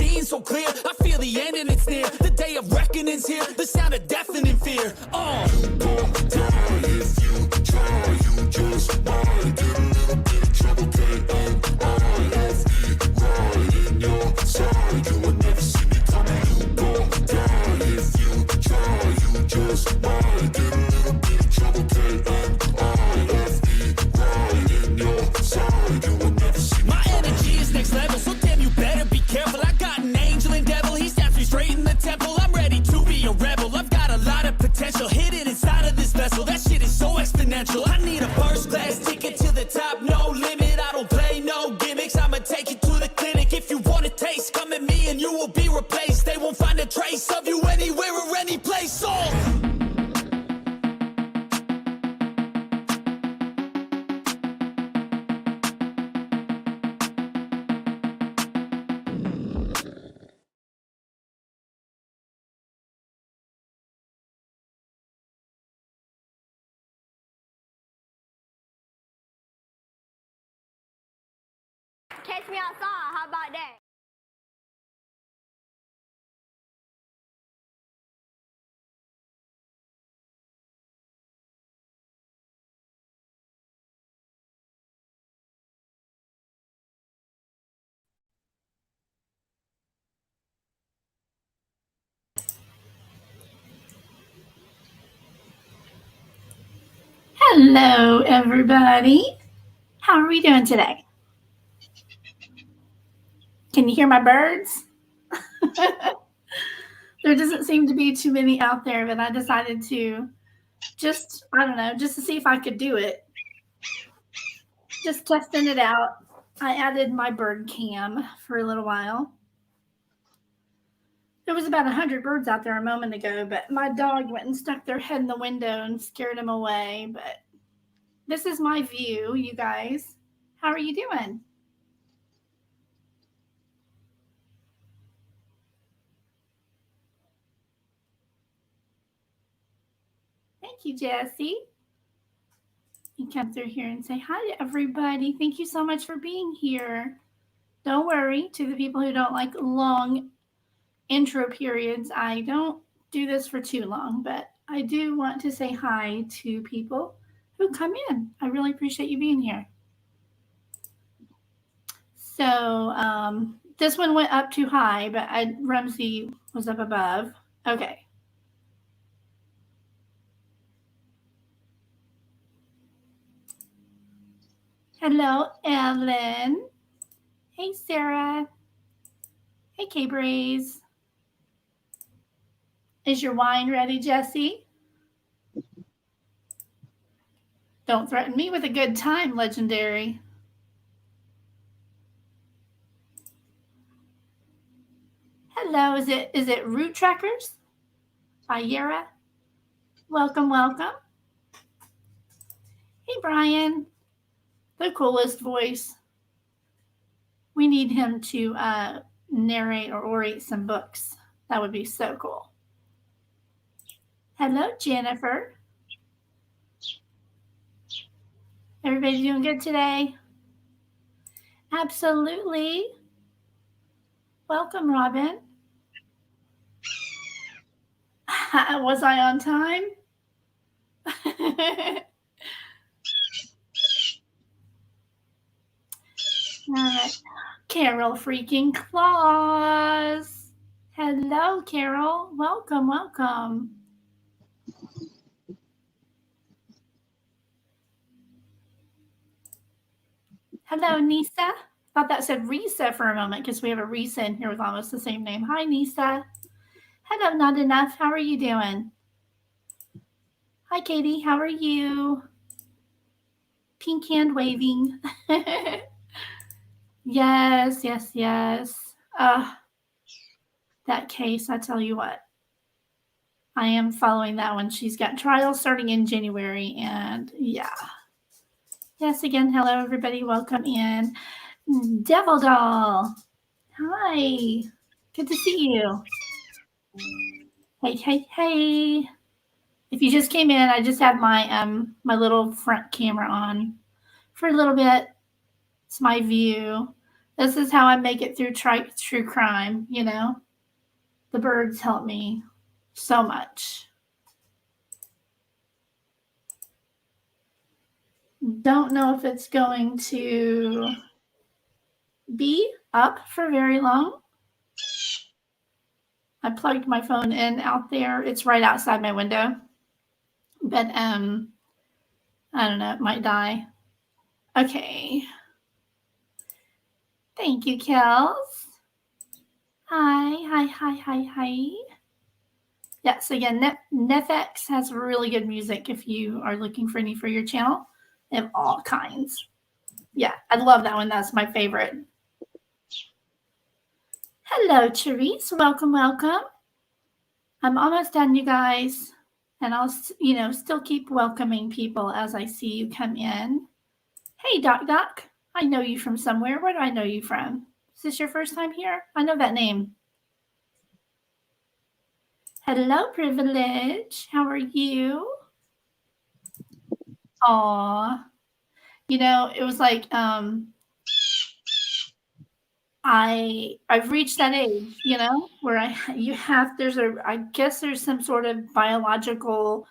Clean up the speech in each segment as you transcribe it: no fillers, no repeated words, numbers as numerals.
seeing so clear. I feel the end and it's near. The day of reckoning's here. The sound of deafening fear. You gon' die if you try. You just might get a little bit of trouble. K-A-I-F-E, right in your side. You will never see me coming. You gon' die if you try. You just might get a little bit of trouble. K-A-I-F-E, right in your side. You will never see me. My energy is next level, so damn you better be careful. I got an angel and devil, he snaps me straight in the temple. I'm ready to be a rebel. I've got a lot of potential hidden inside of this vessel. That shit is so exponential. I need a first class ticket to the top, no limit. I don't play no gimmicks. I'ma take you to the clinic. If you want a taste, come at me and you will be replaced. They won't find a trace of you anywhere or any place. Catch me outside, how about that? Hello, everybody. How are we doing today? Can you hear my birds? There doesn't seem to be too many out there, but I decided to just to see if I could do it. Just testing it out. I added my bird cam for a little while. There was about 100 birds out there a moment ago, but my dog went and stuck their head in the window and scared them away. But this is my view, you guys. How are you doing? Thank you, Jessie. You come through here and say hi to everybody. Thank you so much for being here. Don't worry, to the people who don't like long intro periods, I don't do this for too long, but I do want to say hi to people who come in. I really appreciate you being here. So this one went up too high, but Rumsey was up above. Okay. Hello, Ellen. Hey, Sarah. Hey, K-Braze. Is your wine ready, Jessie? Don't threaten me with a good time, Legendary. Hello, is it Root Trackers by Yara? Welcome, welcome. Hey, Brian. The coolest voice. We need him to narrate or orate some books. That would be so cool. Hello, Jennifer. Everybody doing good today? Absolutely. Welcome, Robin. Was I on time? All right. Carol freaking Claus. Hello, Carol. Welcome, welcome. Hello, Nisa. Thought that said Risa for a moment because we have a Risa in here with almost the same name. Hi, Nisa. Hello, Not Enough. How are you doing? Hi, Katie. How are you? Pink hand waving. Yes, yes, yes. That case, I tell you what. I am following that one. She's got trials starting in January, and yeah. Yes, again, hello, everybody. Welcome in. Devil Doll. Hi. Good to see you. Hey, hey, hey. If you just came in, I just have my my little front camera on for a little bit. It's my view. This is how I make it through true crime, you know? The birds help me so much. Don't know if it's going to be up for very long. I plugged my phone in out there. It's right outside my window. But I don't know, it might die. Okay. Thank you, Kels. Hi. Yes, again, Netflix has really good music if you are looking for any for your channel. They have all kinds. Yeah, I love that one. That's my favorite. Hello, Therese. Welcome. I'm almost done, you guys. And I'll, still keep welcoming people as I see you come in. Hey, Doc. I know you from somewhere. Where do I know you from? Is this your first time here? I know that name. Hello, Privilege. How are you? Aw. It was like I've reached that age, where I guess there's some sort of biological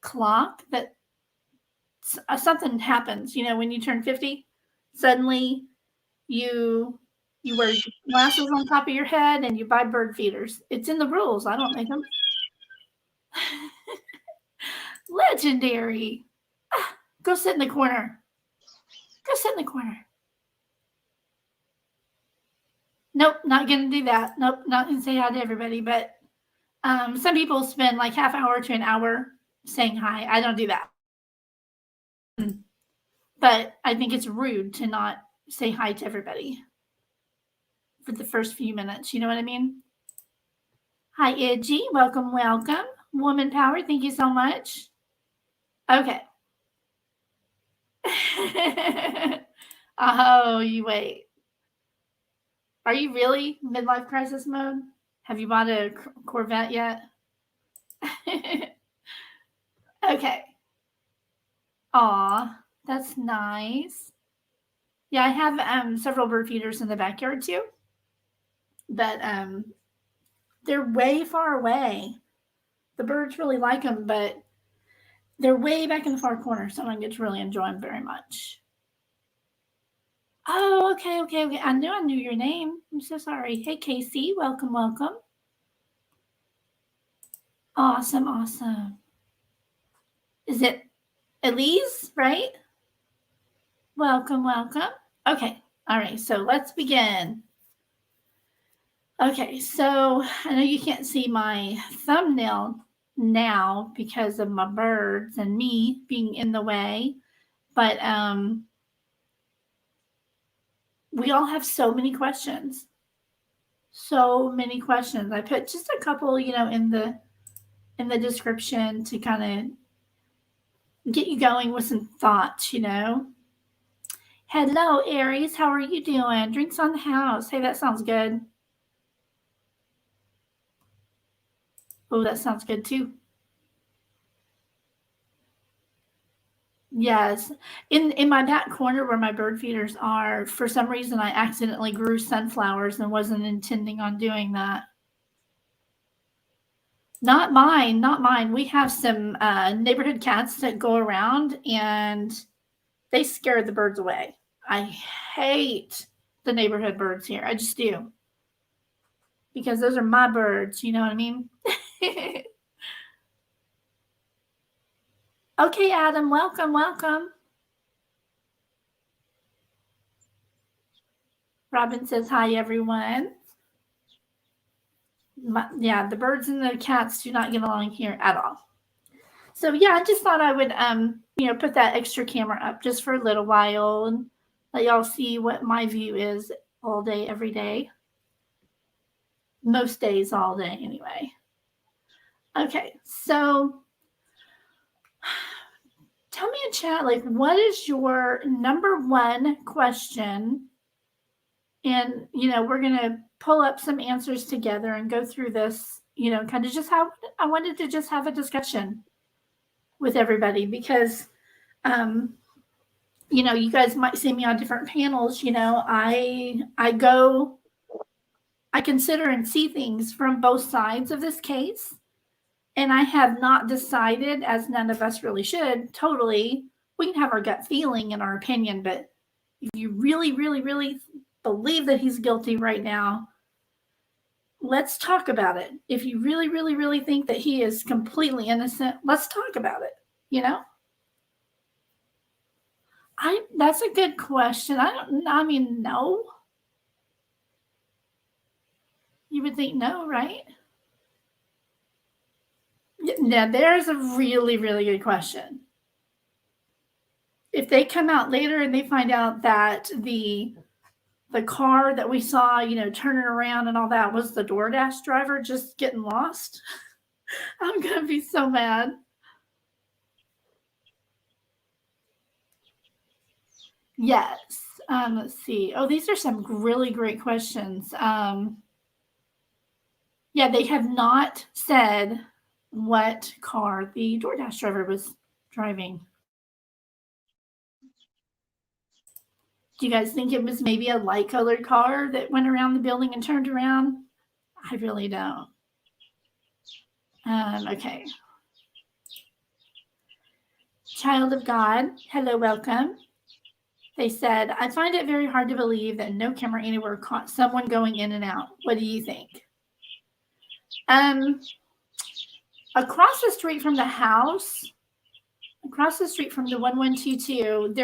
clock that something happens, when you turn 50, suddenly you wear glasses on top of your head and you buy bird feeders. It's in the rules. I don't make them. Legendary. Go sit in the corner. Nope, not going to do that. Nope, not going to say hi to everybody. But some people spend like half hour to an hour saying hi. I don't do that. But I think it's rude to not say hi to everybody for the first few minutes. You know what I mean? Hi, Edgy. Welcome. Woman Power, thank you so much. Okay. Oh, you wait. Are you really midlife crisis mode? Have you bought a Corvette yet? Okay. Aw, that's nice. Yeah, I have several bird feeders in the backyard too. But they're way far away. The birds really like them, but they're way back in the far corner, so I don't get to really enjoy them very much. Oh, okay. I knew your name. I'm so sorry. Hey, Casey. Welcome. Awesome. Is it Elise, right? Welcome. Okay. All right. So let's begin. Okay. So I know you can't see my thumbnail now because of my birds and me being in the way, but we all have so many questions. I put just a couple, in the description to kind of get you going with some thoughts, Hello, Aries. How are you doing? Drinks on the house. Hey, that sounds good. Oh, that sounds good too. Yes. In my back corner where my bird feeders are, for some reason I accidentally grew sunflowers and wasn't intending on doing that. Not mine. We have some neighborhood cats that go around and they scare the birds away. I hate the neighborhood birds here. I just do. Because those are my birds, you know what I mean? Okay, Adam, welcome. Robin says hi, everyone. The birds and the cats do not get along here at all. So yeah, I just thought I would put that extra camera up just for a little while and let y'all see what my view is all day, every day. Most days, all day, anyway. Okay, so tell me in chat, like, what is your number one question? And, we're going to pull up some answers together and go through this, kind of just how I wanted to just have a discussion with everybody because you know, you guys might see me on different panels. You know, I consider and see things from both sides of this case. And I have not decided, as none of us really should, totally. We can have our gut feeling and our opinion, but if you really, really, really believe that he's guilty right now, let's talk about it. If you really, really, really think that he is completely innocent, let's talk about it, you know? That's a good question. No. You would think no, right? Yeah, there's a really, really good question. If they come out later and they find out that the car that we saw, you know, turning around and all that was the DoorDash driver just getting lost, I'm going to be so mad. Yes. Let's see. Oh, these are some really great questions. Yeah, they have not said what car the DoorDash driver was driving. Do you guys think it was maybe a light colored car that went around the building and turned around? I really don't. Okay. Child of God, hello, welcome. They said, I find it very hard to believe that no camera anywhere caught someone going in and out. What do you think? Across the street from the house, across the street from the 1122,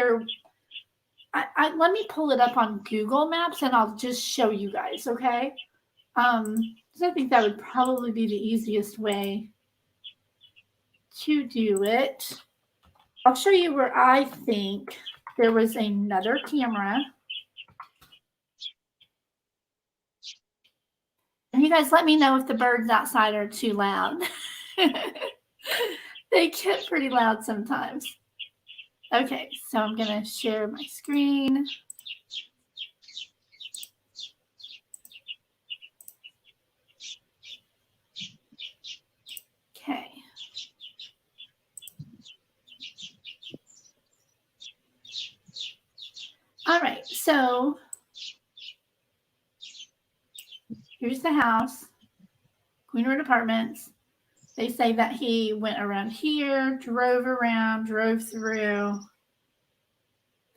let me pull it up on Google Maps and I'll just show you guys, okay? So I think that would probably be the easiest way to do it. I'll show you where I think there was another camera. And you guys let me know if the birds outside are too loud. They get pretty loud sometimes. Okay, so I'm going to share my screen. Okay. All right, so here's the house, Queen Road Apartments. They say that he went around here, drove around, drove through,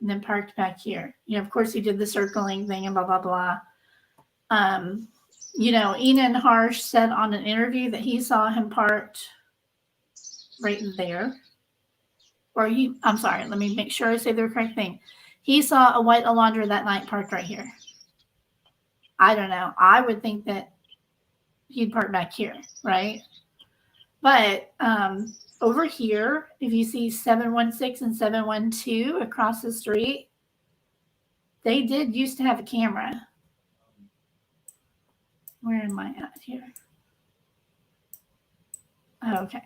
and then parked back here. You know, of course, he did the circling thing and blah, blah, blah. You know, Enan Harsh said on an interview that he saw him parked right there. I'm sorry, let me make sure I say the correct thing. He saw a white Alondra that night parked right here. I don't know. I would think that he'd park back here, right? But over here, if you see 716 and 712 across the street, they did used to have a camera. Where am I at here? Oh, okay.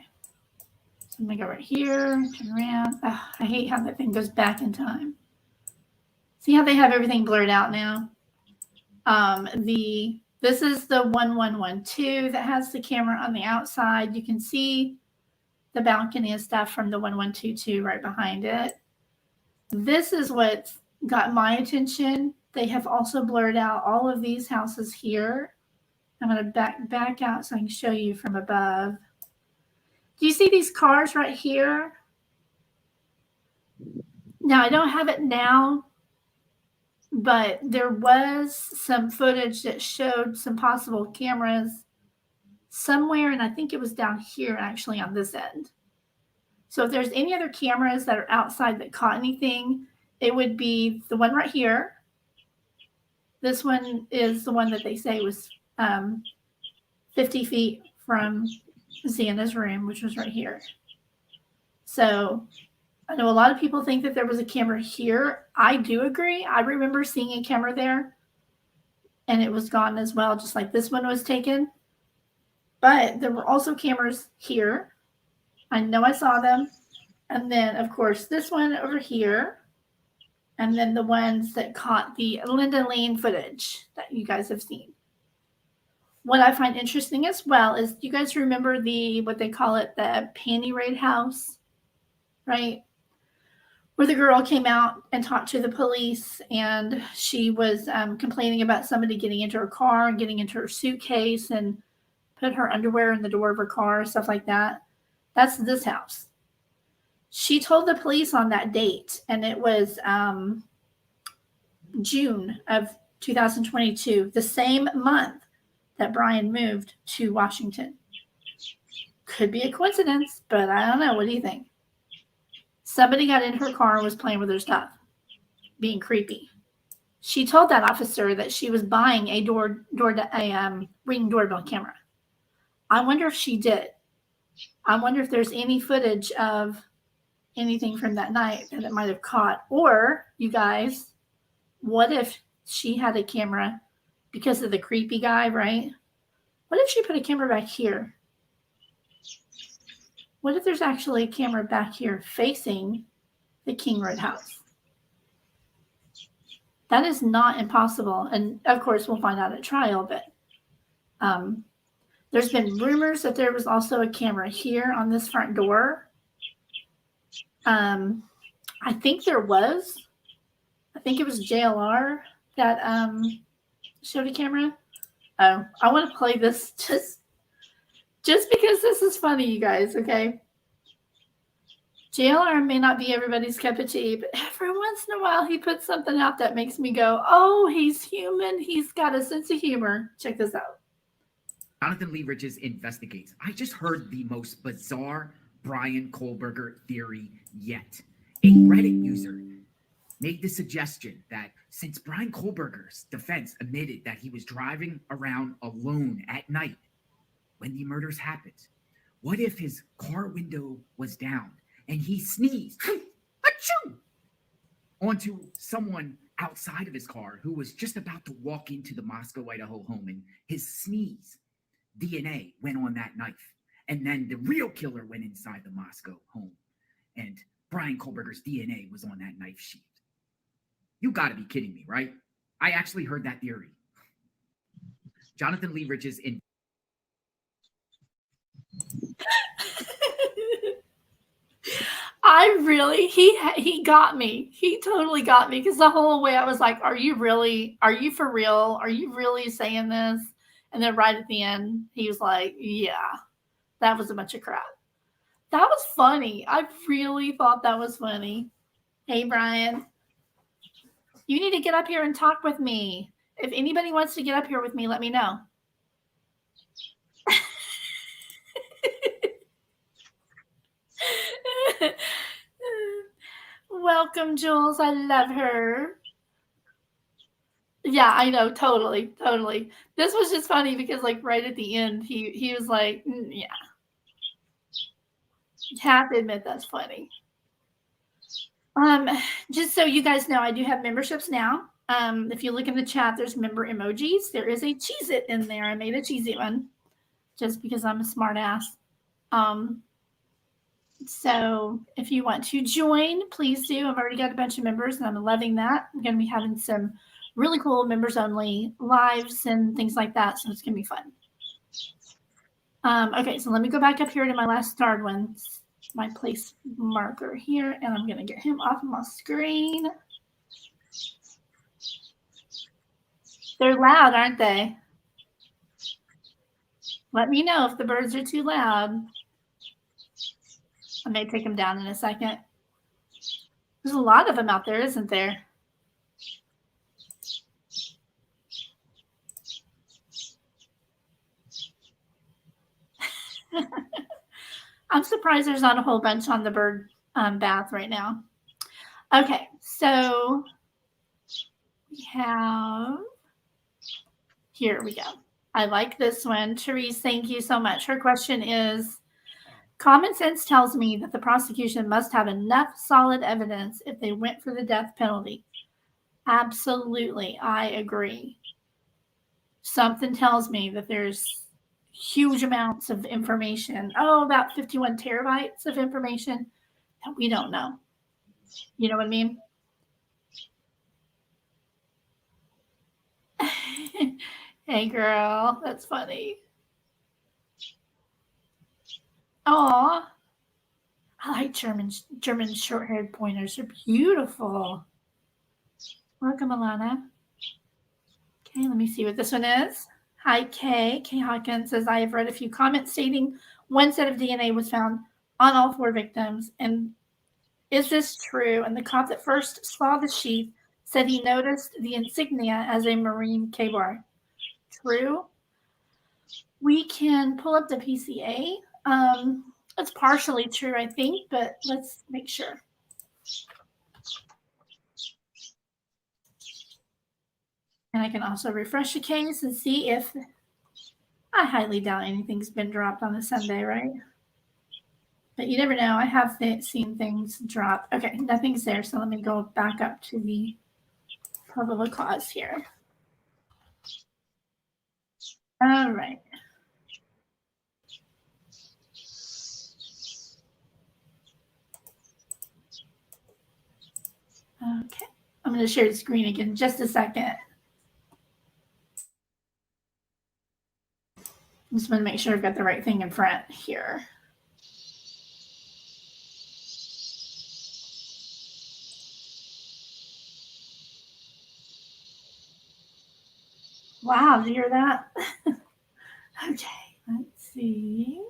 So I'm going to go right here, turn around. Oh, I hate how that thing goes back in time. See how they have everything blurred out now? This is the 1112 that has the camera on the outside. You can see the balcony and stuff from the 1122 right behind it. This is what got my attention. They have also blurred out all of these houses here. I'm going to back out so I can show you from above. Do you see these cars right here? Now, I don't have it now, but there was some footage that showed some possible cameras somewhere, and I think it was down here actually on this end. So if there's any other cameras that are outside that caught anything, it would be the one right here. This one is the one that they say was 50 feet from Xana's room, which was right here. So I know a lot of people think that there was a camera here. I do agree. I remember seeing a camera there, and it was gone as well, just like this one was taken. But there were also cameras here. I know I saw them. And then, of course, this one over here. And then the ones that caught the Linda Lane footage that you guys have seen. What I find interesting as well is, do you guys remember what they call it, the panty raid house, right? where the girl came out and talked to the police, and she was complaining about somebody getting into her car and getting into her suitcase and put her underwear in the door of her car, stuff like that. That's this house. She told the police on that date, and it was June of 2022, the same month that Brian moved to Washington. Could be a coincidence, but I don't know. What do you think? Somebody got in her car and was playing with her stuff, being creepy. She told that officer that she was buying a Ring doorbell camera. I wonder if she did. I wonder if there's any footage of anything from that night that it might have caught. Or, you guys, what if she had a camera because of the creepy guy, right? What if she put a camera back here? What if there's actually a camera back here facing the King Road house? That is not impossible. And of course, we'll find out at trial, but there's been rumors that there was also a camera here on this front door. I think there was. I think it was JLR that showed a camera. Oh, I want to play this just because this is funny, you guys, okay? JLR may not be everybody's cup of tea, but every once in a while he puts something out that makes me go, oh, he's human. He's got a sense of humor. Check this out. Jonathan Lee Riches investigates. I just heard the most bizarre Brian Kohlberger theory yet. A Reddit user made the suggestion that since Brian Kohlberger's defense admitted that he was driving around alone at night when the murders happened, what if his car window was down and he sneezed achoo, onto someone outside of his car who was just about to walk into the Moscow, Idaho home, and his sneeze DNA went on that knife. And then the real killer went inside the Moscow home, and Brian Kohlberger's DNA was on that knife sheath. You got to be kidding me, right? I actually heard that theory. Jonathan Lee Riches in. He got me. He totally got me, because the whole way I was like, are you for real? Are you really saying this? And then right at the end, he was like, yeah, that was a bunch of crap. That was funny. I really thought that was funny. Hey, Brian, you need to get up here and talk with me. If anybody wants to get up here with me, let me know. Welcome, Jules. I love her. Yeah, I know. Totally. This was just funny because, like, right at the end, he was like, yeah. You have to admit that's funny. Just so you guys know, I do have memberships now. If you look in the chat, there's member emojis. There is a Cheez-It in there. I made a Cheez-It one just because I'm a smart ass. So if you want to join, please do. I've already got a bunch of members and I'm loving that. I'm going to be having some really cool members only lives and things like that. So it's going to be fun. Okay, so let me go back up here to my last starred one, my place marker here, and I'm going to get him off my screen. They're loud, aren't they? Let me know if the birds are too loud. I may take them down in a second. There's a lot of them out there, isn't there? I'm surprised there's not a whole bunch on the bird bath right now. Okay, so we have, here we go. I like this one. Therese, thank you so much. Her question is, common sense tells me that the prosecution must have enough solid evidence if they went for the death penalty. Absolutely, I agree. Something tells me that there's huge amounts of information. Oh, about 51 terabytes of information that we don't know. You know what I mean? Hey, girl, that's funny. Aw. I like German short-haired pointers. They're beautiful. Welcome, Alana. Okay, let me see what this one is. Hi, Kay. Kay Hawkins says, I have read a few comments stating one set of DNA was found on all 4 victims. And is this true? And the cop that first saw the sheath said he noticed the insignia as a Marine K-bar. True. We can pull up the PCA. It's partially true, I think, but let's make sure. And I can also refresh the case and see if, I highly doubt anything's been dropped on a Sunday, right? But you never know. I have seen things drop. Okay, nothing's there. So let me go back up to the probable cause here. All right. Okay, I'm going to share the screen again in just a second. Just want to make sure I've got the right thing in front here. Wow, did you hear that? Okay, let's see.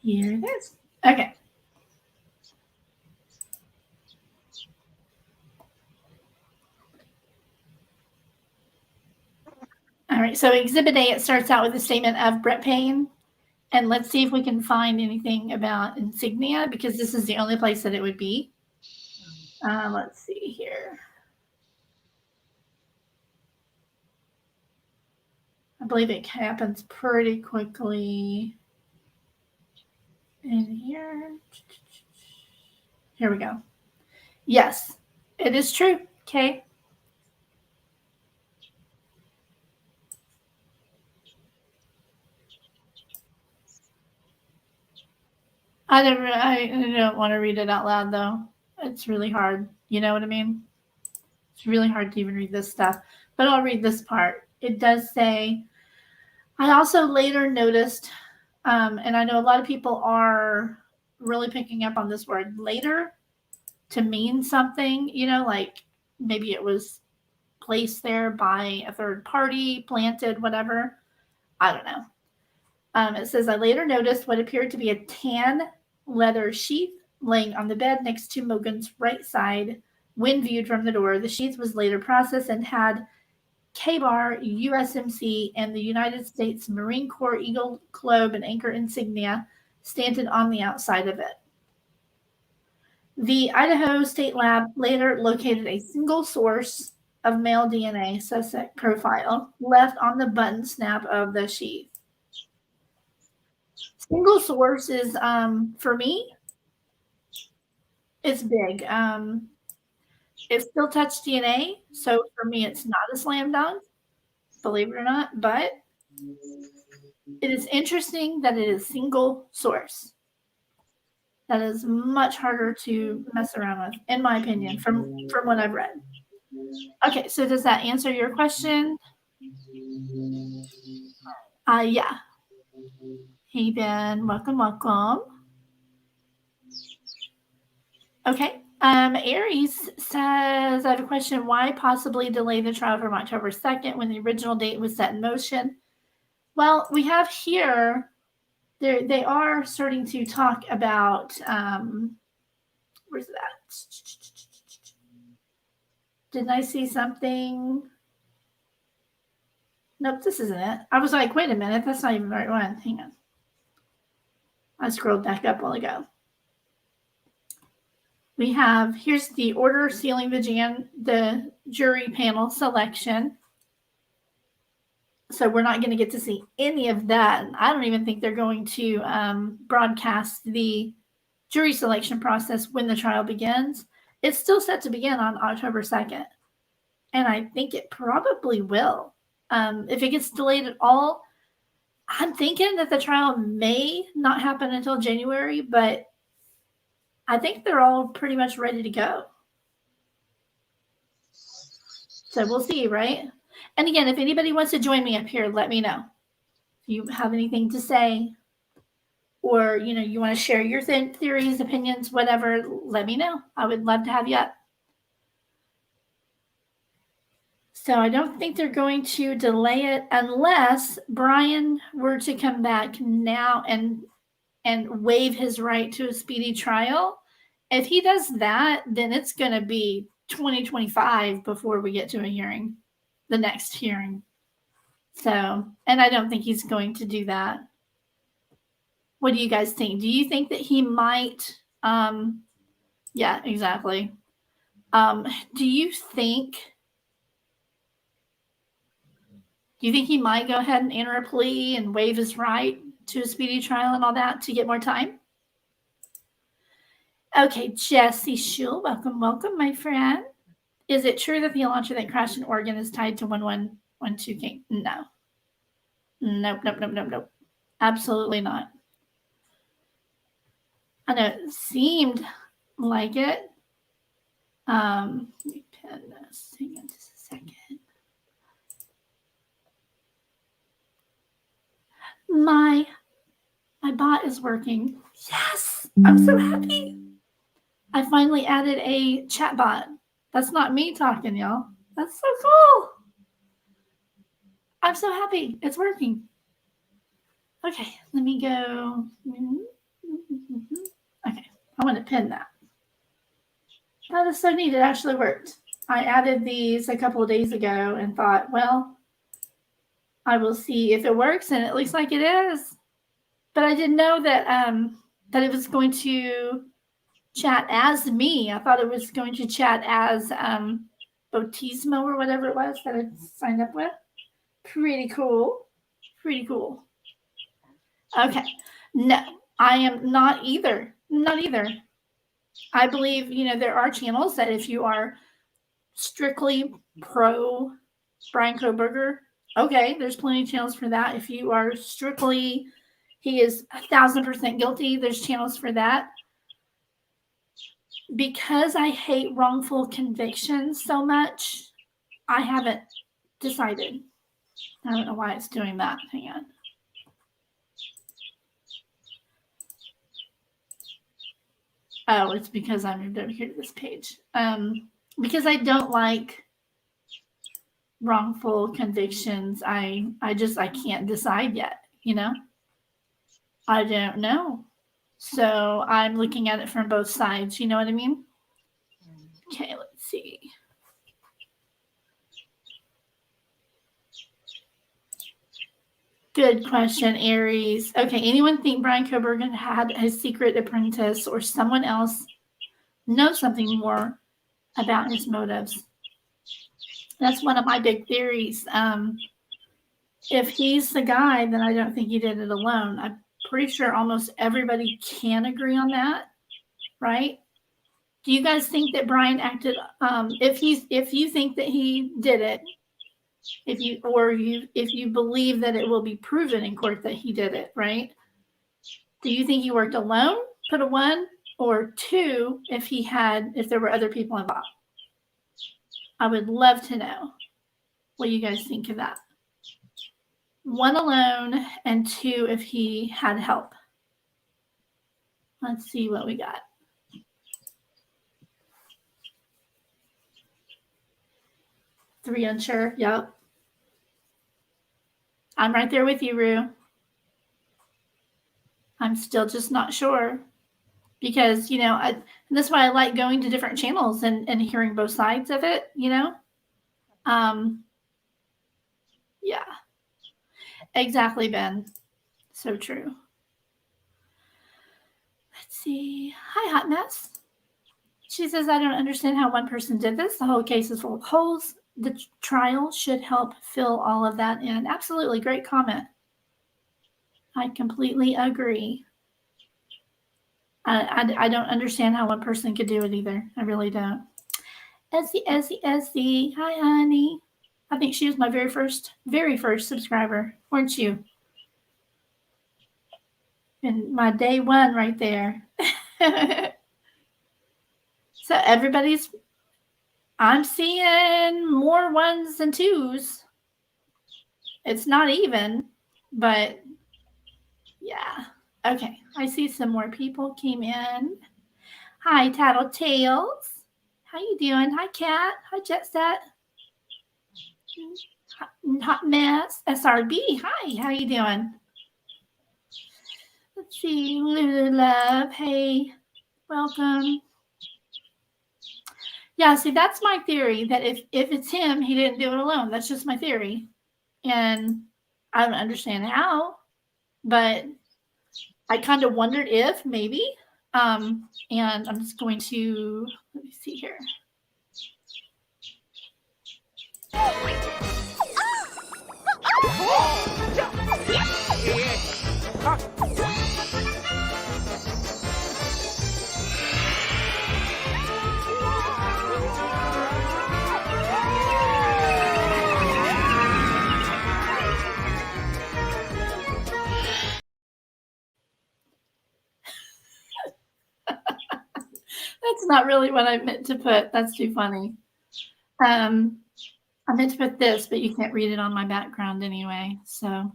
Here it is. Okay. All right, so Exhibit A, it starts out with a statement of Brett Payne. And let's see if we can find anything about insignia, because this is the only place that it would be. Let's see here. I believe it happens pretty quickly. In here. Here we go. Yes, it is true. Okay. I don't want to read it out loud, though. It's really hard. You know what I mean? It's really hard to even read this stuff. But I'll read this part. It does say, I also later noticed, and I know a lot of people are really picking up on this word later to mean something, you know, like maybe it was placed there by a third party, planted, whatever. I don't know. It says, I later noticed what appeared to be a tan leather sheath laying on the bed next to Mogan's right side when viewed from the door. The sheath was later processed and had K-bar, USMC, and the United States Marine Corps Eagle Globe and Anchor insignia standing on the outside of it. The Idaho State Lab later located a single source of male DNA suspect profile left on the button snap of the sheath. Single source is, for me, it's big. It's still touch DNA, so for me, it's not a slam dunk, believe it or not, but it is interesting that it is single source. That is much harder to mess around with, in my opinion, from what I've read. Okay, so does that answer your question? Yeah. Hey, Ben, welcome. Okay. Aries says, I have a question. Why possibly delay the trial from October 2nd when the original date was set in motion? Well, we have here, they are starting to talk about, where's that? Didn't I see something? Nope, this isn't it. I was like, wait a minute, that's not even the right one. Hang on. I scrolled back up a while ago. We have, here's the order sealing the jury panel selection. So we're not going to get to see any of that. I don't even think they're going to broadcast the jury selection process when the trial begins. It's still set to begin on October 2nd. And I think it probably will. If it gets delayed at all, I'm thinking that the trial may not happen until January, but I think they're all pretty much ready to go. So we'll see, right? And again, if anybody wants to join me up here, let me know. If you have anything to say, or you want to share your theories, opinions, whatever, let me know. I would love to have you up. So I don't think they're going to delay it unless Brian were to come back now and waive his right to a speedy trial. If he does that, then it's going to be 2025 before we get to a hearing, the next hearing. So, and I don't think he's going to do that. What do you guys think? Do you think that he might? Yeah, exactly. Do you think he might go ahead and enter a plea and waive his right to a speedy trial and all that to get more time? Okay, Jesse Schul, welcome, my friend. Is it true that the launcher that crashed in Oregon is tied to 1112 King? No. Nope. Absolutely not. I know it seemed like it. Let me pin this. Hang on just a second. My bot is working. Yes, I'm so happy. I finally added a chat bot. That's not me talking, y'all. That's so cool. I'm so happy. It's working. Okay, let me go. Okay, I want to pin that. That is so neat. It actually worked. I added these a couple of days ago and thought, well, I will see if it works, and it looks like it is. But I didn't know that that it was going to chat as me. I thought it was going to chat as Bautismo or whatever it was that I signed up with. Pretty cool. Pretty cool. Okay. No, I am not either. Not either. I believe, there are channels that if you are strictly pro Brian Kohberger, okay, there's plenty of channels for that. If you are strictly, he is 1,000% guilty, there's channels for that. Because I hate wrongful convictions so much, I haven't decided. I don't know why it's doing that. Hang on. Oh, it's because I moved over here to this page. Because I don't like wrongful convictions. I can't decide yet, I don't know. So I'm looking at it from both sides. You know what I mean? Okay, let's see. Good question, Aries. Okay, anyone think Brian Kohberger had a secret apprentice or someone else know something more about his motives? That's one of my big theories. If he's the guy, then I don't think he did it alone. I'm pretty sure almost everybody can agree on that, right? Do you guys think that Brian acted? If you think that he did it, if you believe that it will be proven in court that he did it, right? Do you think he worked alone? Put a 1, or 2 if there were other people involved. I would love to know what you guys think of that. 1 alone, and 2 if he had help. Let's see what we got. Three unsure. Yep. I'm right there with you, Rue. I'm still just not sure. Because, and that's why I like going to different channels and hearing both sides of it, Yeah. Exactly, Ben. So true. Let's see. Hi, Hot Mess. She says, I don't understand how one person did this. The whole case is full of holes. The trial should help fill all of that in. Absolutely. Great comment. I completely agree. I don't understand how one person could do it either. I really don't. Essie. Hi, honey. I think she was my very first subscriber, weren't you? And my day one right there. So I'm seeing more 1s and 2s. It's not even, but yeah. Okay, I see some more people came in. Hi, Tattletales. How you doing? Hi, Kat. Hi, Jetset. Hot Mess. SRB. Hi, how you doing? Let's see. Lulu Love. Hey, welcome. Yeah, see, that's my theory, that if it's him, he didn't do it alone. That's just my theory. And I don't understand how, but I kind of wondered if maybe. And I'm just going to, let me see here. That's not really what I meant to put. That's too funny. I meant to put this, but you can't read it on my background anyway. So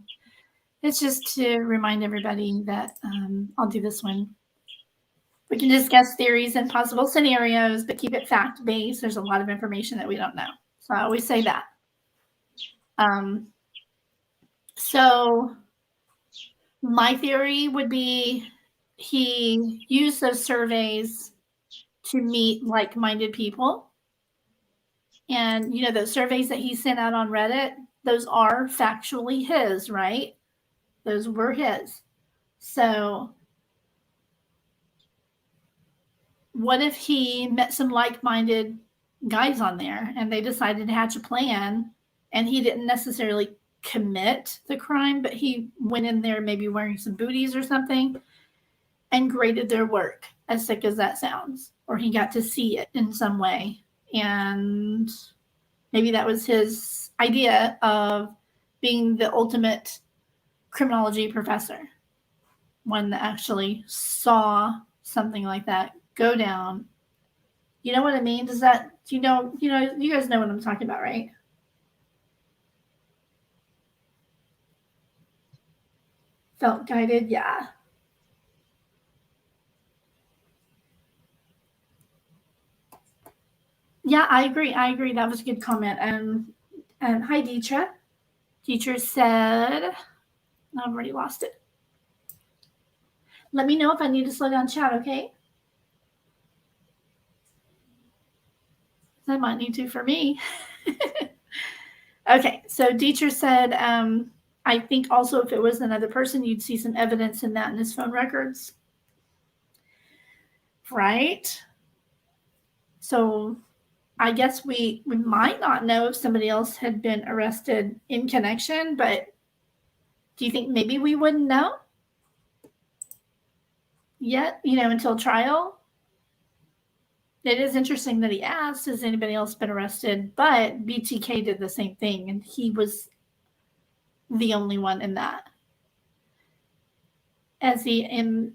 it's just to remind everybody that I'll do this one. We can discuss theories and possible scenarios, but keep it fact-based. There's a lot of information that we don't know. So I always say that. So my theory would be he used those surveys to meet like-minded people. And, you know, those surveys that he sent out on Reddit, those are factually his, right? Those were his. So what if he met some like-minded guys on there and they decided to hatch a plan and he didn't necessarily commit the crime, but he went in there maybe wearing some booties or something and graded their work, as sick as that sounds, or he got to see it in some way. And maybe that was his idea of being the ultimate criminology professor, one that actually saw something like that go down. You know what I mean? Does that, you guys know what I'm talking about, right? Felt guided, yeah. Yeah, I agree. That was a good comment. And hi, Deetra. Deetra said, I've already lost it. Let me know if I need to slow down chat, okay? I might need to for me. Okay, so Deetra said, I think also if it was another person, you'd see some evidence in that in his phone records. Right? So I guess we might not know if somebody else had been arrested in connection, but do you think maybe we wouldn't know yet, until trial? It is interesting that he asked, has anybody else been arrested? But BTK did the same thing, and he was the only one in that. As he, in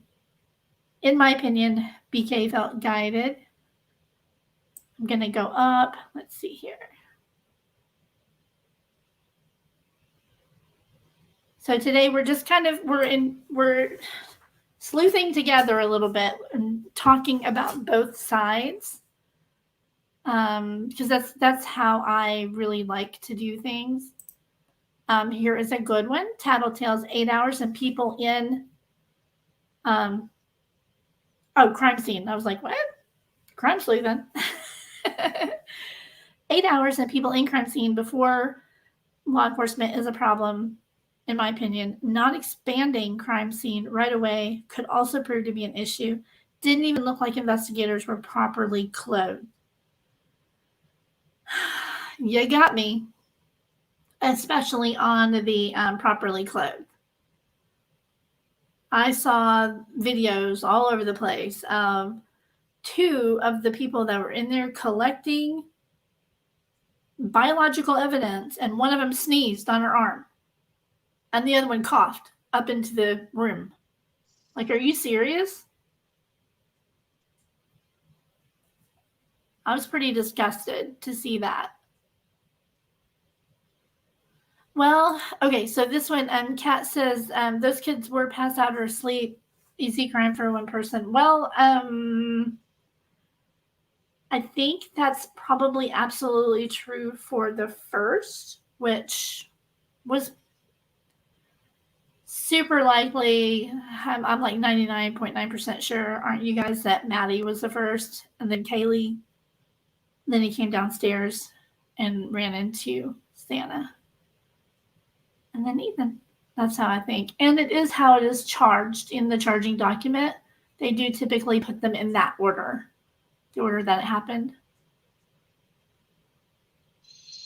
my opinion, BK felt guided. I'm going to go up. Let's see here. So today we're just we're sleuthing together a little bit and talking about both sides. Because that's how I really like to do things. Here is a good one. Tattletales, 8 hours and people in crime scene. I was like, what? CrimeSleuthin. 8 hours and people in crime scene before law enforcement is a problem, in my opinion. Not expanding crime scene right away could also prove to be an issue. Didn't even look like investigators were properly clothed. You got me. Especially on the properly clothed. I saw videos all over the place of 2 of the people that were in there collecting biological evidence, and one of them sneezed on her arm, and the other one coughed up into the room. Like, are you serious? I was pretty disgusted to see that. Well, okay, so this one, Kat says, those kids were passed out or asleep. Easy crime for one person. Well, I think that's probably absolutely true for the first, which was super likely. I'm like 99.9% sure, aren't you guys, that Maddie was the first, and then Kaylee. Then he came downstairs and ran into Santa. And then Ethan. That's how I think. And it is how it is charged in the charging document. They do typically put them in that order, the order that it happened.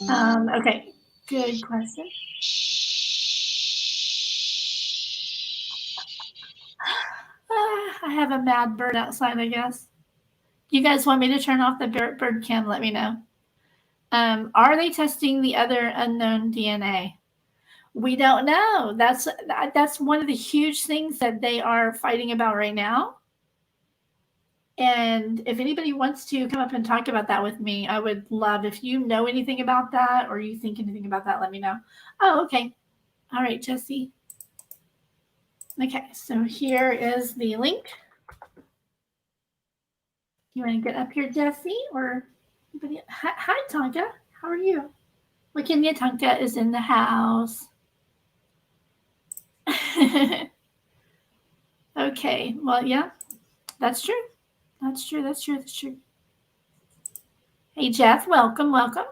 Okay, good question. I have a mad bird outside, I guess. You guys want me to turn off the bird cam? Let me know. Are they testing the other unknown DNA? We don't know. That's one of the huge things that they are fighting about right now. And if anybody wants to come up and talk about that with me, I would love, if you know anything about that or you think anything about that, let me know. Oh, okay. All right, Jesse. Okay, so here is the link. You want to get up here, Jesse, or anybody? Hi, Tonka. How are you? Wakenya Tonka is in the house. Okay, well, yeah, that's true. That's true. That's true. That's true. Hey, Jeff, welcome, welcome.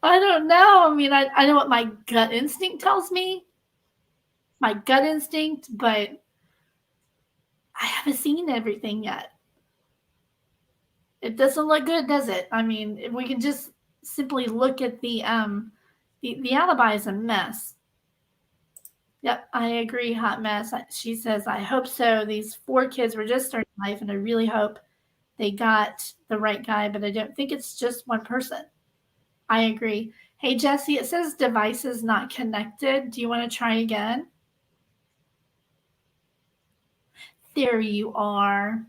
I don't know. I mean, I know what my gut instinct tells me. My gut instinct, but I haven't seen everything yet. It doesn't look good, does it? I mean, if we can just simply look at the alibi is a mess. Yep, I agree, hot mess. She says, I hope so. These 4 kids were just starting life, and I really hope they got the right guy, but I don't think it's just one person. I agree. Hey, Jesse, it says devices not connected. Do you want to try again? There you are.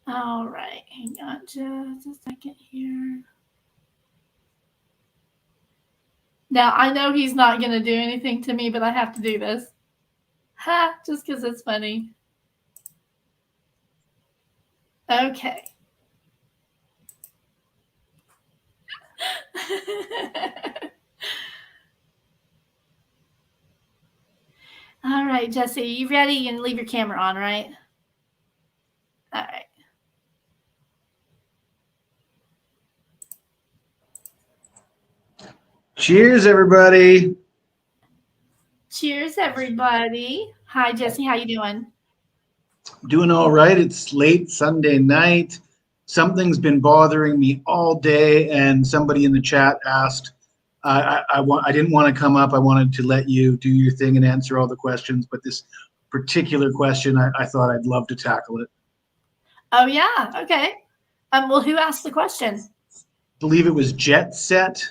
All right, hang on just a second here. Now, I know he's not going to do anything to me, but I have to do this. Ha, just because it's funny. Okay. All right, Jesse, you ready? You can leave your camera on, right? All right. Cheers, everybody. Cheers, everybody. Hi, Jesse. How you doing? Doing all right. It's late Sunday night. Something's been bothering me all day, and somebody in the chat asked. I didn't want to come up. I wanted to let you do your thing and answer all the questions, but this particular question, I thought I'd love to tackle it. Oh yeah. Okay. Well, who asked the question? I believe it was Jet Set,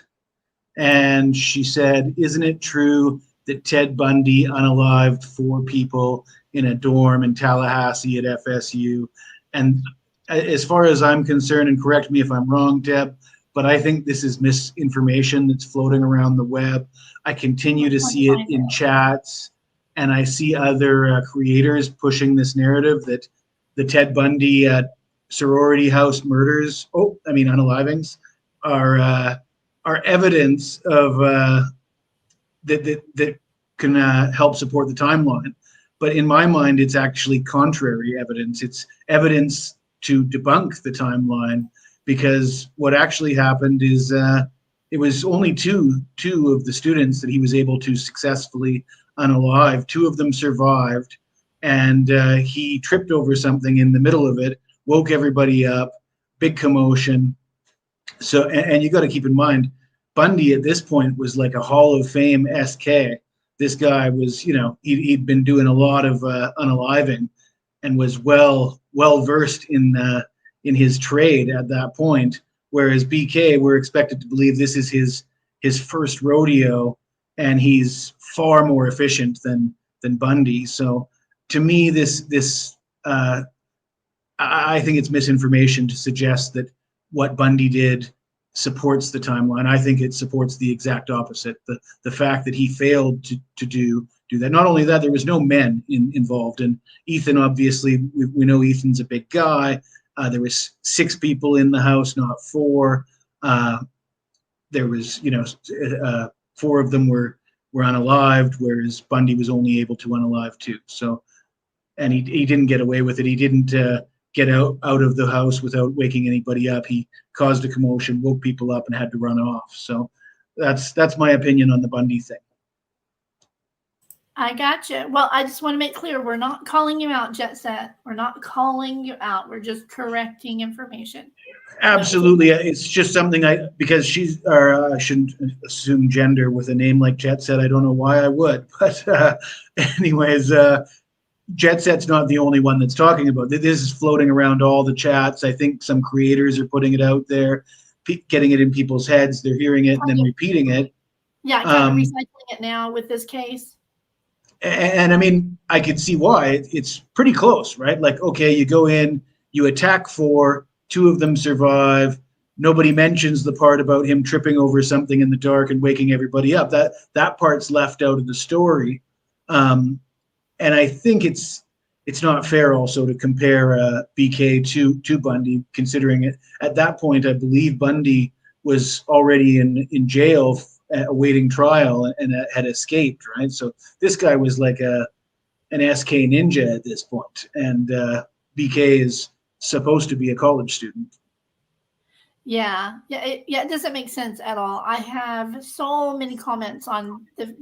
and she said, "Isn't it true that Ted Bundy unalived 4 people in a dorm in Tallahassee at FSU?" And as far as I'm concerned, and correct me if I'm wrong, Deb, but I think this is misinformation that's floating around the web. I continue to see it in chats, and I see other creators pushing this narrative that the Ted Bundy sorority house murders, unalivings, are evidence of that can help support the timeline. But in my mind, it's actually contrary evidence. It's evidence to debunk the timeline, because what actually happened is it was only two of the students that he was able to successfully unalive. 2 of them survived, and he tripped over something in the middle of it, woke everybody up, big commotion. So, and you got to keep in mind, Bundy at this point was like a Hall of Fame SK. This guy was, he'd been doing a lot of unaliving and was well versed in his trade at that point. Whereas BK, we're expected to believe this is his first rodeo, and he's far more efficient than Bundy. So to me, this I think it's misinformation to suggest that what Bundy did supports the timeline. I think it supports the exact opposite. The fact that he failed to do that. Not only that, there was no men involved. And Ethan, obviously, we know Ethan's a big guy. There was 6 people in the house, not 4. There was, 4 of them were unalived, whereas Bundy was only able to unalive 2. So, and he didn't get away with it. He didn't get out of the house without waking anybody up. He caused a commotion, woke people up, and had to run off. So that's my opinion on the Bundy thing. I gotcha. Well, I just want to make clear, we're not calling you out, Jet Set. We're not calling you out. We're just correcting information. Absolutely. It's just something because I shouldn't assume gender with a name like Jet Set. I don't know why I would. But anyways, Jet Set's not the only one that's talking about it. This is floating around all the chats. I think some creators are putting it out there, getting it in people's heads. They're hearing it and then repeating it. Yeah, kind of recycling it now with this case. And I mean, I could see why. It's pretty close, right? Like, okay, you go in, you attack 4, 2 of them survive. Nobody mentions the part about him tripping over something in the dark and waking everybody up. That part's left out of the story. And I think it's not fair also to compare BK to Bundy, considering it at that point, I believe Bundy was already in jail awaiting trial and had escaped, right? So this guy was like an SK ninja at this point, and BK is supposed to be a college student. Yeah, it doesn't make sense at all. I have so many comments on the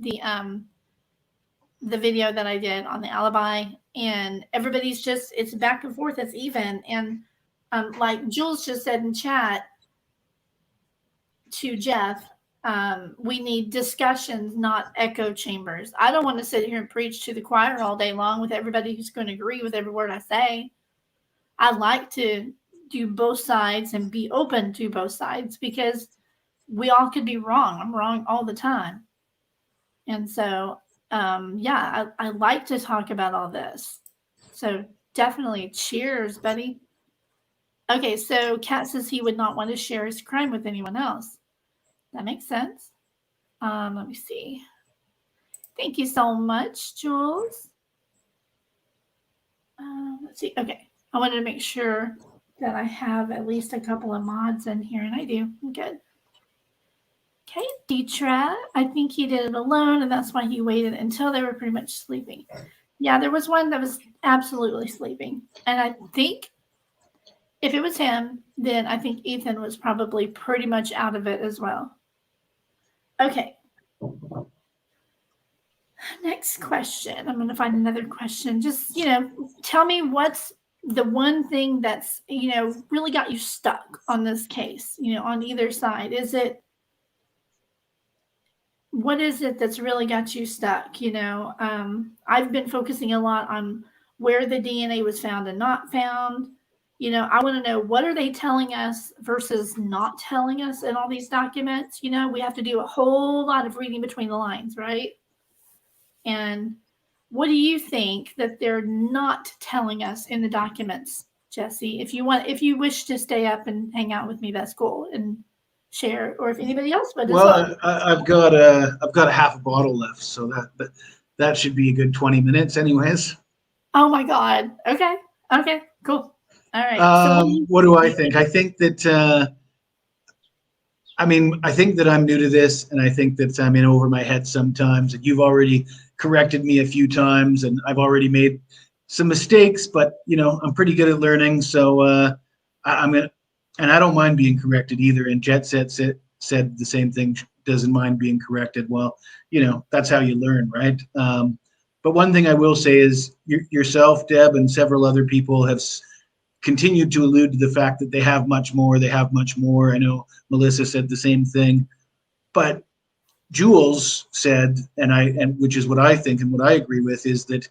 video that I did on the alibi, and everybody's just, it's back and forth, it's even. And like Jules just said in chat to Jeff, we need discussions, not echo chambers. I don't want to sit here and preach to the choir all day long with everybody who's going to agree with every word I say. I like to do both sides and be open to both sides, because we all could be wrong. I'm wrong all the time. And so, yeah, I like to talk about all this. So definitely cheers, buddy. Okay, so Kat says he would not want to share his crime with anyone else. That makes sense. Let me see. Thank you so much, Jules. Let's see. Okay. I wanted to make sure that I have at least a couple of mods in here, and I do. Good. Okay, Deetra. I think he did it alone, and that's why he waited until they were pretty much sleeping. Yeah, there was one that was absolutely sleeping. And I think if it was him, then I think Ethan was probably pretty much out of it as well. Okay. Next question. I'm going to find another question. Just, tell me what's the one thing that's, really got you stuck on this case, on either side. What is it that's really got you stuck? I've been focusing a lot on where the DNA was found and not found. I want to know, what are they telling us versus not telling us in all these documents? We have to do a whole lot of reading between the lines, right? And what do you think that they're not telling us in the documents, Jesse? If you wish to stay up and hang out with me, that's cool, and share, or if anybody else would. Well, I've got a half a bottle left, so that should be a good 20 minutes, anyways. Oh my God. Okay, cool. All right. So what do I think? I think that I think that I'm new to this, and I think that I'm in over my head sometimes. And you've already corrected me a few times, and I've already made some mistakes, but I'm pretty good at learning. So I'm gonna, and I don't mind being corrected either. And Jet Set said the same thing. Doesn't mind being corrected. Well, that's how you learn, right? But one thing I will say is yourself, Deb, and several other people have continued to allude to the fact that they have much more. I know Melissa said the same thing, but Jules said, and which is what I think and what I agree with, is that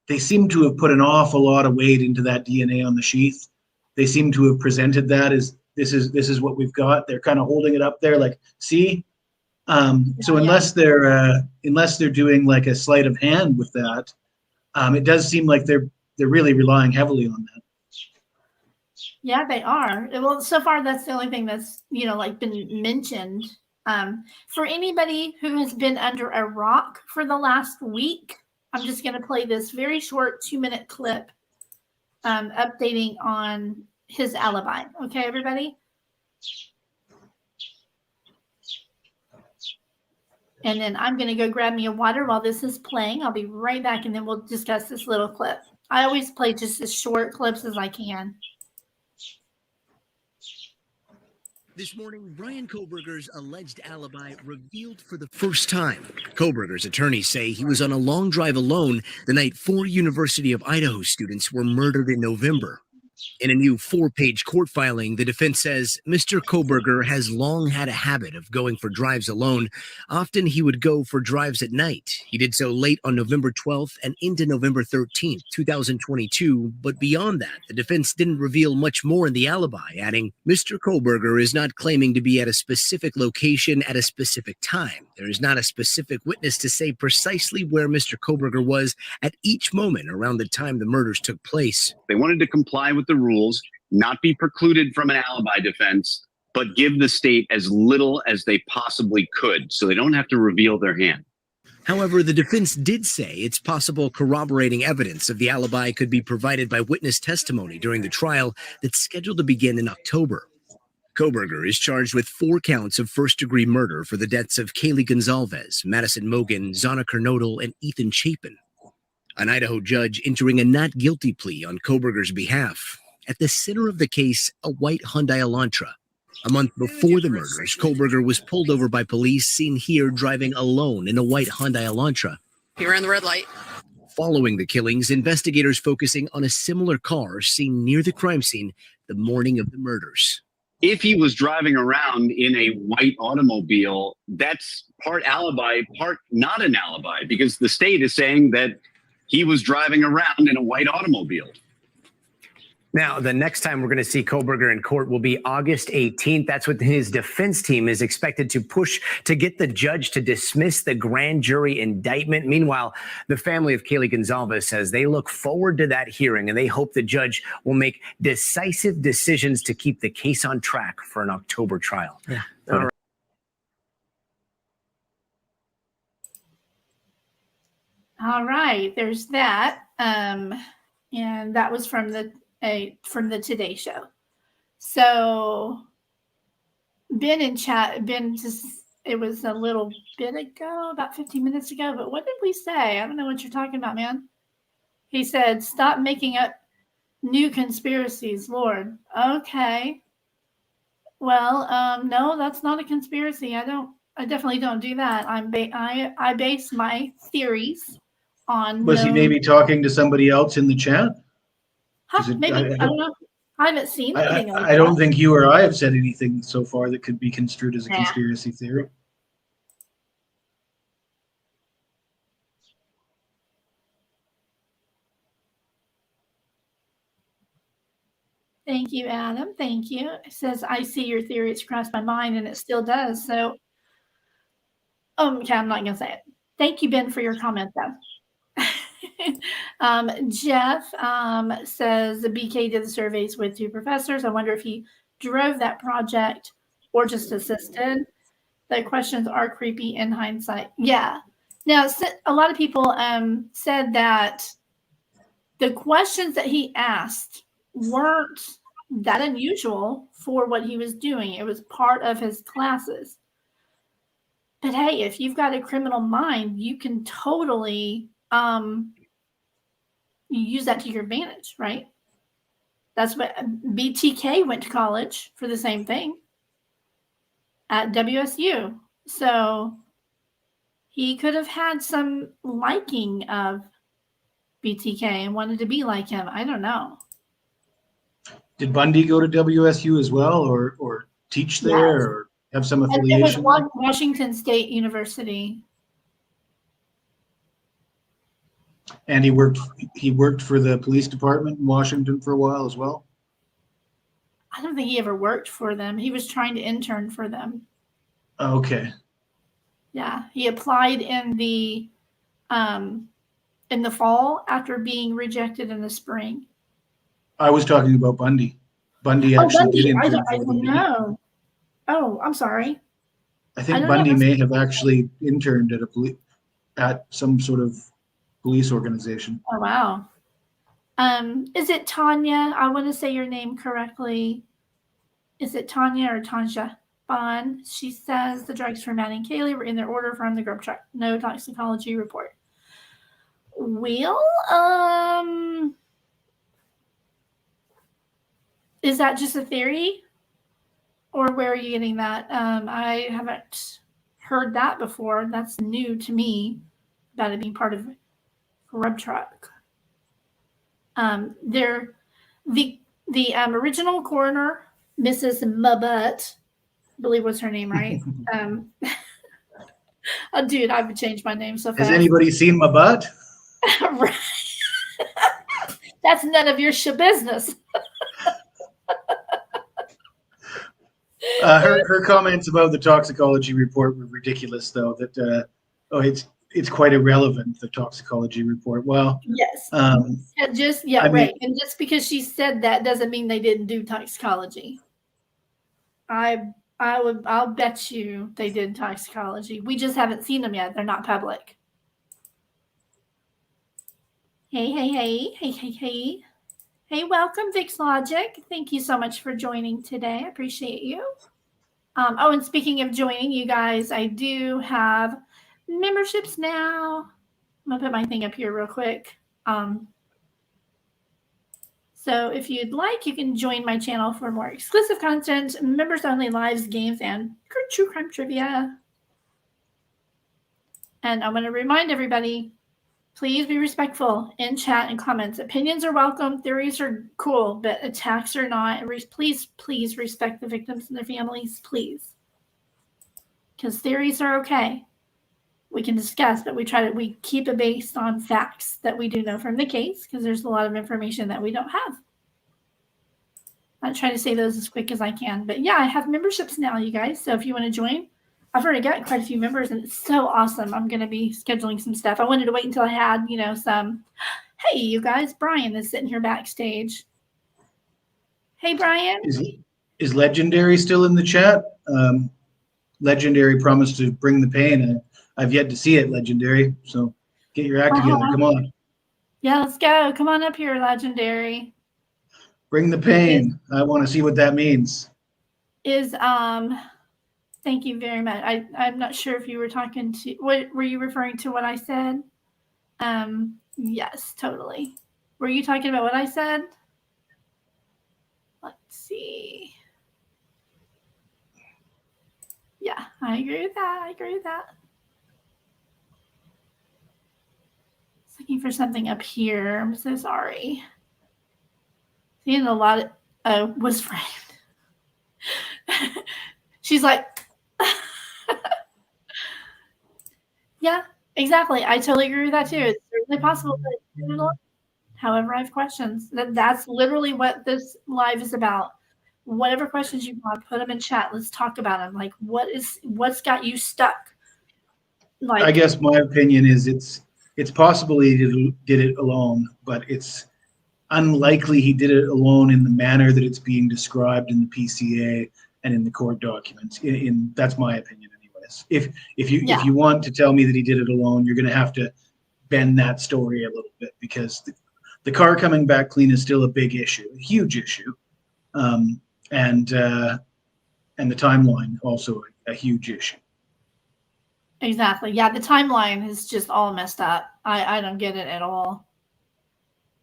they seem to have put an awful lot of weight into that DNA on the sheath. They seem to have presented that as this is what we've got. They're kind of holding it up there, like, see. So unless they're doing like a sleight of hand with that, it does seem like they're really relying heavily on that. Yeah, they are. Well, so far that's the only thing that's, like been mentioned. For anybody who has been under a rock for the last week, I'm just going to play this very short 2-minute clip updating on his alibi. Okay, everybody? And then I'm going to go grab me a water while this is playing. I'll be right back, and then we'll discuss this little clip. I always play just as short clips as I can. This morning, Brian Kohberger's alleged alibi revealed for the first time. Kohberger's attorneys say he was on a long drive alone the night 4 University of Idaho students were murdered in November. In a new 4-page court filing, the defense says Mr. Kohberger has long had a habit of going for drives alone. Often he would go for drives at night. He did so late on November 12th and into November 13th, 2022. But beyond that, the defense didn't reveal much more in the alibi, adding, Mr. Kohberger is not claiming to be at a specific location at a specific time. There is not a specific witness to say precisely where Mr. Kohberger was at each moment around the time the murders took place. They wanted to comply with the rules, not be precluded from an alibi defense, but give the state as little as they possibly could so they don't have to reveal their hand. However, the defense did say it's possible corroborating evidence of the alibi could be provided by witness testimony during the trial that's scheduled to begin in October. Kohberger is charged with 4 counts of first-degree murder for the deaths of Kaylee Gonzalez, Madison Mogan, Zana Kernodle, and Ethan Chapin. An Idaho judge entering a not guilty plea on Kohberger's behalf. At the center of the case, a white Hyundai Elantra. A month before the murders, Kohberger was pulled over by police, seen here driving alone in a white Hyundai Elantra. He ran the red light. Following the killings, investigators focusing on a similar car seen near the crime scene the morning of the murders. If he was driving around in a white automobile, that's part alibi, part not an alibi, because the state is saying that he was driving around in a white automobile. Now, the next time we're going to see Kohberger in court will be August 18th. That's when his defense team is expected to push to get the judge to dismiss the grand jury indictment. Meanwhile, the family of Kaylee Gonzalez says they look forward to that hearing and they hope the judge will make decisive decisions to keep the case on track for an October trial. Yeah. All right, there's that. And that was from the Today Show. So Ben in chat, it was a little bit ago, about 15 minutes ago, but what did we say? I don't know what you're talking about, man. He said, stop making up new conspiracies, Lord. Okay. Well, no, that's not a conspiracy. I definitely don't do that. I base my theories on. Was he maybe talking to somebody else in the chat? Maybe. I don't know. I haven't seen anything like that. I don't think you or I have said anything so far that could be construed as a conspiracy theory. Thank you, Adam. Thank you. It says, I see your theory. It's crossed my mind, and it still does. So, okay, I'm not going to say it. Thank you, Ben, for your comment, though. Jeff says the BK did the surveys with 2 professors. I wonder if he drove that project or just assisted. The questions are creepy in hindsight. Yeah. Now, a lot of people said that the questions that he asked weren't that unusual for what he was doing. It was part of his classes. But hey, if you've got a criminal mind, you can totally you use that to your advantage, right? That's what BTK went to college for, the same thing at WSU. So he could have had some liking of BTK and wanted to be like him. I don't know. Did Bundy go to WSU as well, or teach there, or have some affiliation? It was Washington State University. And he worked for the police department in Washington for a while as well? I don't think he ever worked for them. He was trying to intern for them. Okay. Yeah, he applied in the fall after being rejected in the spring. I was talking about Bundy. Bundy Oh, actually Bundy, did I intern don't, I for them. don't know. Oh, I'm sorry. I I think don't Bundy know. may have actually interned at some sort of police organization. Oh, wow. Is it Tanya? I want to say your name correctly. Is it Tanya or Tanja Bond? She says the drugs for Matt and Kaylee were in their order from the grub truck. No toxicology report. Well, is that just a theory? Or where are you getting that? I haven't heard that before. That's new to me about it being part of a grub truck. The original coroner, Mrs. Mabut, I believe was her name, right? Oh, dude, I've changed my name so fast. Has anybody seen my butt? Right. That's none of your business. Her comments about the toxicology report were ridiculous, though. That it's quite irrelevant, the toxicology report. Well, Yes. right. And just because she said that doesn't mean they didn't do toxicology. I'll bet you they did toxicology. We just haven't seen them yet. They're not public. Hey. Hey, welcome, Vix Logic. Thank you so much for joining today. I appreciate you. And speaking of joining, you guys, I do have memberships now. I'm gonna put my thing up here real quick. So if you'd like, you can join my channel for more exclusive content, members only lives, games, and true crime trivia. And I'm going to remind everybody, please be respectful in chat and comments. Opinions are welcome. Theories are cool, but attacks are not. Please respect the victims and their families, please. Because theories are okay. We can discuss, but we keep it based on facts that we do know from the case, because there's a lot of information that we don't have. I try to say those as quick as I can. But yeah, I have memberships now, you guys. So if you want to join, I've already got quite a few members, and it's so awesome. I'm going to be scheduling some stuff. I wanted to wait until I had, some. Hey, you guys, Brian is sitting here backstage. Hey, Brian. Is Legendary still in the chat? Legendary promised to bring the pain. I've yet to see it, Legendary. So get your act together. Come on. Yeah, let's go. Come on up here, Legendary. Bring the pain. I want to see what that means. Thank you very much. I'm not sure if you were talking to, what were you referring to what I said? Yes, totally. Were you talking about what I said? Let's see. Yeah, I agree with that. Looking for something up here. I'm so sorry. Seeing a lot of was framed. She's like, yeah, exactly. I totally agree with that too. It's certainly possible that, however, I have questions. That's literally what this live is about. Whatever questions you want, put them in chat. Let's talk about them. Like, what's got you stuck? Like, I guess my opinion is it's possible he did it alone, but it's unlikely he did it alone in the manner that it's being described in the PCA and in the court documents. That's my opinion, anyways. If you want to tell me that he did it alone, you're going to have to bend that story a little bit, because the car coming back clean is still a big issue, a huge issue, and the timeline also a huge issue. Exactly. Yeah, the timeline is just all messed up. I don't get it at all.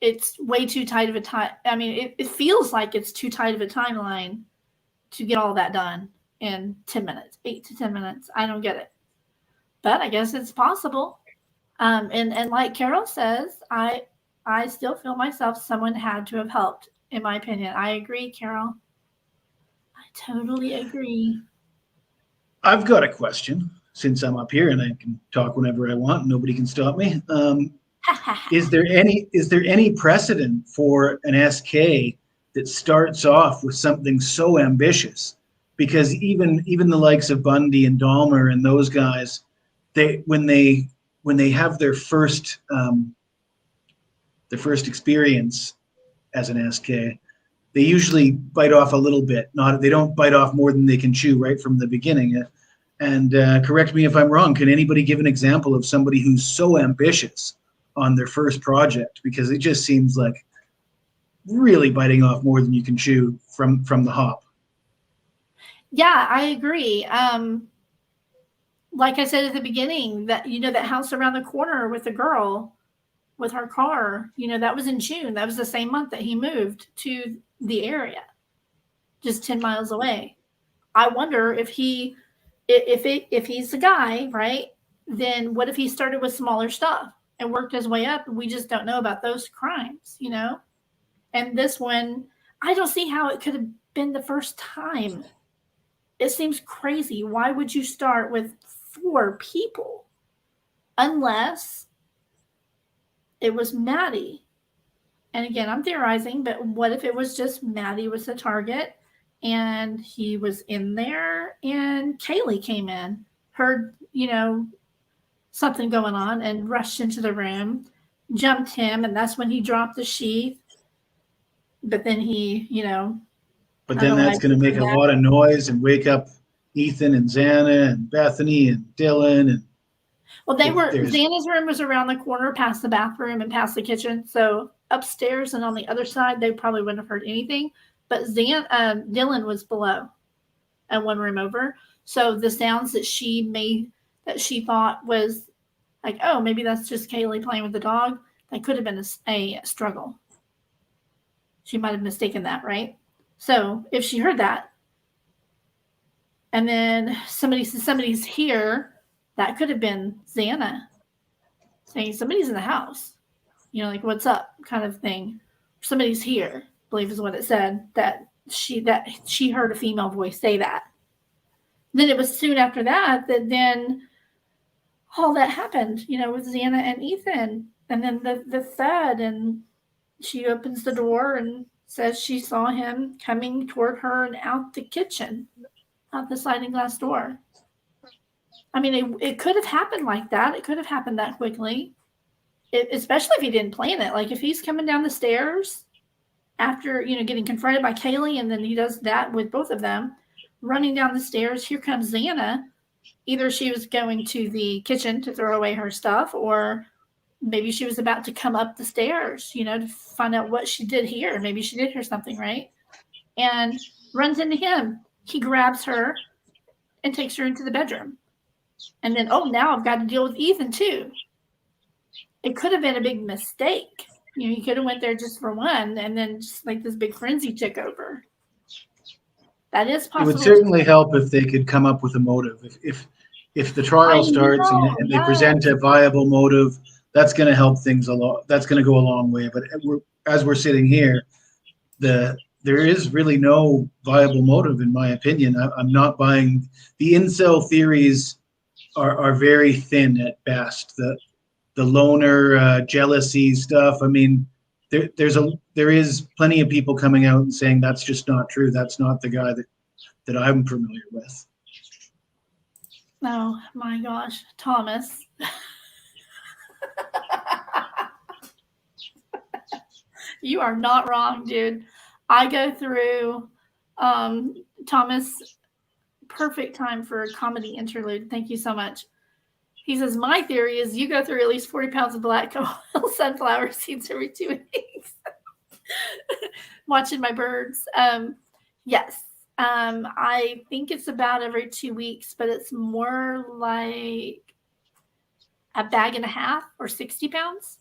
It's way too tight of a time. I mean, it feels like it's too tight of a timeline to get all that done in 10 minutes, 8 to 10 minutes. I don't get it. But I guess it's possible. And like Carol says, I still feel myself someone had to have helped, in my opinion. I agree, Carol. I totally agree. I've got a question, since I'm up here and I can talk whenever I want. Nobody can stop me. Is there any precedent for an SK that starts off with something so ambitious? Because even the likes of Bundy and Dahmer and those guys, when they have their first experience as an SK, they usually bite off a little bit. They don't bite off more than they can chew right from the beginning. And correct me if I'm wrong. Can anybody give an example of somebody who's so ambitious on their first project? Because it just seems like really biting off more than you can chew from the hop. Yeah, I agree. Like I said at the beginning, that, you know, that house around the corner with the girl with her car, you know, that was in June. That was the same month that he moved to the area, just 10 miles away. I wonder if he's the guy, right? Then what if he started with smaller stuff and worked his way up? We just don't know about those crimes, you know? And this one, I don't see how it could have been the first time. It seems crazy. Why would you start with 4 people? Unless it was Maddie. And again, I'm theorizing, but what if it was just Maddie was the target and he was in there and Kaylee came in, heard, you know, something going on and rushed into the room, jumped him, and that's when he dropped the sheath. But then he, you know. But then that's going to make a lot of noise and wake up Ethan and Xana and Bethany and Dylan. And well, Xana's room was around the corner past the bathroom and past the kitchen. So upstairs and on the other side, they probably wouldn't have heard anything. But Dylan was below and one room over. So the sounds that she made, that she thought was like, oh, maybe that's just Kaylee playing with the dog, that could have been a struggle. She might have mistaken that, right? So if she heard that, and then somebody says somebody's here, that could have been Xana saying somebody's in the house, you know, like what's up kind of thing. Somebody's here, I believe is what it said, that she heard a female voice say that. Then it was soon after that then all that happened, you know, with Xana and Ethan. And then the thud, and she opens the door and says she saw him coming toward her and out the kitchen, out the sliding glass door. I mean, it could have happened like that. It could have happened that quickly, especially if he didn't plan it. Like if he's coming down the stairs after, you know, getting confronted by Kaylee, and then he does that with both of them, running down the stairs, here comes Xana. Either she was going to the kitchen to throw away her stuff, or maybe she was about to come up the stairs, you know, to find out what she did hear. Maybe she did hear something, right? And runs into him. He grabs her and takes her into the bedroom. And then, oh, now I've got to deal with Ethan too. It could have been a big mistake. You know, he could have went there just for one, and then just like this big frenzy took over. That is possible. It would certainly help if they could come up with a motive. If the trial starts and they present a viable motive, that's going to help things a lot. That's going to go a long way. But as we're sitting here, there is really no viable motive, in my opinion. I'm not buying. The incel theories are very thin at best. The loner jealousy stuff. I mean, there is plenty of people coming out and saying that's just not true. That's not the guy that I'm familiar with. Oh my gosh, Thomas. You are not wrong, dude. I go through Thomas, perfect time for a comedy interlude. Thank you so much. He says, my theory is you go through at least 40 pounds of black sunflower seeds every 2 weeks. Watching my birds. Yes. I think it's about every 2 weeks, but it's more like a bag and a half or 60 pounds.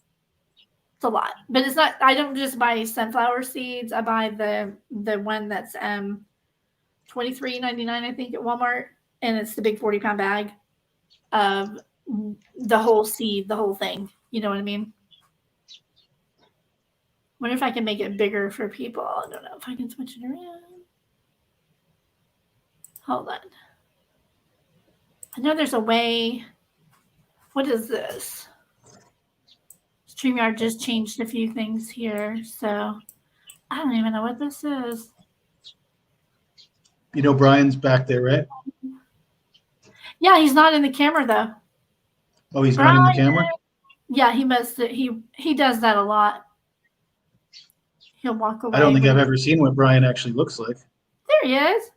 It's a lot, but it's not. I don't just buy sunflower seeds. I buy the one that's $23.99, I think, at Walmart, and it's the big 40-pound bag of the whole seed, the whole thing. You know what I mean? Wonder if I can make it bigger for people. I don't know if I can switch it around. Hold on. I know there's a way. What is this? StreamYard just changed a few things here, so I don't even know what this is. You know, Brian's back there, right? Yeah, he's not in the camera though. Oh, he's not in the camera? Yeah, he must. He does that a lot. he'll walk away. I don't think when- I've ever seen what Brian actually looks like. There he is.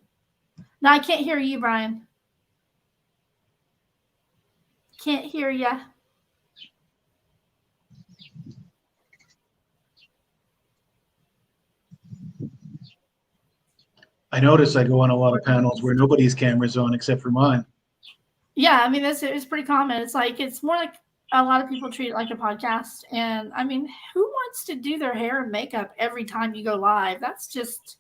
No, I can't hear you, Brian. Can't hear you. I notice I go on a lot of panels where nobody's camera's on except for mine. Yeah, I mean, it's pretty common. It's like, it's more like a lot of people treat it like a podcast. And I mean, who wants to do their hair and makeup every time you go live? That's just,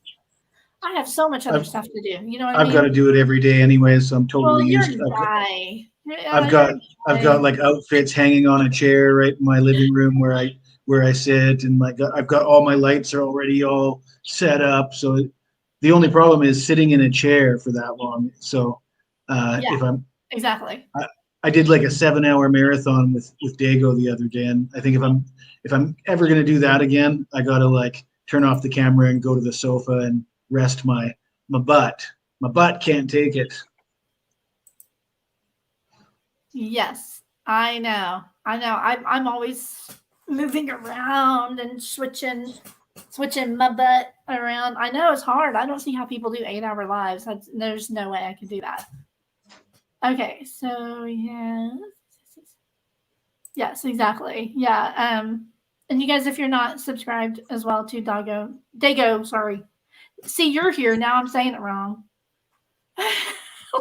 I have so much other stuff to do. You know what I mean? I've got to do it every day anyway, so I'm totally Well, you're used. a guy. I've got like outfits hanging on a chair right in my living room where I sit, and like I've got all my lights are already all set up. So the only problem is sitting in a chair for that long. So if I'm exactly. I did like a 7-hour marathon with Dago the other day, and I think if I'm ever gonna do that again, I gotta like turn off the camera and go to the sofa and rest my butt. My butt can't take it. Yes, I know. I'm always moving around and switching my butt around. I know it's hard. I don't see how people do 8-hour lives. There's no way I could do that. Okay, so yes, exactly. Yeah. And you guys, if you're not subscribed as well to Dago, sorry. See, you're here now. I'm saying it wrong.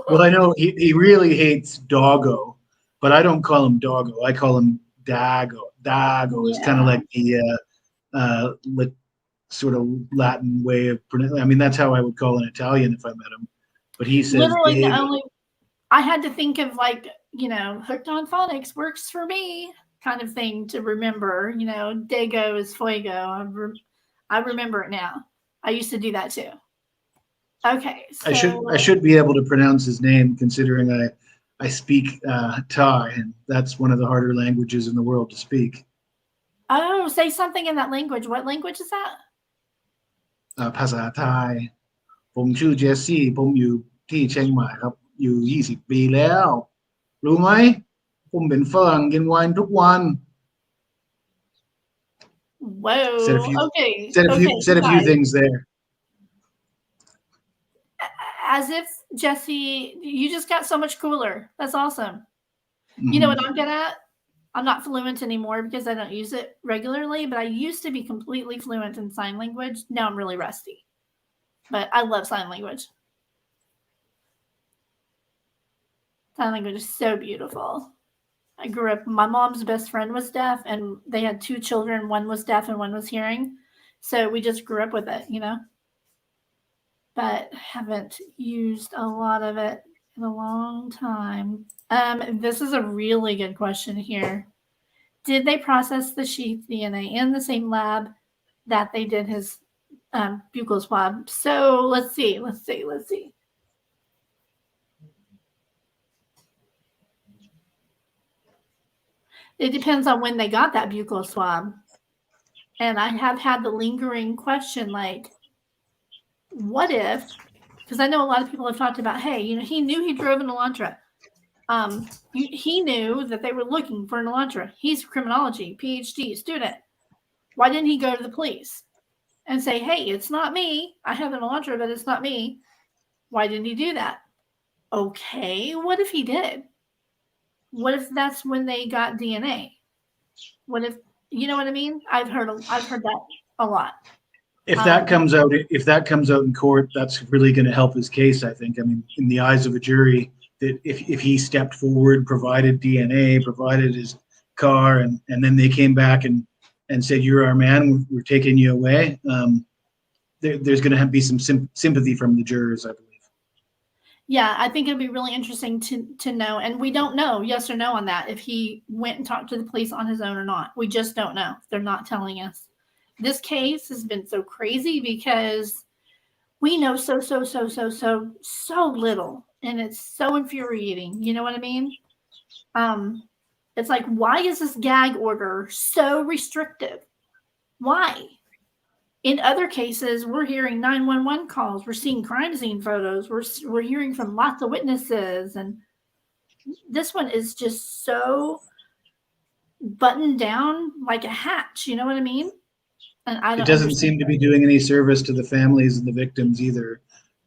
Well, I know he really hates Doggo, but I don't call him Doggo. I call him Dago. Dago is kind of like the sort of Latin way of pronouncing. I mean, that's how I would call an Italian if I met him. But he says literally Dago. the only. I had to think of like, hooked on phonics works for me kind of thing to remember. Dago is fuego. I remember it now. I used to do that too. Okay, so I should be able to pronounce his name, considering I speak Thai, and that's one of the harder languages in the world to speak. Oh, say something in that language. What language is that? ภาษาไทยผมชื่อเจสซี่ผมอยู่ที่เชียงใหม่ครับอยู่20 ปีแล้วรู้ไหมผมเป็นฝรั่งกินไวน์ทุกวัน Whoa. Said a few things there. As if, Jesse, you just got so much cooler. That's awesome. You know what I'm good at? I'm not fluent anymore because I don't use it regularly, but I used to be completely fluent in sign language. Now I'm really rusty. But I love sign language. Sign language is so beautiful. I grew up, my mom's best friend was deaf, and they had 2 children. One was deaf and one was hearing. So we just grew up with it, but haven't used a lot of it in a long time. This is a really good question here. Did they process the sheath DNA in the same lab that they did his buccal swab? So let's see. It depends on when they got that buccal swab. And I have had the lingering question, like, what if, because I know a lot of people have talked about, hey, he knew he drove an Elantra. He knew that they were looking for an Elantra. He's a criminology PhD student. Why didn't he go to the police and say, hey, it's not me. I have an Elantra, but it's not me. Why didn't he do that? Okay, what if he did? What if that's when they got DNA? What if, you know what I mean? I've heard that a lot. If that comes out in court, that's really going to help his case, I think. I mean, in the eyes of a jury, that if he stepped forward, provided DNA, provided his car, and then they came back and said, you're our man, we're taking you away, there's going to be some sympathy from the jurors, I believe. Yeah, I think it'd be really interesting to know, and we don't know yes or no on that, if he went and talked to the police on his own or not. We just don't know. They're not telling us. This case has been so crazy because we know so little, and it's so infuriating. You know what I mean? It's like, why is this gag order so restrictive? Why? In other cases, we're hearing 911 calls. We're seeing crime scene photos. We're hearing from lots of witnesses. And this one is just so buttoned down like a hatch. You know what I mean? And I It don't doesn't seem understand. to be doing any service to the families and the victims either.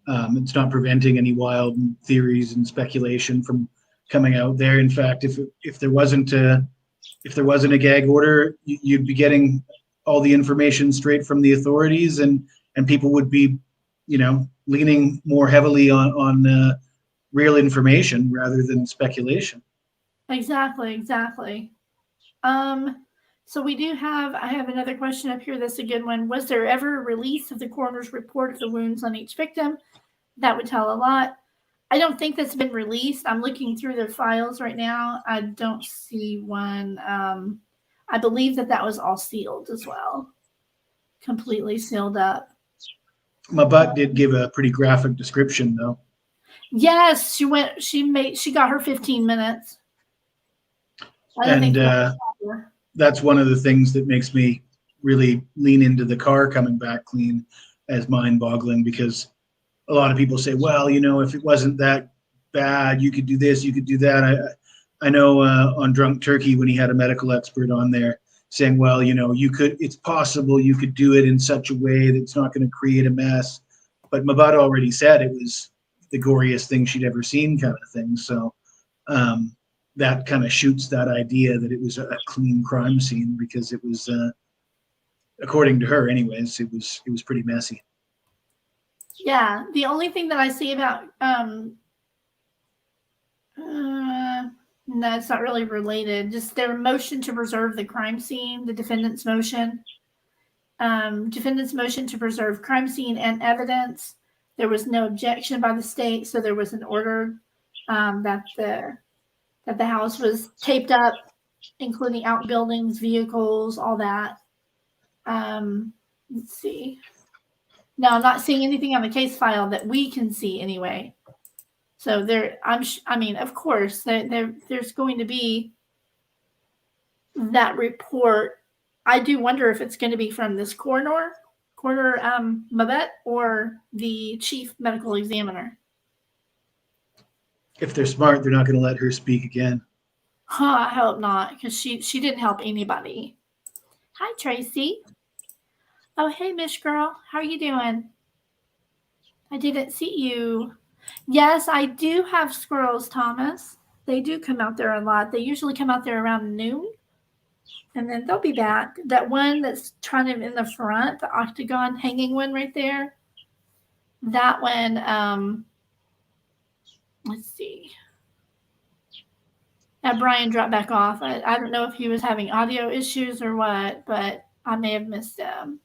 It's not preventing any wild theories and speculation from coming out there. In fact, if there wasn't a gag order, you'd be getting all the information straight from the authorities, and people would be, leaning more heavily on real information rather than speculation. Exactly. So I have another question up here. That's a good one. Was there ever a release of the coroner's report of the wounds on each victim? That would tell a lot. I don't think that's been released. I'm looking through the files right now. I don't see one. I believe that was all sealed as well. Completely sealed up. My butt did give a pretty graphic description, though. Yes, she got her 15 minutes. And that's one of the things that makes me really lean into the car coming back clean as mind-boggling, because a lot of people say, well, if it wasn't that bad, you could do this, you could do that. I know on Drunk Turkey, when he had a medical expert on there saying, well, it's possible you could do it in such a way that's not going to create a mess. But Mabat already said it was the goriest thing she'd ever seen, kind of thing. So that kind of shoots that idea that it was a clean crime scene, because it was, according to her anyways, it was pretty messy. Yeah, the only thing that I see about no, it's not really related. Just their motion to preserve the crime scene, the defendant's motion. Defendant's motion to preserve crime scene and evidence. There was no objection by the state, so there was an order that the house was taped up, including outbuildings, vehicles, all that. Let's see. No, I'm not seeing anything on the case file that we can see anyway. So of course, there's going to be that report. I do wonder if it's going to be from this coroner Mabet, or the chief medical examiner. If they're smart, they're not going to let her speak again. I hope not, because she didn't help anybody. Hi, Tracy. Oh, hey, Mish Girl. How are you doing? I didn't see you. Yes, I do have squirrels, Thomas. They do come out there a lot. They usually come out there around noon, and then they'll be back. That one that's kind of in the front, the octagon hanging one right there, that one, let's see. Now, Brian dropped back off. I don't know if he was having audio issues or what, but I may have missed him.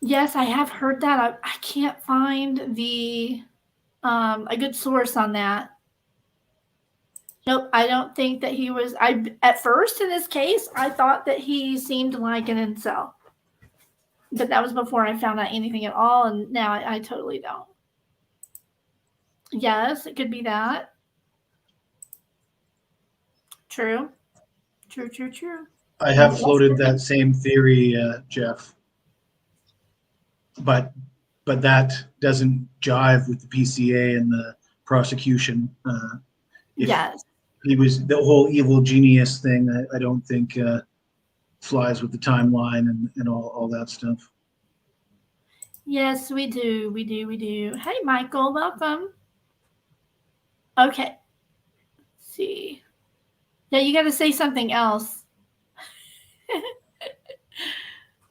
Yes, I have heard that. I can't find a good source on that. Nope, I don't think that he was. At first in this case, I thought that he seemed like an incel, but that was before I found out anything at all, and now I totally don't. Yes, it could be that. True. I have floated that same theory, Jeff, but that doesn't jive with the PCA and the prosecution. Yes. He was the whole evil genius thing. I don't think flies with the timeline and all that stuff. Yes, we do. Hey, Michael, welcome. Okay. Let's see. Yeah, you got to say something else.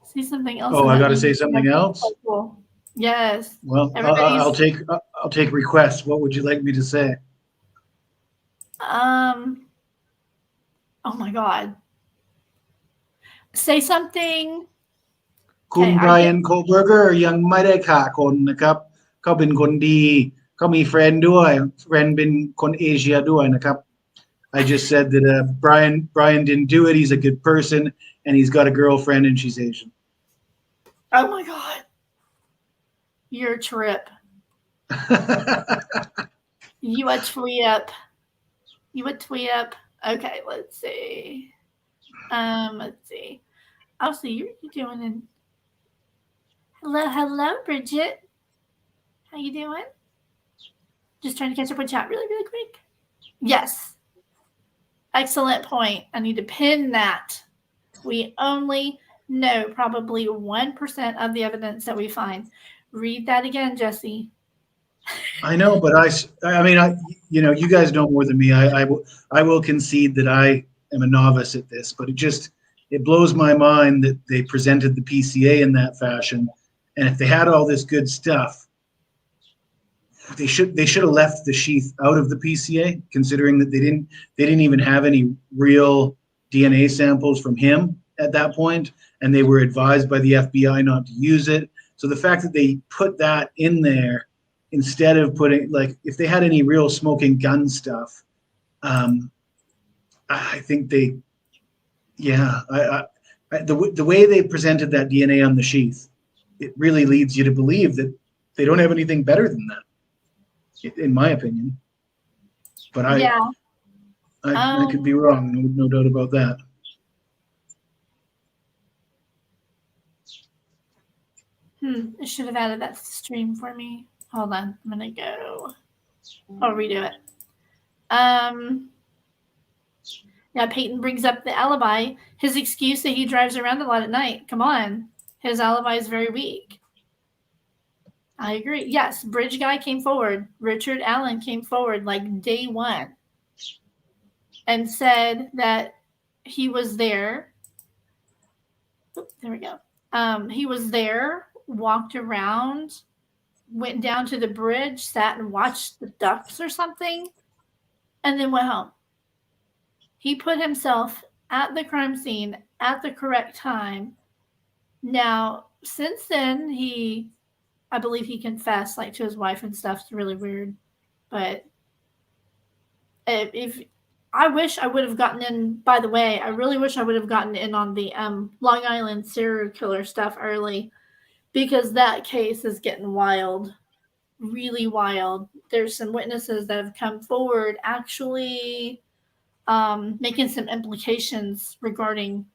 Say something else. Oh, I got to say something else? Cool. Yes. Well, I'll take requests. What would you like me to say? Oh my God. Say something. คุณไบรอัน โคเบอร์เกอร์ยังไม่ได้ฆ่าคนนะครับเขาเป็นคนดีเขามี friend ด้วย friend เป็นคนเอเชียด้วยนะครับ I just said that Brian didn't do it. He's a good person, and he's got a girlfriend, and she's Asian. Oh my God. You're a trip. You a trip. Okay, let's see. I'll see you're doing in. Hello, Bridget. How you doing? Just trying to catch up with chat really quick. Yes. Excellent point. I need to pin that. We only know probably 1% of the evidence that we find. Read that again, Jesse. I know, but I mean, you guys know more than me. I will concede that I am a novice at this, but it blows my mind that they presented the PCA in that fashion. And if they had all this good stuff, they should have left the sheath out of the PCA, considering that they didn't even have any real DNA samples from him at that point, and they were advised by the FBI not to use it. So the fact that they put that in there instead of putting, like, if they had any real smoking gun stuff, I think the way they presented that DNA on the sheath, it really leads you to believe that they don't have anything better than that, in my opinion. But I could be wrong, no doubt about that. It should have added that to the stream for me. Hold on, I'm gonna go. I'll redo it. Yeah, Peyton brings up the alibi. His excuse that he drives around a lot at night. Come on, his alibi is very weak. I agree. Yes, Bridge Guy came forward. Richard Allen came forward like day one and said that he was there. Oop, there we go. He was there, walked around, went down to the bridge, sat and watched the ducks or something, and then went home. He put himself at the crime scene at the correct time. Now, since then, I believe he confessed, like, to his wife and stuff. It's really weird. But I wish I would have gotten in, by the way, I really wish I would have gotten in on the Long Island serial killer stuff early, because that case is getting wild, really wild. There's some witnesses that have come forward actually making some implications regarding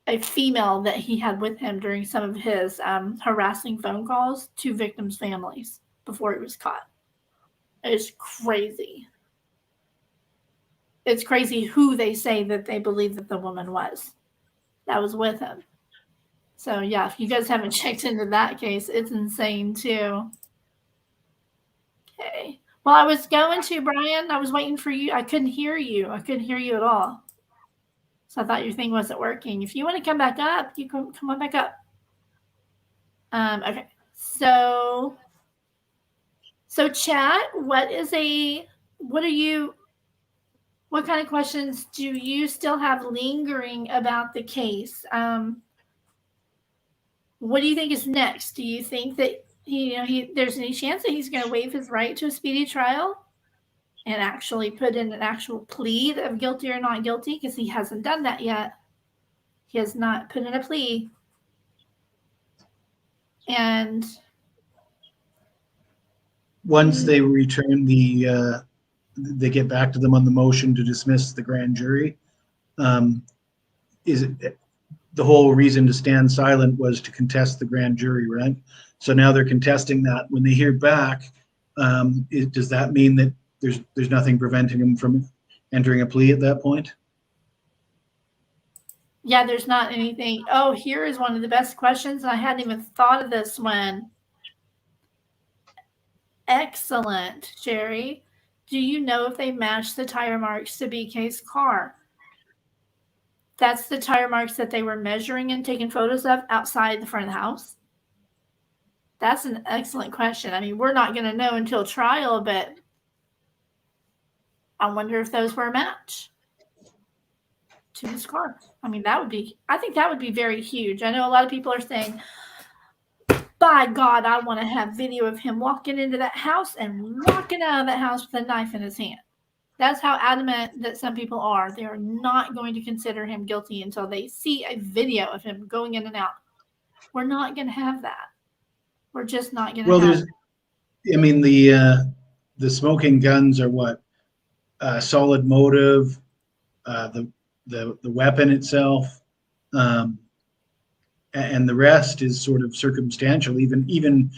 a female that he had with him during some of his harassing phone calls to victims' families before he was caught. It's crazy. It's crazy who they say that they believe that the woman was that was with him. So, yeah, if you guys haven't checked into that case, it's insane, too. Okay. Well, I was going to, Brian. I was waiting for you. I couldn't hear you. I couldn't hear you at all. So I thought your thing wasn't working. If you want to come back up, you can come on back up. Okay. So chat, what kind of questions do you still have lingering about the case? What do you think is next? Do you think that there's any chance that he's going to waive his right to a speedy trial and actually put in an actual plea of guilty or not guilty? Because he hasn't done that yet. He has not put in a plea. And once they return they get back to them on the motion to dismiss the grand jury, is it the whole reason to stand silent was to contest the grand jury, right? So now they're contesting that. When they hear back, does that mean that there's nothing preventing them from entering a plea at that point? Yeah, there's not anything. Oh, here is one of the best questions. I hadn't even thought of this one. Excellent, Jerry. Do you know if they matched the tire marks to BK's car? That's the tire marks that they were measuring and taking photos of outside the front of the house? That's an excellent question. I mean, we're not going to know until trial, but I wonder if those were a match to his car. I mean, I think that would be very huge. I know a lot of people are saying, by God, I want to have video of him walking into that house and walking out of that house with a knife in his hand. That's how adamant that some people are. They are not going to consider him guilty until they see a video of him going in and out. We're not going to have that. We're just not going to have that. I mean, the smoking guns are what? Solid motive, the weapon itself, and the rest is sort of circumstantial. Even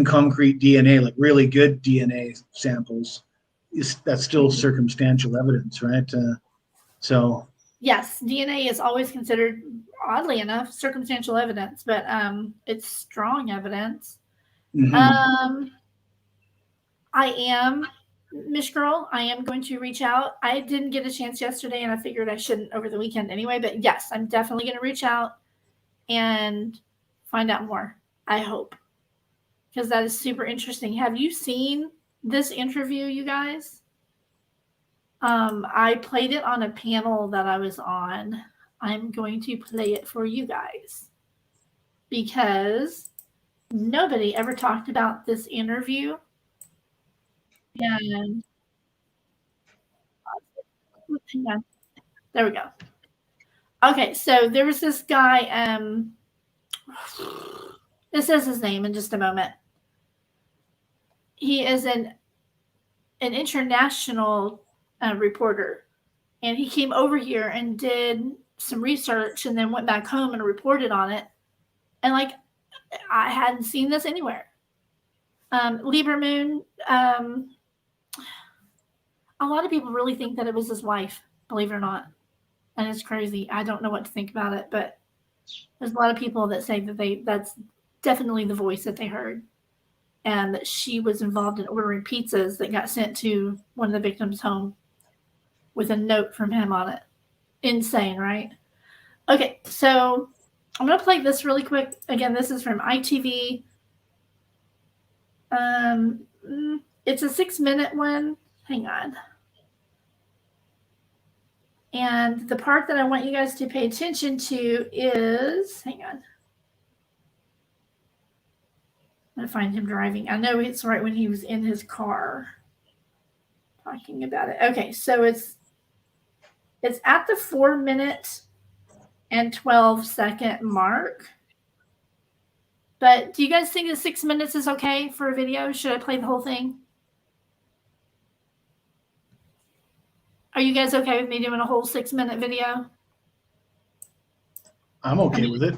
concrete DNA, like really good DNA samples, that's still circumstantial evidence, right? So yes, DNA is always considered, oddly enough, circumstantial evidence, but it's strong evidence. Mhm. I am, Miss Girl, I am going to reach out. I didn't get a chance yesterday, and I figured I shouldn't over the weekend anyway, but yes, I'm definitely going to reach out and find out more, I hope, because that is super interesting. Have you seen this interview, you guys? I played it on a panel that I was on. I'm going to play it for you guys because nobody ever talked about this interview. And hang on. There we go. Okay, so there was this guy, it says his name in just a moment. He is an international reporter, and he came over here and did some research and then went back home and reported on it. And like, I hadn't seen this anywhere. Lieberman, a lot of people really think that it was his wife, believe it or not. And it's crazy. I don't know what to think about it, but there's a lot of people that say that that's definitely the voice that they heard. And that she was involved in ordering pizzas that got sent to one of the victims' home with a note from him on it. Insane, right? Okay, so I'm going to play this really quick. Again, this is from ITV. It's a 6-minute one. Hang on. And the part that I want you guys to pay attention to is, hang on. I'm going to find him driving. I know it's right when he was in his car talking about it. Okay, so it's at the 4-minute and 12-second mark. But do you guys think that 6 minutes is okay for a video? Should I play the whole thing? Are you guys okay with me doing a whole 6-minute video? I'm okay with it.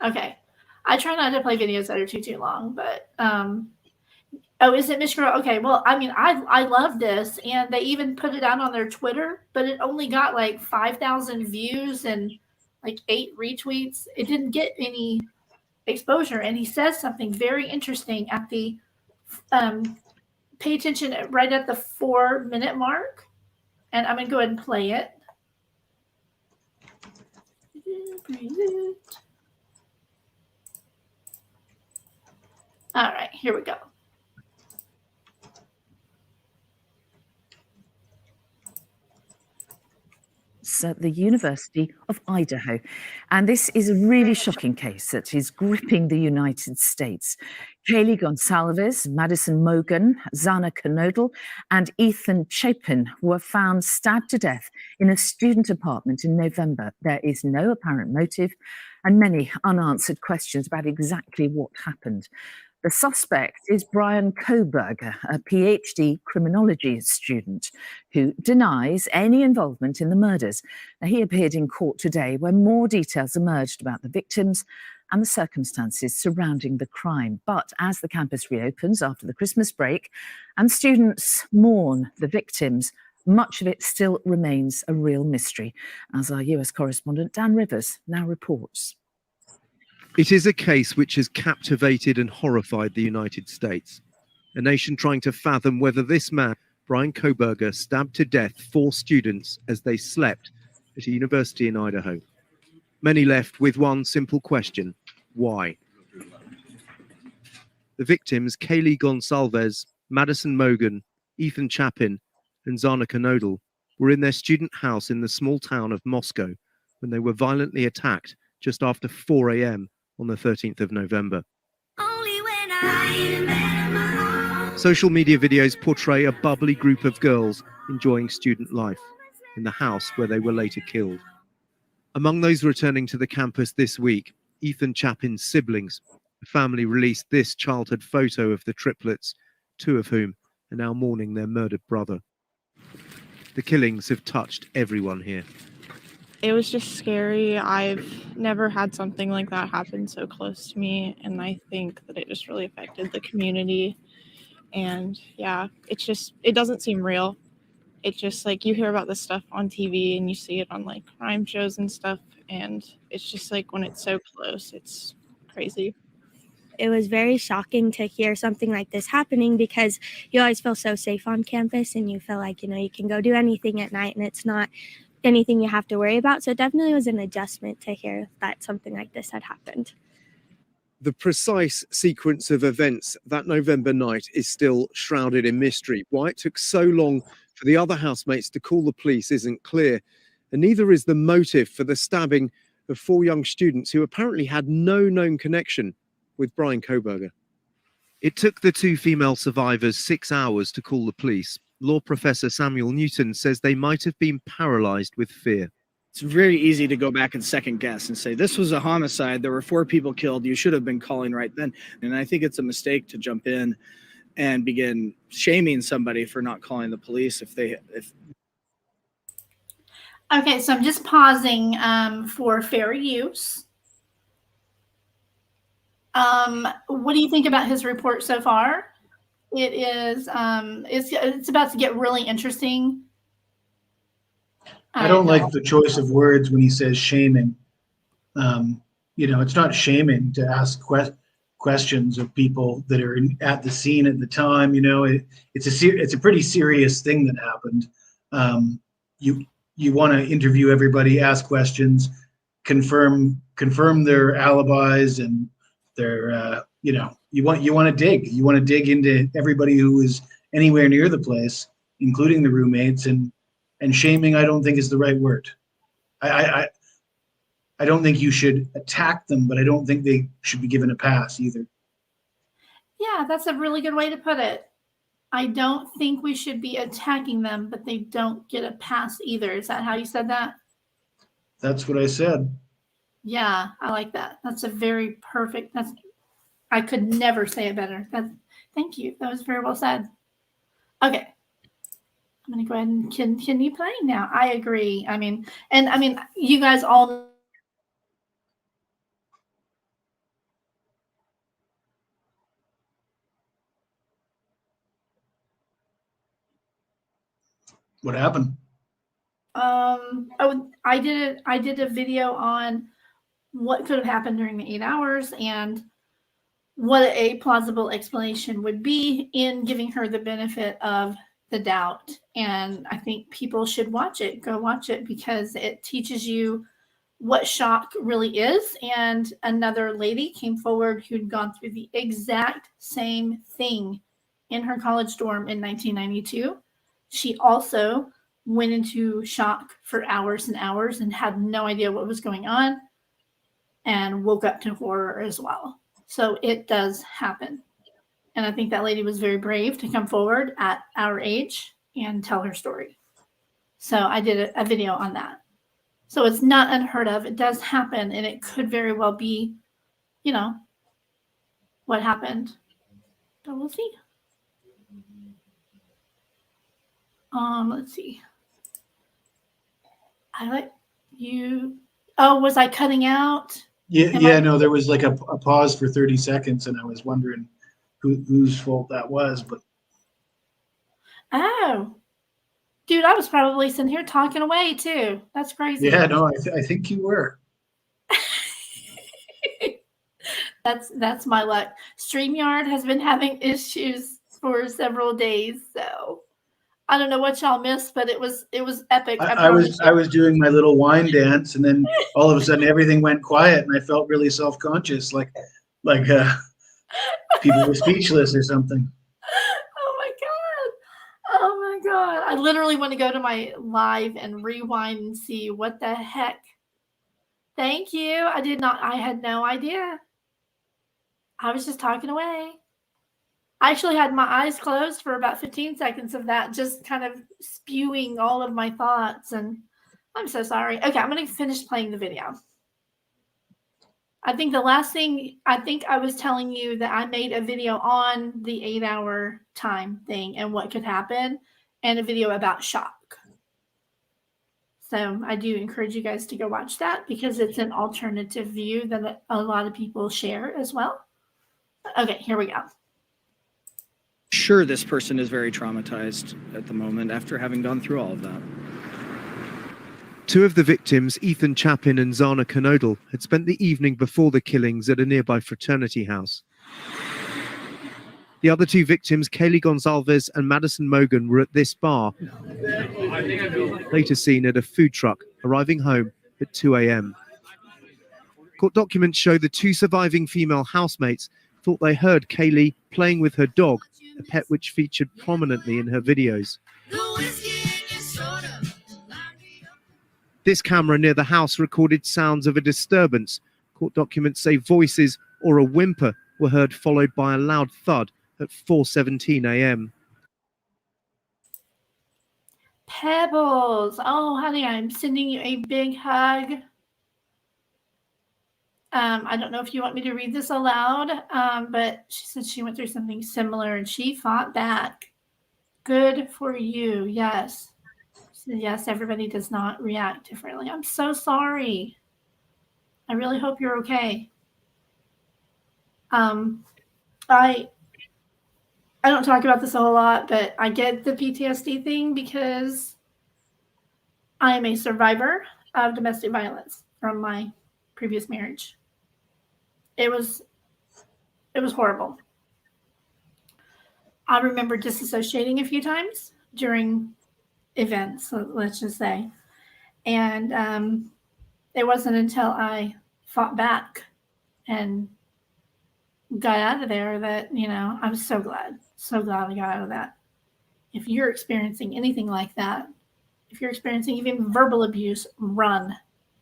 Okay. I try not to play videos that are too long, but oh, is it Miss Girl? Okay, well, I mean, I love this, and they even put it out on their Twitter, but it only got like 5,000 views and like 8 retweets. It didn't get any exposure, and he says something very interesting at the pay attention right at the 4-minute mark, and I'm gonna go ahead and play it. All right, here we go. At the University of Idaho. And this is a really shocking case that is gripping the United States. Kaylee Gonsalves, Madison Mogan, Zana Knodel, and Ethan Chapin were found stabbed to death in a student apartment in November. There is no apparent motive and many unanswered questions about exactly what happened. The suspect is Brian Koberger, a PhD criminology student who denies any involvement in the murders. Now, he appeared in court today where more details emerged about the victims and the circumstances surrounding the crime. But as the campus reopens after the Christmas break and students mourn the victims, much of it still remains a real mystery, as our US correspondent Dan Rivers now reports. It is a case which has captivated and horrified the United States, a nation trying to fathom whether this man, Brian Koberger, stabbed to death 4 students as they slept at a university in Idaho. Many left with one simple question: why? The victims, Kaylee Gonsalves, Madison Mogan, Ethan Chapin, and Zana Knodel, were in their student house in the small town of Moscow when they were violently attacked just after 4 a.m. on the 13th of November. Social media videos portray a bubbly group of girls enjoying student life in the house where they were later killed. Among those returning to the campus this week, Ethan Chapin's siblings. The family released this childhood photo of the triplets, 2 of whom are now mourning their murdered brother. The killings have touched everyone here. It was just scary. I've never had something like that happen so close to me, and I think that it just really affected the community. And yeah, it doesn't seem real. it just like you hear about this stuff on TV and you see it on like crime shows and stuff, and it's just like when it's so close, it's crazy. It was very shocking to hear something like this happening because you always feel so safe on campus and you feel like, you can go do anything at night and it's not anything you have to worry about. So it definitely was an adjustment to hear that something like this had happened. The precise sequence of events that November night is still shrouded in mystery. Why it took so long for the other housemates to call the police isn't clear, and neither is the motive for the stabbing of 4 young students who apparently had no known connection with Brian Kohberger. It took the 2 female survivors 6 hours to call the police. Law professor Samuel Newton says they might have been paralyzed with fear. It's very easy to go back and second guess and say, this was a homicide. There were 4 people killed. You should have been calling right then. And I think it's a mistake to jump in and begin shaming somebody for not calling the police Okay, so I'm just pausing for fair use. What do you think about his report so far? It is it's about to get really interesting. I don't like the choice of words when he says shaming. It's not shaming to ask questions of people that are at the scene at the time. It's a pretty serious thing that happened. You want to interview everybody, ask questions, confirm their alibis and their you want to dig into everybody who is anywhere near the place, including the roommates, and shaming I don't think is the right word. I don't think you should attack them, but I don't think they should be given a pass either. Yeah, that's a really good way to put it. I don't think we should be attacking them, but they don't get a pass either. Is that how you said that? That's what I said. Yeah, I like that. That's a very perfect. I could never say it better. Thank you. That was very well said. Okay. I'm going to go ahead and continue playing now. I agree. I mean, you guys all. What happened? I did a video on what could have happened during the 8 hours and what a plausible explanation would be in giving her the benefit of the doubt. And I think people should watch it. Go watch it because it teaches you what shock really is. And another lady came forward who'd gone through the exact same thing in her college dorm in 1992. She also went into shock for hours and hours and had no idea what was going on and woke up to horror as well. So it does happen. And I think that lady was very brave to come forward at our age and tell her story. So I did a video on that. So it's not unheard of. It does happen, and it could very well be, what happened. But we'll see. Let's see. I like you. Oh, was I cutting out? No, there was like a pause for 30 seconds, and I was wondering whose fault that was. But oh, dude, I was probably sitting here talking away too. That's crazy. Yeah, no, I think you were. That's my luck. StreamYard has been having issues for several days, so I don't know what y'all missed, but it was epic. I was doing my little wine dance, and then all of a sudden everything went quiet, and I felt really self-conscious, like people were speechless or something. Oh my god! I literally want to go to my live and rewind and see what the heck. Thank you. I had no idea. I was just talking away. I actually had my eyes closed for about 15 seconds of that, just kind of spewing all of my thoughts. And I'm so sorry. Okay, I'm going to finish playing the video. I think the last thing, I was telling you that I made a video on the 8-hour time thing and what could happen, and a video about shock. So I do encourage you guys to go watch that because it's an alternative view that a lot of people share as well. Okay, here we go. sure this person is very traumatized at the moment after having gone through all of that. Two of the victims, Ethan Chapin and Zana Knodel, had spent the evening before the killings at a nearby fraternity house. The other two victims, Kaylee Gonsalves and Madison Mogan, were at this bar, later seen at a food truck, arriving home at 2 a.m. Court documents show the two surviving female housemates thought they heard Kaylee playing with her dog, a pet which featured prominently in her videos. This camera near the house recorded sounds of a disturbance. Court documents say voices or a whimper were heard, followed by a loud thud at 4:17 a.m. Pebbles. Oh, honey, I'm sending you a big hug. I don't know if you want me to read this aloud, but she said she went through something similar and she fought back. Good for you. Yes. She said, yes, everybody does not react differently. I'm so sorry. I really hope you're okay. I don't talk about this a whole lot, but I get the PTSD thing because I am a survivor of domestic violence from my previous marriage. It was horrible. I remember disassociating a few times during events, let's just say. And it wasn't until I fought back and got out of there that, I was so glad I got out of that. If you're experiencing anything like that, if you're experiencing even verbal abuse, run.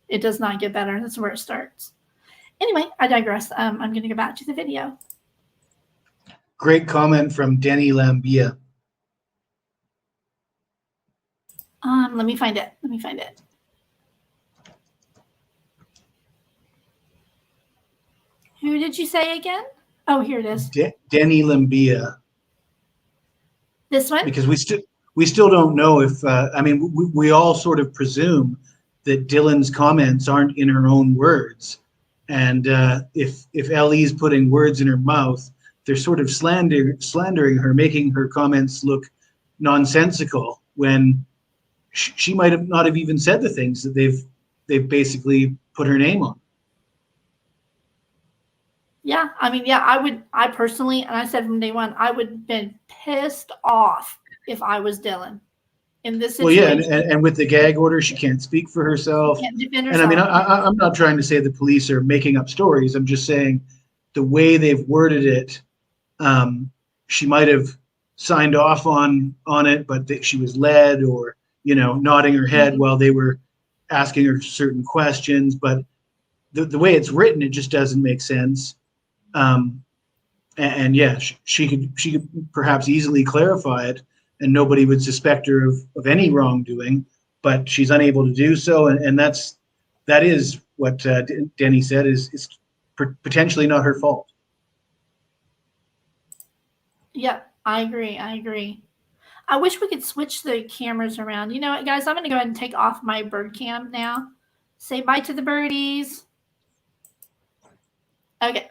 It does not get better. That's where it starts. Anyway, I digress. I'm going to go back to the video. Great comment from Denny Lambia. Let me find it. Who did you say again? Oh, here it is. Denny Lambia. This one? Because we still don't know if we all sort of presume that Dylan's comments aren't in her own words, and if Ellie's putting words in her mouth, they're sort of slandering her, making her comments look nonsensical when she might have not have even said the things that they've basically put her name on. Yeah, I personally, and I said from day one, I would have been pissed off if I was Dylan in this situation. Well, yeah, and with the gag order, she can't speak for herself. She can't defend herself. And I'm not trying to say the police are making up stories. I'm just saying the way they've worded it, she might have signed off on it, but she was led or, nodding her head while they were asking her certain questions. But the way it's written, it just doesn't make sense. And yeah, she could perhaps easily clarify it and nobody would suspect her of any wrongdoing, but she's unable to do so. And that is what Denny said is potentially not her fault. Yeah, I agree. I wish we could switch the cameras around. You know what, guys? I'm going to go ahead and take off my bird cam now. Say bye to the birdies. Okay.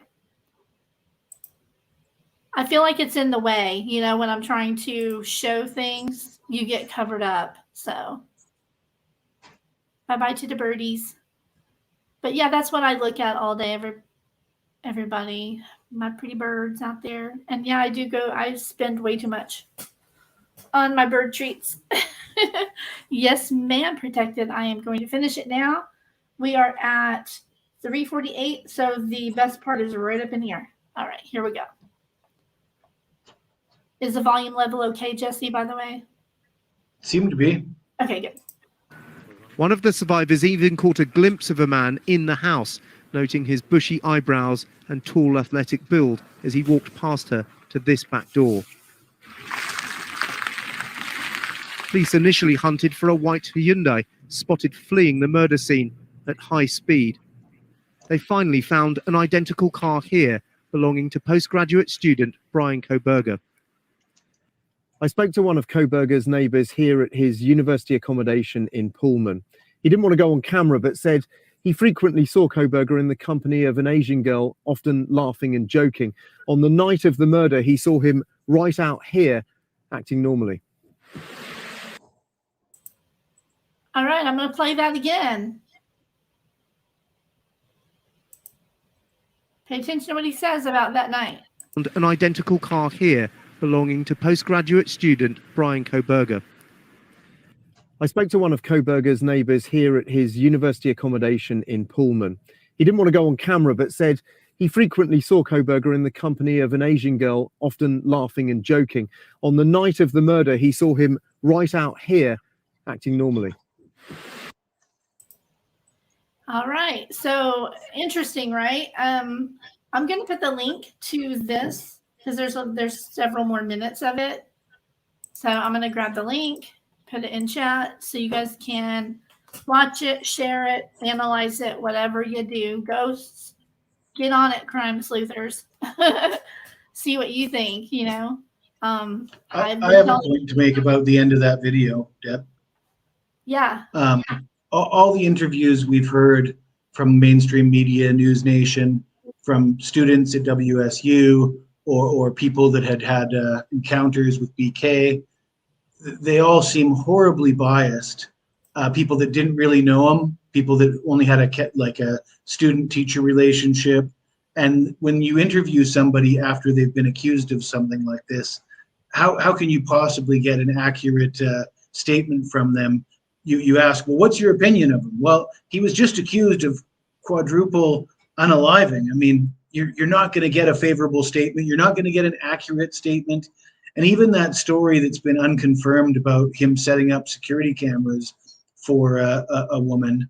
I feel like it's in the way, when I'm trying to show things, you get covered up. So bye-bye to the birdies. But yeah, that's what I look at all day, everybody, my pretty birds out there. And yeah, I spend way too much on my bird treats. Yes, ma'am, Protected. I am going to finish it now. We are at 3:48, so the best part is right up in here. All right, here we go. Is the volume level okay, Jesse, by the way? Seemed to be. Okay, good. One of the survivors even caught a glimpse of a man in the house, noting his bushy eyebrows and tall athletic build as he walked past her to this back door. Police initially hunted for a white Hyundai, spotted fleeing the murder scene at high speed. They finally found an identical car here, belonging to postgraduate student Brian Koberger. I spoke to one of Koberger's neighbours here at his university accommodation in Pullman. He didn't want to go on camera, but said he frequently saw Koberger in the company of an Asian girl, often laughing and joking. On the night of the murder, he saw him right out here acting normally. All right, I'm going to play that again. Pay attention to what he says about that night. And an identical car here belonging to postgraduate student Brian Koberger. I spoke to one of Koberger's neighbours here at his university accommodation in Pullman. He didn't want to go on camera, but said he frequently saw Koberger in the company of an Asian girl, often laughing and joking. On the night of the murder, he saw him right out here acting normally. All right, so interesting, right? I'm going to put the link to this because there's several more minutes of it. So I'm going to grab the link, put it in chat so you guys can watch it, share it, analyze it, whatever you do. Ghosts, get on it, CrimeSleutHers. See what you think, you know. I have a point to make about the end of that video, Deb. Yeah. All the interviews we've heard from mainstream media, News Nation, from students at WSU, or people that had encounters with BK, they all seem horribly biased. People that didn't really know him, people that only had a student-teacher relationship. And when you interview somebody after they've been accused of something like this, how can you possibly get an accurate statement from them? You ask, well, what's your opinion of him? Well, he was just accused of quadruple unaliving. I mean, you're not going to get a favorable statement. You're not going to get an accurate statement. And even that story that's been unconfirmed about him setting up security cameras for a woman,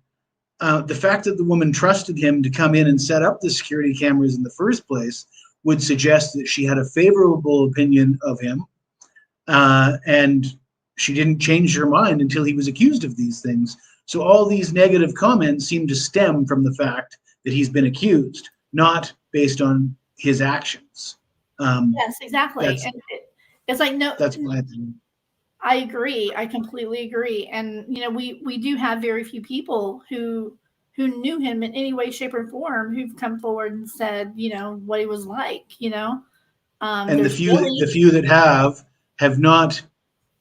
the fact that the woman trusted him to come in and set up the security cameras in the first place would suggest that she had a favorable opinion of him. And she didn't change her mind until he was accused of these things. So all these negative comments seem to stem from the fact that he's been accused, not based on his actions. Yes, exactly. And it's like, no, that's my opinion. I agree. I completely agree. And, you know, we do have very few people who knew him in any way, shape, or form who've come forward and said, you know, what he was like, you know. And the few that have not,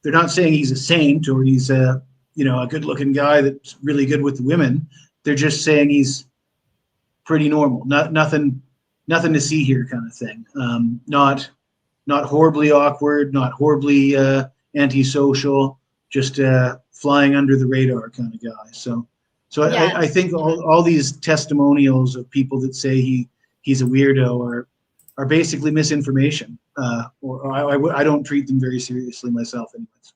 they're not saying he's a saint or he's a good-looking guy that's really good with the women. They're just saying he's pretty normal, nothing to see here, kind of thing. Not horribly awkward, not horribly antisocial, just flying under the radar kind of guy. So yeah. I think all these testimonials of people that say he's a weirdo are basically misinformation, or I don't treat them very seriously myself anyways.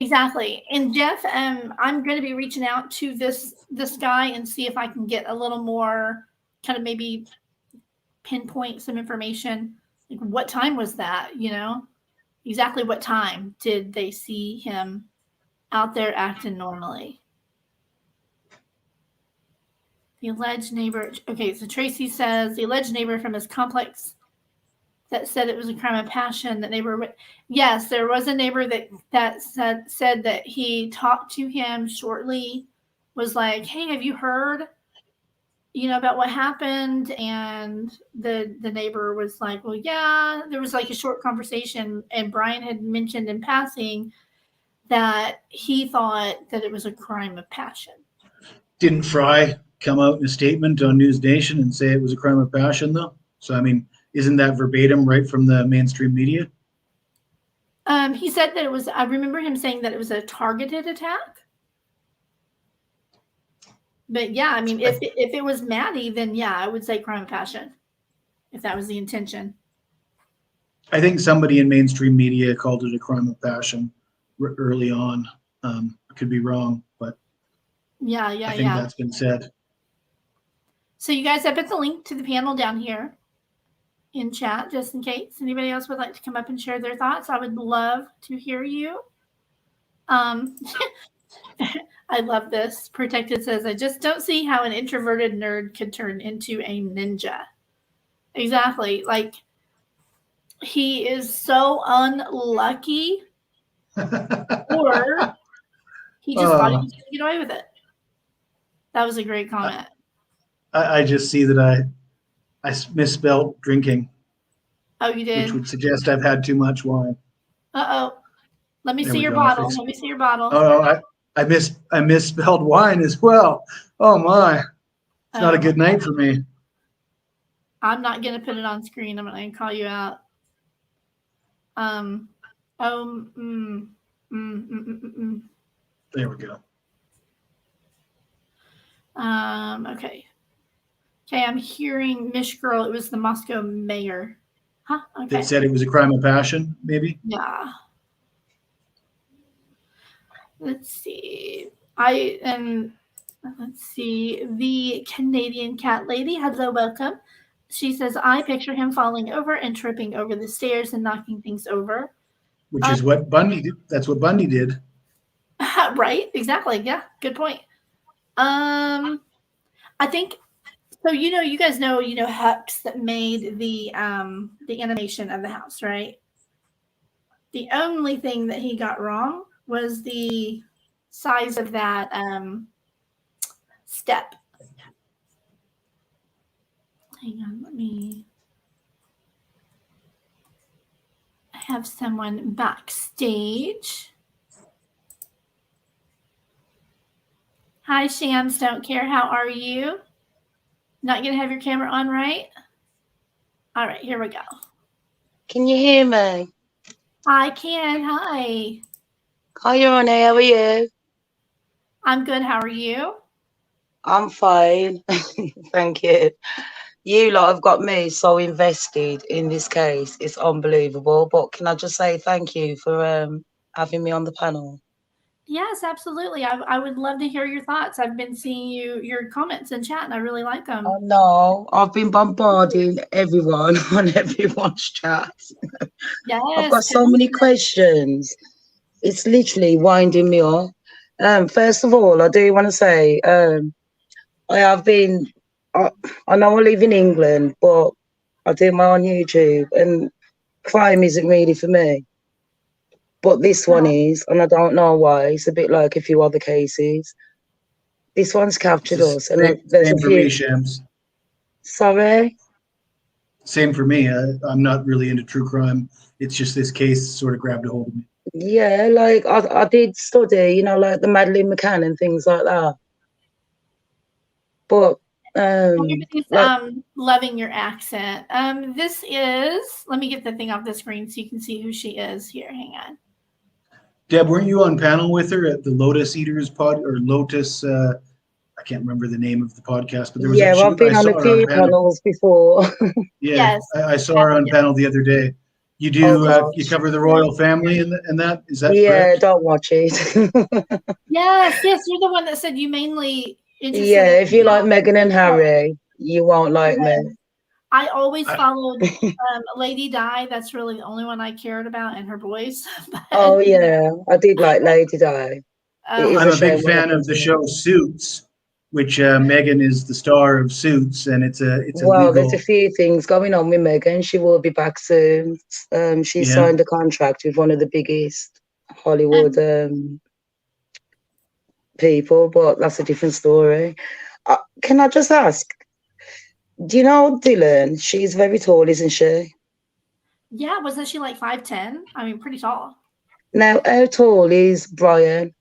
Exactly. And Jeff, I'm going to be reaching out to this guy and see if I can get a little more kind of maybe pinpoint some information. Like, what time was that? You know, exactly what time did they see him out there acting normally? The alleged neighbor. Okay, so Tracy says the alleged neighbor from his complex that said it was a crime of passion. That neighbor, yes, there was a neighbor that said that he talked to him shortly, was like, "Hey, have you heard, you know, about what happened?" And the neighbor was like, "Well, yeah." There was like a short conversation, and Brian had mentioned in passing that he thought that it was a crime of passion. Didn't Fry come out in a statement on News Nation and say it was a crime of passion, though? So I mean, isn't that verbatim right from the mainstream media? He said that it was, I remember him saying that it was a targeted attack. But yeah, I mean, if it was Maddie, then yeah, I would say crime of passion, if that was the intention. I think somebody in mainstream media called it a crime of passion early on. I could be wrong, but yeah, I think that's been said. So you guys, I put the link to the panel down here in chat, just in case anybody else would like to come up and share their thoughts. I would love to hear you. I love this. Protected says, I just don't see how an introverted nerd could turn into a ninja. Exactly. Like, he is so unlucky, or he just thought he was going to get away with it. That was a great comment. I just see that I misspelled drinking. Oh, you which did? would suggest I've had too much wine. Uh-oh. Let me There see we your go, I bottle. fixed Let me see your bottle. Oh, I misspelled wine as well. Oh my, it's not a good night for me. I'm not going to put it on screen. I'm going to call you out. There we go. Okay. Okay, I'm hearing Mish Girl. It was the Moscow mayor. Huh? Okay. That said it was a crime of passion, maybe? Yeah. Let's see. Let's see. The Canadian cat lady. Hello, welcome. She says, I picture him falling over and tripping over the stairs and knocking things over. Which is what Bundy did. That's what Bundy did. Right? Exactly. Yeah. Good point. I think so. You guys know, Hux that made the animation of the house, right? The only thing that he got wrong was the size of that step. Hang on, I have someone backstage. Hi, Shams, don't care. How are you? Not going to have your camera on, right? All right, here we go. Can you hear me? I can. Hi. Hi, Ronnie. How are you? I'm good. How are you? I'm fine. Thank you. You lot have got me so invested in this case. It's unbelievable. But can I just say thank you for having me on the panel? Yes, absolutely. I would love to hear your thoughts. I've been seeing your comments in chat, and I really like them. Oh, no. I've been bombarding everyone on everyone's chat. Yes. I've got so many questions. It's literally winding me up. First of all, I do want to say I have been, I know I live in England, but I do my own YouTube, and crime isn't really for me. But this one is, and I don't know why. It's a bit like a few other cases. This one's captured us, and there's Same a for few. me, Shams. Sorry? Same for me. I'm not really into true crime. It's just this case sort of grabbed a hold of me. Yeah, like I did study, like the Madeleine McCann and things like that. But everybody's loving your accent. This is, let me get the thing off the screen so you can see who she is here. Hang on. Deb, weren't you on panel with her at the Lotus Eaters Lotus? I can't remember the name of the podcast, but there was I've been on a few panels before. Yeah, yes. I saw her on panel the other day. You do you cover the royal family and that? Is that correct? Don't watch it. Yes, you're the one that said you mainly interested. Yeah, if you like Meghan and Harry, you won't like me. I always followed Lady Di. That's really the only one I cared about, and her boys. Oh yeah, I did like Lady Di. I'm a big fan of the show Suits, which Meghan is the star of Suits, and it's a well, legal... there's a few things going on with Meghan. She will be back soon. She signed a contract with one of the biggest Hollywood people, but that's a different story. Can I just ask, do you know Dylan? She's very tall, isn't she? Yeah, wasn't she like 5'10"? I mean, pretty tall. Now, how tall is Brian?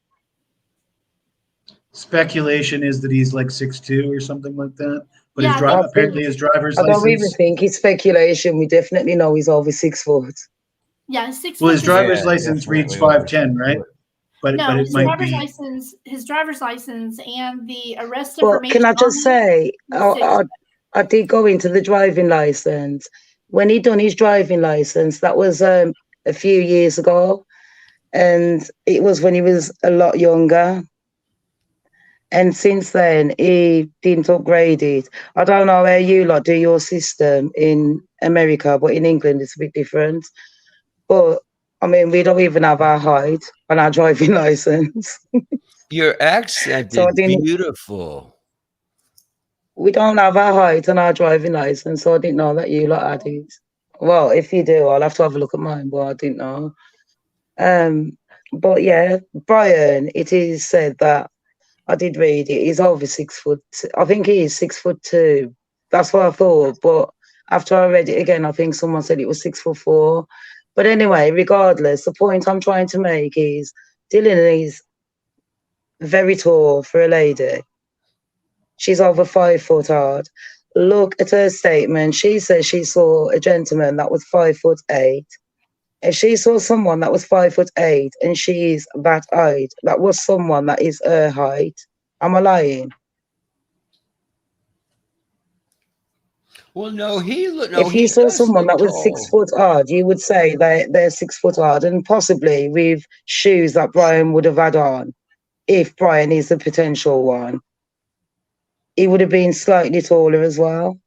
Speculation is that he's like 6'2" or something like that. But apparently his driver's license... I don't even think it's speculation. We definitely know he's over 6 foot. Yeah, 6 foot. Well, his driver's license reads 5'10", right? But it might be... His driver's license and the arrest But information... can I just say, I did go into the driving license. When he done his driving license, that was a few years ago. And it was when he was a lot younger. And since then, he didn't upgrade it. I don't know how you lot do your system in America, but in England, it's a bit different. But, I mean, we don't even have our height on our driving license. Your accent is beautiful. We don't have our height on our driving license, so I didn't know that you lot had it. Well, if you do, I'll have to have a look at mine, but I didn't know. But yeah, Brian, it is said that, I did read it, he's over 6 foot. I think he is 6'2". That's what I thought, but After I read it again, I think someone said it was 6'4". But anyway, regardless, the point I'm trying to make is Dylan is very tall for a lady. She's over 5 foot hard. Look at her statement. She says she saw a gentleman that was 5'8". If she saw someone that was 5'8" and she's that height, that was someone that is her height. Am I lying? Well, no, If you saw someone that was 6 foot hard, you would say they're 6 foot hard, and possibly with shoes that Brian would have had on, if Brian is the potential one. He would have been slightly taller as well.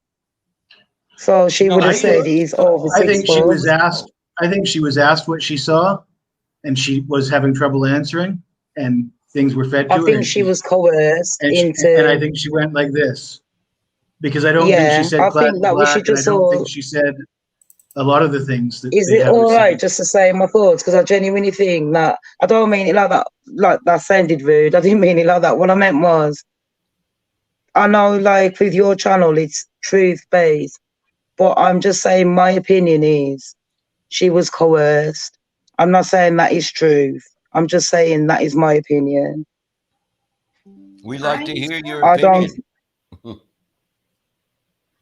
So she would have said he's over 6 foot. I think she was asked what she saw, and she was having trouble answering, and things were fed to her. I think she was coerced into. And I think she went like this, because I don't think she said clad in black, and I don't think she said a lot of the things that. Is it all right just to say my thoughts? Because I genuinely think that I don't mean it like that. Like that sounded rude. I didn't mean it like that. What I meant was, I know, like with your channel, it's truth based, but I'm just saying my opinion is she was coerced. I'm not saying that is truth. I'm just saying that is my opinion. We like to hear your opinion.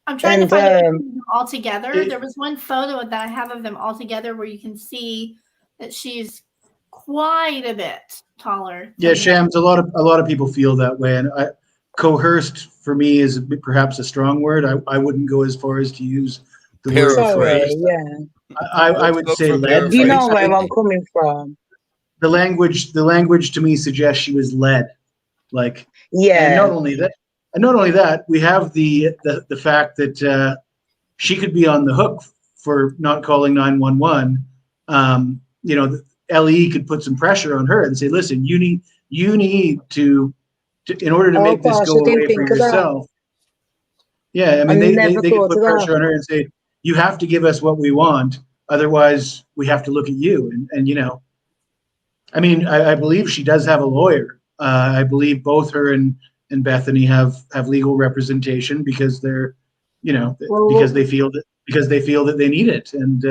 I'm trying to find them all together. There was one photo that I have of them all together where you can see that she's quite a bit taller. Yeah, Shams, a lot of people feel that way, and coerced for me is perhaps a strong word. I wouldn't go as far as to use the word coerced. Yeah. I would say led. Do you know where I'm coming from? The language to me suggests she was led. Like, yeah. And not only that, we have the fact that she could be on the hook for not calling 911. You know, LE could put some pressure on her and say, "Listen, you need to in order to make this go away for yourself." Yeah, I mean, they could put pressure on her and say, "You have to give us what we want, otherwise we have to look at you." And you know, I mean, I believe she does have a lawyer. I believe both her and Bethany have legal representation because they're, you know, because they feel that they need it. And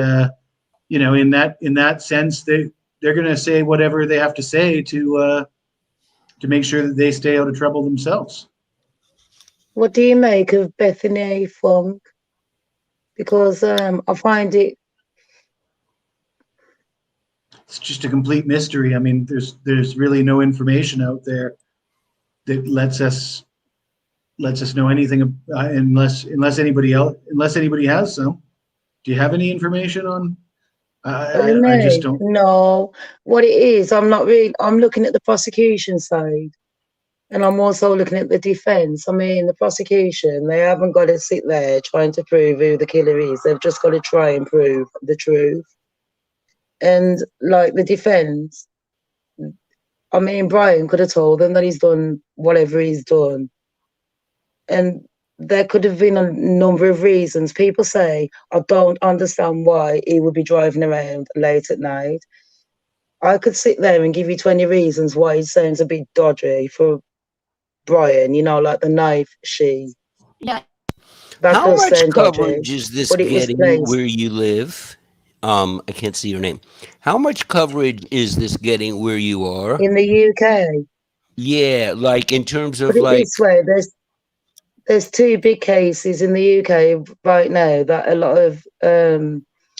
you know, in that sense, they're going to say whatever they have to say to make sure that they stay out of trouble themselves. What do you make of Bethany Funk? Because I find it's just a complete mystery. I mean, there's really no information out there that lets us know anything unless anybody has some. Do you have any information on? I just don't. No, what it is, I'm looking at the prosecution side, and I'm also looking at the defense. I mean, the prosecution, they haven't got to sit there trying to prove who the killer is. They've just got to try and prove the truth. And like the defense, I mean, Brian could have told them that he's done whatever he's done. And there could have been a number of reasons. People say, I don't understand why he would be driving around late at night. I could sit there and give you 20 reasons why it sounds a bit dodgy for Brian, you know, like the knife sheath. Yeah. How much coverage is this getting where you live? I can't see your name. How much coverage is this getting where you are? In the UK? Yeah, like in terms of Put it this way, there's two big cases in the UK right now that a lot of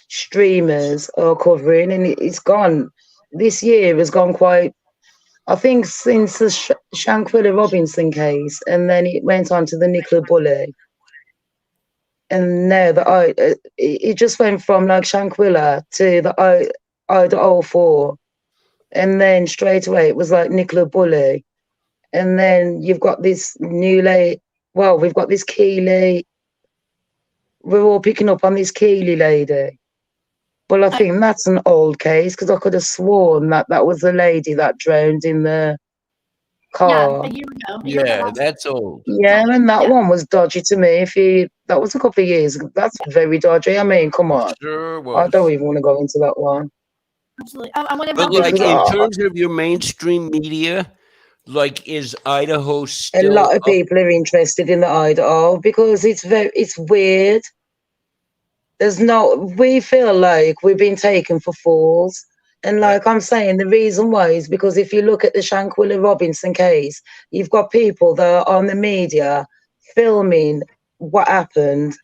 streamers are covering, and it's gone. This year has gone quite, I think, since the Shanquilla Robinson case, and then it went on to the Nicola Bulley. And now it just went from like Shanquilla to the Ida 04, and then straight away it was like Nicola Bulley, and then you've got this new lady. Well, we've got this Keeley. We're all picking up on this Keeley lady. Well, I think that's an old case because I could have sworn that was the lady that drowned in the car. Yeah, a year ago. Yeah, that's old. Yeah, and that one was dodgy to me. That was a couple of years ago. That's very dodgy. I mean, come on. Sure was. I don't even want to go into that one. Absolutely. But like in terms of your mainstream media, like, is Idaho still a lot of people are interested in the Idaho because it's weird. we feel like we've been taken for fools. And like I'm saying, the reason why is because if you look at the Shanquilla Robinson case, you've got people that are on the media filming what happened,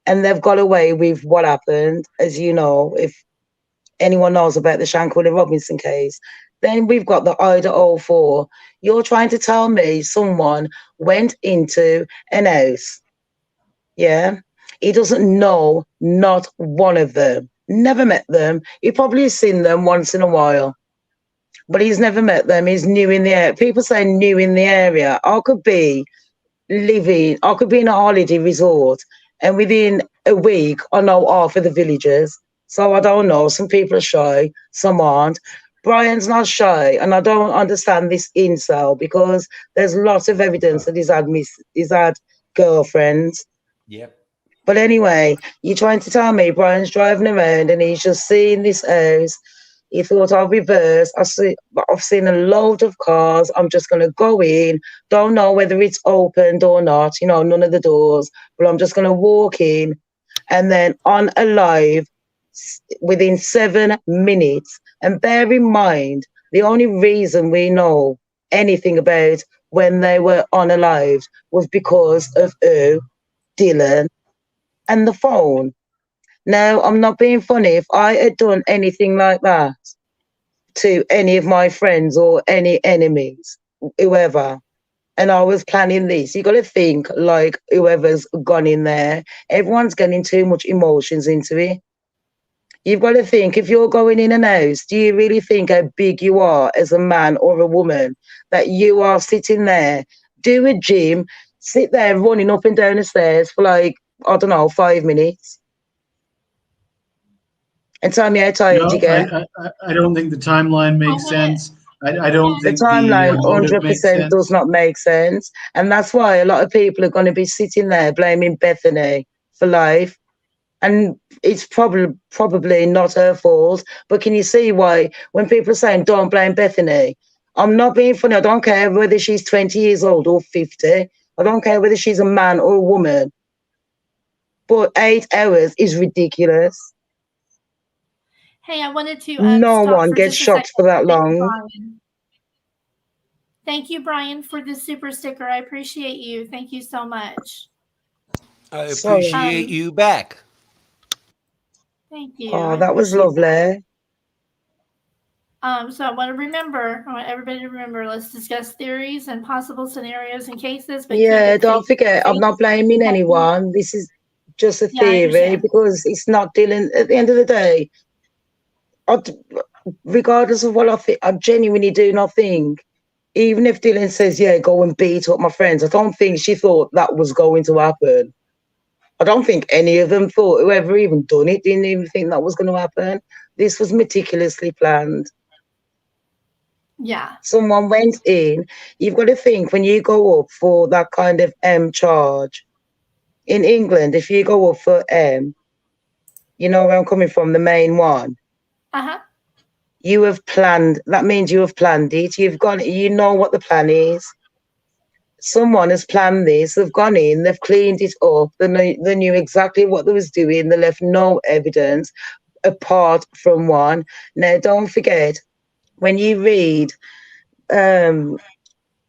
and they've got away with what happened, as you know, if anyone knows about the Shanquilla Robinson case. Then we've got the Ida 04. You're trying to tell me someone went into an house, yeah? He doesn't know not one of them. Never met them. He probably has seen them once in a while, but he's never met them. He's new in the area. People say new in the area. I could be in a holiday resort, and within a week, I know half of the villagers. So I don't know. Some people are shy, some aren't. Brian's not shy, and I don't understand this incel because there's lots of evidence that he's had girlfriends. Yep. But anyway, you're trying to tell me Brian's driving around and he's just seeing this house. He thought, I'll reverse. I've seen a load of cars. I'm just going to go in. Don't know whether it's opened or not. You know, none of the doors. But I'm just going to walk in. And then on a live within 7 minutes. And bear in mind, the only reason we know anything about when they were unalived was because of Dylan and the phone. Now, I'm not being funny. If I had done anything like that to any of my friends or any enemies, whoever, and I was planning this, you got to think like whoever's gone in there, everyone's getting too much emotions into it. You've got to think, if you're going in an house, do you really think how big you are as a man or a woman, that you are sitting there, do a gym, sit there running up and down the stairs for like, I don't know, 5 minutes? And tell me how tired you get. I don't think the timeline makes sense. I don't The think timeline motive makes 100% sense. does not make sense. And that's why a lot of people are going to be sitting there blaming Bethany for life. And it's probably not her fault. But can you see why when people are saying, don't blame Bethany? I'm not being funny. I don't care whether she's 20 years old or 50. I don't care whether she's a man or a woman. But 8 hours is ridiculous. Hey, I wanted to no stop one for gets just a shocked second. for that long. Thank you, Brian, for this super sticker. I appreciate you. Thank you so much. I appreciate you back. Thank you. Oh, that was lovely. So I want everybody to remember, let's discuss theories and possible scenarios and cases. But yeah, don't forget, I'm not blaming anyone. This is just a theory because it's not dealing, at the end of the day, regardless of what I think, I genuinely do not think, even if Dylan says, yeah, go and beat up my friends, I don't think she thought that was going to happen. I don't think any of them thought, whoever even done it didn't even think that was going to happen. This was meticulously planned. Yeah. Someone went in. You've got to think, when you go up for that kind of charge, in England, if you go up for you know where I'm coming from, the main one. Uh-huh. You have planned, that means you have planned it. You've gone, you know what the plan is. Someone has planned this. They've gone in, they've cleaned it up. They knew exactly what they was doing. They left no evidence apart from one. Now, don't forget, when you read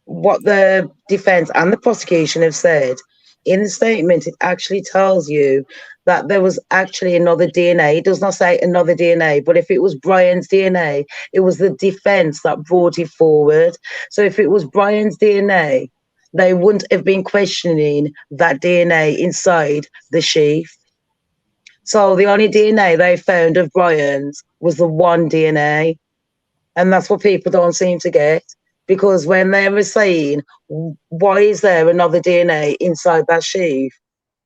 what the defense and the prosecution have said, in the statement, it actually tells you that there was actually another DNA. It does not say another DNA, but if it was Brian's DNA, it was the defense that brought it forward. So if it was Brian's DNA, they wouldn't have been questioning that DNA inside the sheath. So the only DNA they found of Brian's was the one DNA. And that's what people don't seem to get. Because when they were saying, why is there another DNA inside that sheath?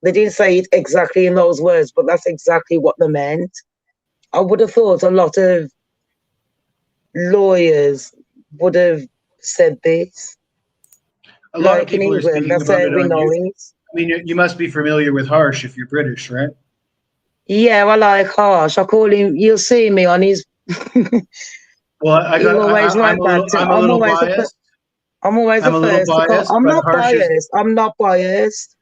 They didn't say it exactly in those words, but that's exactly what they meant. I would have thought a lot of lawyers would have said this. A lot like of people in are England, speaking that's about how it we on know YouTube. it. I mean, you must be familiar with Harsh if you're British, right? Yeah, I like Harsh. I call him, you'll see me on his... Well, I'm a little biased. I'm always the first to call. I'm not biased. I'm not biased.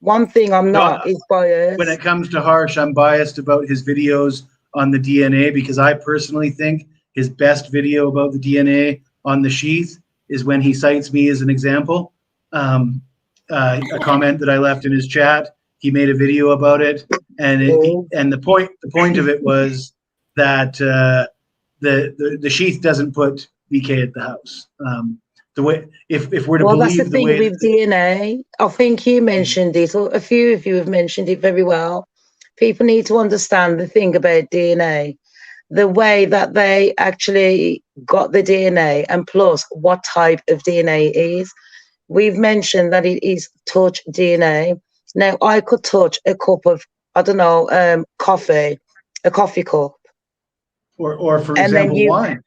One thing I'm not is biased. When it comes to Harsh, I'm biased about his videos on the DNA because I personally think his best video about the DNA on the sheath is when he cites me as an example. A comment that I left in his chat, he made a video about it, and the point of it was that the sheath doesn't put BK at the house. The way, if we're to believe that's the thing with DNA. I think you mentioned it, or a few of you have mentioned it very well. People need to understand the thing about DNA, the way that they actually got the DNA, and plus what type of DNA it is. We've mentioned that it is touch DNA. Now, I could touch a cup of, I don't know, coffee, a coffee cup. Or for example, wine.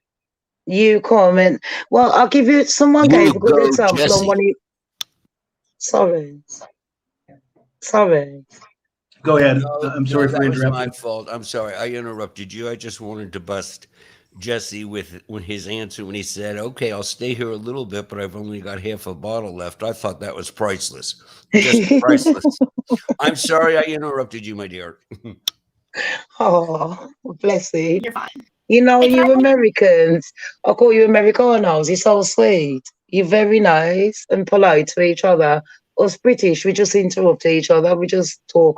You come and, well, I'll give you, someone gave a good example on one. Sorry. Go ahead. No, I'm sorry for interrupting. That was my fault. I'm sorry. I interrupted you. I just wanted to bust Jesse with his answer when he said, okay, I'll stay here a little bit, but I've only got half a bottle left. I thought that was priceless. Just priceless. I'm sorry I interrupted you, my dear. Oh, bless you. You're fine. You know, you Americans, I call you Americanos, you're so sweet. You're very nice and polite to each other. Us British, we just interrupt each other. We just talk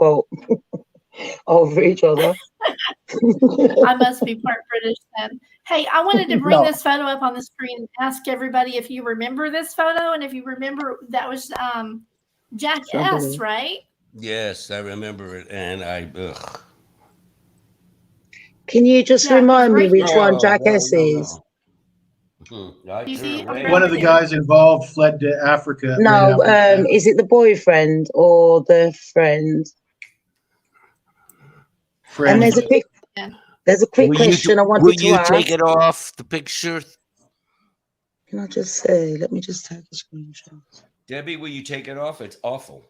over each other. I must be part British then. Hey, I wanted to bring this photo up on the screen and ask everybody if you remember this photo, and if you remember, that was Jack S., right? Yes, I remember it, and ugh. Can you just remind me which one Jack S. is? One of the guys involved fled to Africa. No, is it the boyfriend or the friend? And there's a quick question I wanted to ask. Will you take it off the picture? Can I just say? Let me just take a screenshot. Debbie, will you take it off? It's awful.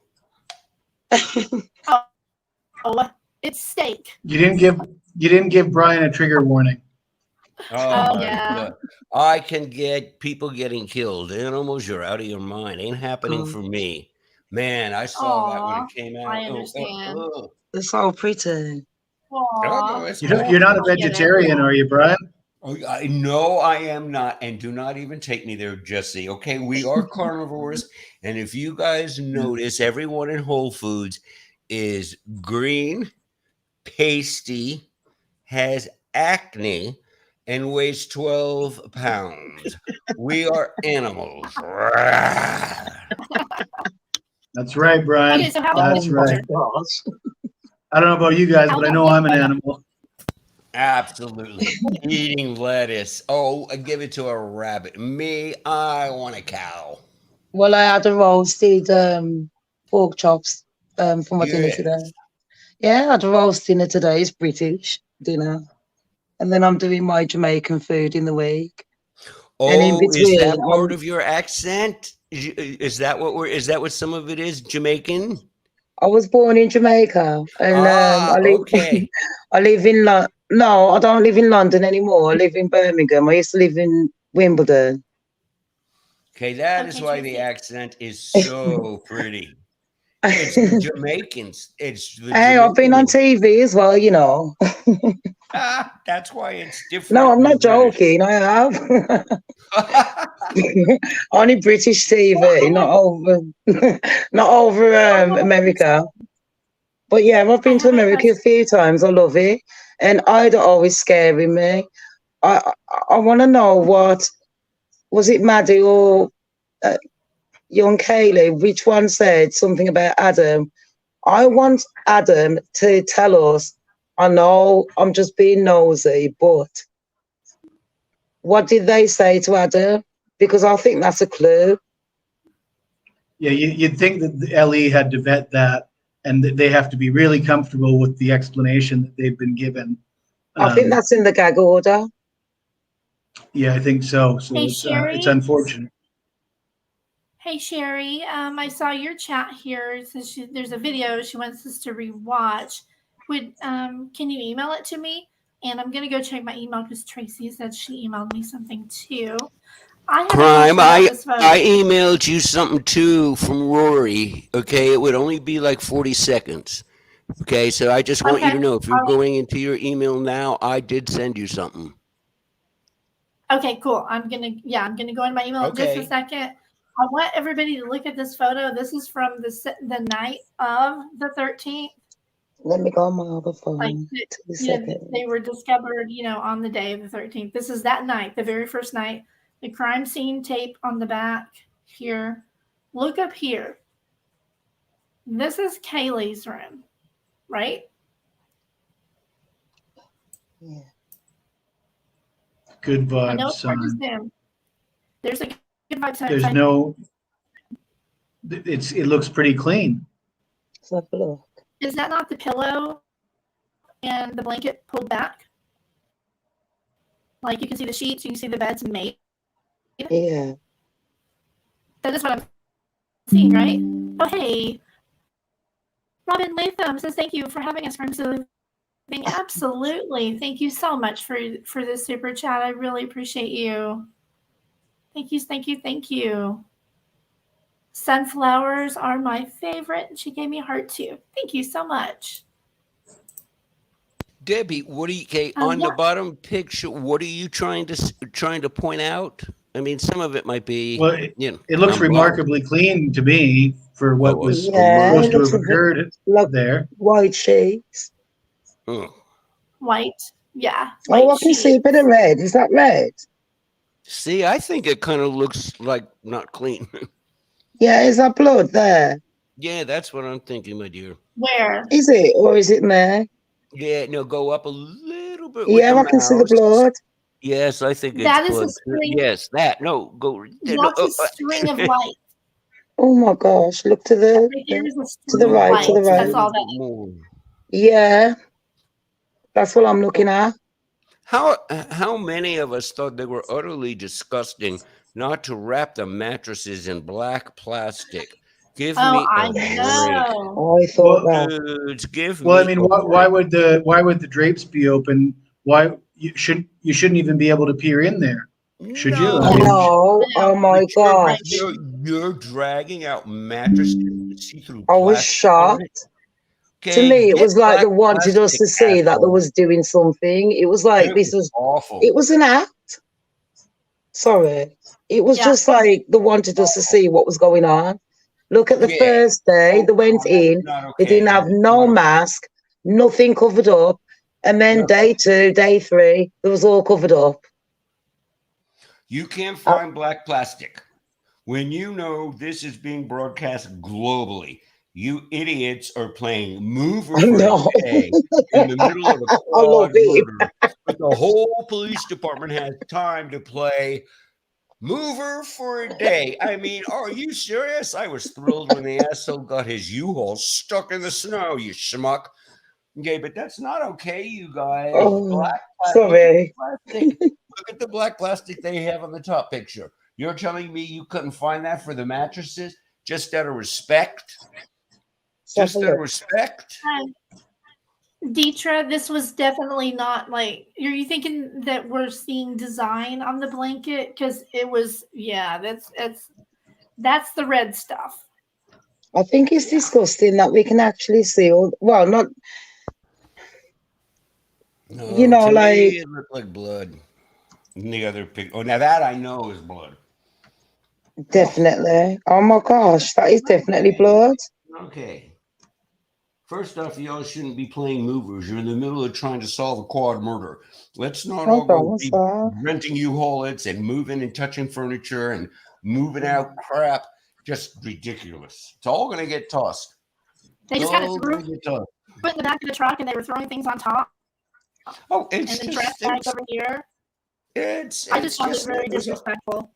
Oh, it's steak. You didn't give Brian a trigger warning. Oh yeah. God. I can get people getting killed. Animals, you're out of your mind. Ain't happening for me. Man, I saw that when it came out. I understand. It's so pretty. You're not a vegetarian, are you, Brian? No, I am not. And do not even take me there, Jesse. Okay, we are carnivores. And if you guys notice, everyone in Whole Foods is green, pasty, has acne, and weighs 12 pounds. We are animals. That's right, Brian. Okay, so that's right. I don't know about you guys, but I know I'm an animal. Absolutely. Eating lettuce. Oh, I give it to a rabbit. Me, I want a cow. Well, I had a roasted pork chops for my dinner today. Yeah, I had a roast dinner today. It's British dinner. And then I'm doing my Jamaican food in the week. Oh, and in between, is that part of your accent? Is that what some of it is? Jamaican? I was born in Jamaica, and okay. I live in No, I don't live in London anymore. I live in Birmingham. I used to live in Wimbledon. Okay, that is why the accent is so pretty. It's the Jamaicans. Hey, I've been on TV as well, you know. That's why it's different. No, I'm not joking. I have. Only British TV, not over America. But yeah, I've been to America a few times. I love it, and Ida always scaring me. I want to know, what was it, Maddie or young Kaylee? Which one said something about Adam? I want Adam to tell us. I know I'm just being nosy, but what did they say to Adam? Because I think that's a clue. Yeah, you'd think that the LE had to vet that, and that they have to be really comfortable with the explanation that they've been given. I think that's in the gag order. Yeah, I think so. So hey, it's unfortunate. Hey, Sherry, I saw your chat here. It says there's a video she wants us to rewatch. Can you email it to me? And I'm going to go check my email because Tracy said she emailed me something too. I have Crime, a question I about this photo. I emailed you something too from Rory. Okay, it would only be like 40 seconds. Okay, so I just want you to Okay. know if All you're right. going into your email now, I did send you something. Okay, cool. I'm gonna go in my email in just a Okay. second. I want everybody to look at this photo. This is from the night of the 13th. Let me go on my other Like, phone. 2 you know, seconds. they were discovered, on the day of the 13th. This is that night, the very first night. The crime scene tape on the back here. Look up here. This is Kaylee's room, right? Yeah. Good I know vibes, it's hard to son. zoom. There's a good vibe There's side. no. It looks pretty clean. Let's have a look. Is that not the pillow and the blanket pulled back? Like, you can see the sheets, you can see the bed's made. Yeah. That is what I'm seeing, right? Oh, hey. Robin Latham says, thank you for having us, CrimeSleuthin. Absolutely. Thank you so much for this super chat. I really appreciate you. Thank you, thank you, thank you. Sunflowers are my favorite. She gave me a heart too. Thank you so much. Debbie, what are you on the bottom picture? What are you trying to point out? I mean, some of it might be. Well, it looks remarkably clean to me for what was supposed to have occurred there. White sheets. White, yeah. Oh, I can see a bit of red. Is that red? See, I think it kind of looks like not clean. Yeah, is that blood there? Yeah, that's what I'm thinking, my dear. Where? Is it, or is it there? Yeah, no, go up a little bit. Yeah, I can see the blood. Yes, I think that it's is blood. a string. Yes, that. No, go. That's a string of light. Oh my gosh! Look to the right, to the right. That's all that is. Yeah, that's what I'm looking at. How many of us thought they were utterly disgusting not to wrap the mattresses in black plastic? Give me a break. Oh, I thought that. Dudes, give Well, I me mean, a why break. would the drapes be open? Why you shouldn't even be able to peer in there, should you? I mean, No. Oh my gosh! You're dragging out mattresses with see-through I was plastic on it? shocked. Okay, To me, it get was like black they wanted us plastic, to see that they asshole. was doing something. It was like this was awful. It was an act. Sorry, it was just like they wanted us to see what was going on. Look at the first day they went in. They didn't have no mask, nothing covered up, and then day 2, day 3, it was all covered up. You can't find black plastic when you know this is being broadcast globally. You idiots are playing mover for a day in the middle of a quad murder, but the whole police department has time to play mover for a day. I mean, are you serious? I was thrilled when the asshole got his U-Haul stuck in the snow, you schmuck. Okay, but that's not okay, you guys. Black sorry. Look at the black plastic they have on the top picture. You're telling me you couldn't find that for the mattresses just out of respect? Just out of respect? Deetra, this was definitely not like, are you thinking that we're seeing design on the blanket? Because it was, yeah, that's the red stuff. I think it's disgusting that we can actually see all. Well, not. No, You know, to like me, it looked like blood. And the other picture. Oh, now that I know is blood. definitely. Oh my gosh, that is definitely blood. Okay. First off, y'all shouldn't be playing movers. You're in the middle of trying to solve a quad murder. Let's not all go be renting U-Haulets and moving and touching furniture and moving out crap. Just ridiculous. It's all going to get tossed. They just kind of threw it in the back of the truck and they were throwing things on top. Oh, it's and the trash bags over here. I just found it very disrespectful.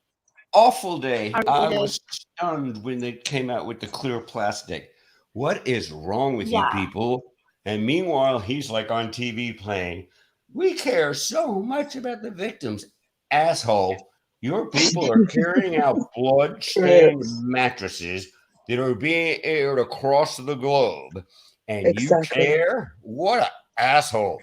Awful day. I was stunned when they came out with the clear plastic. What is wrong with you people? And meanwhile, he's like on TV playing, we care so much about the victims. Asshole, your people are carrying out blood-stained mattresses that are being aired across the globe. And you care? What an asshole.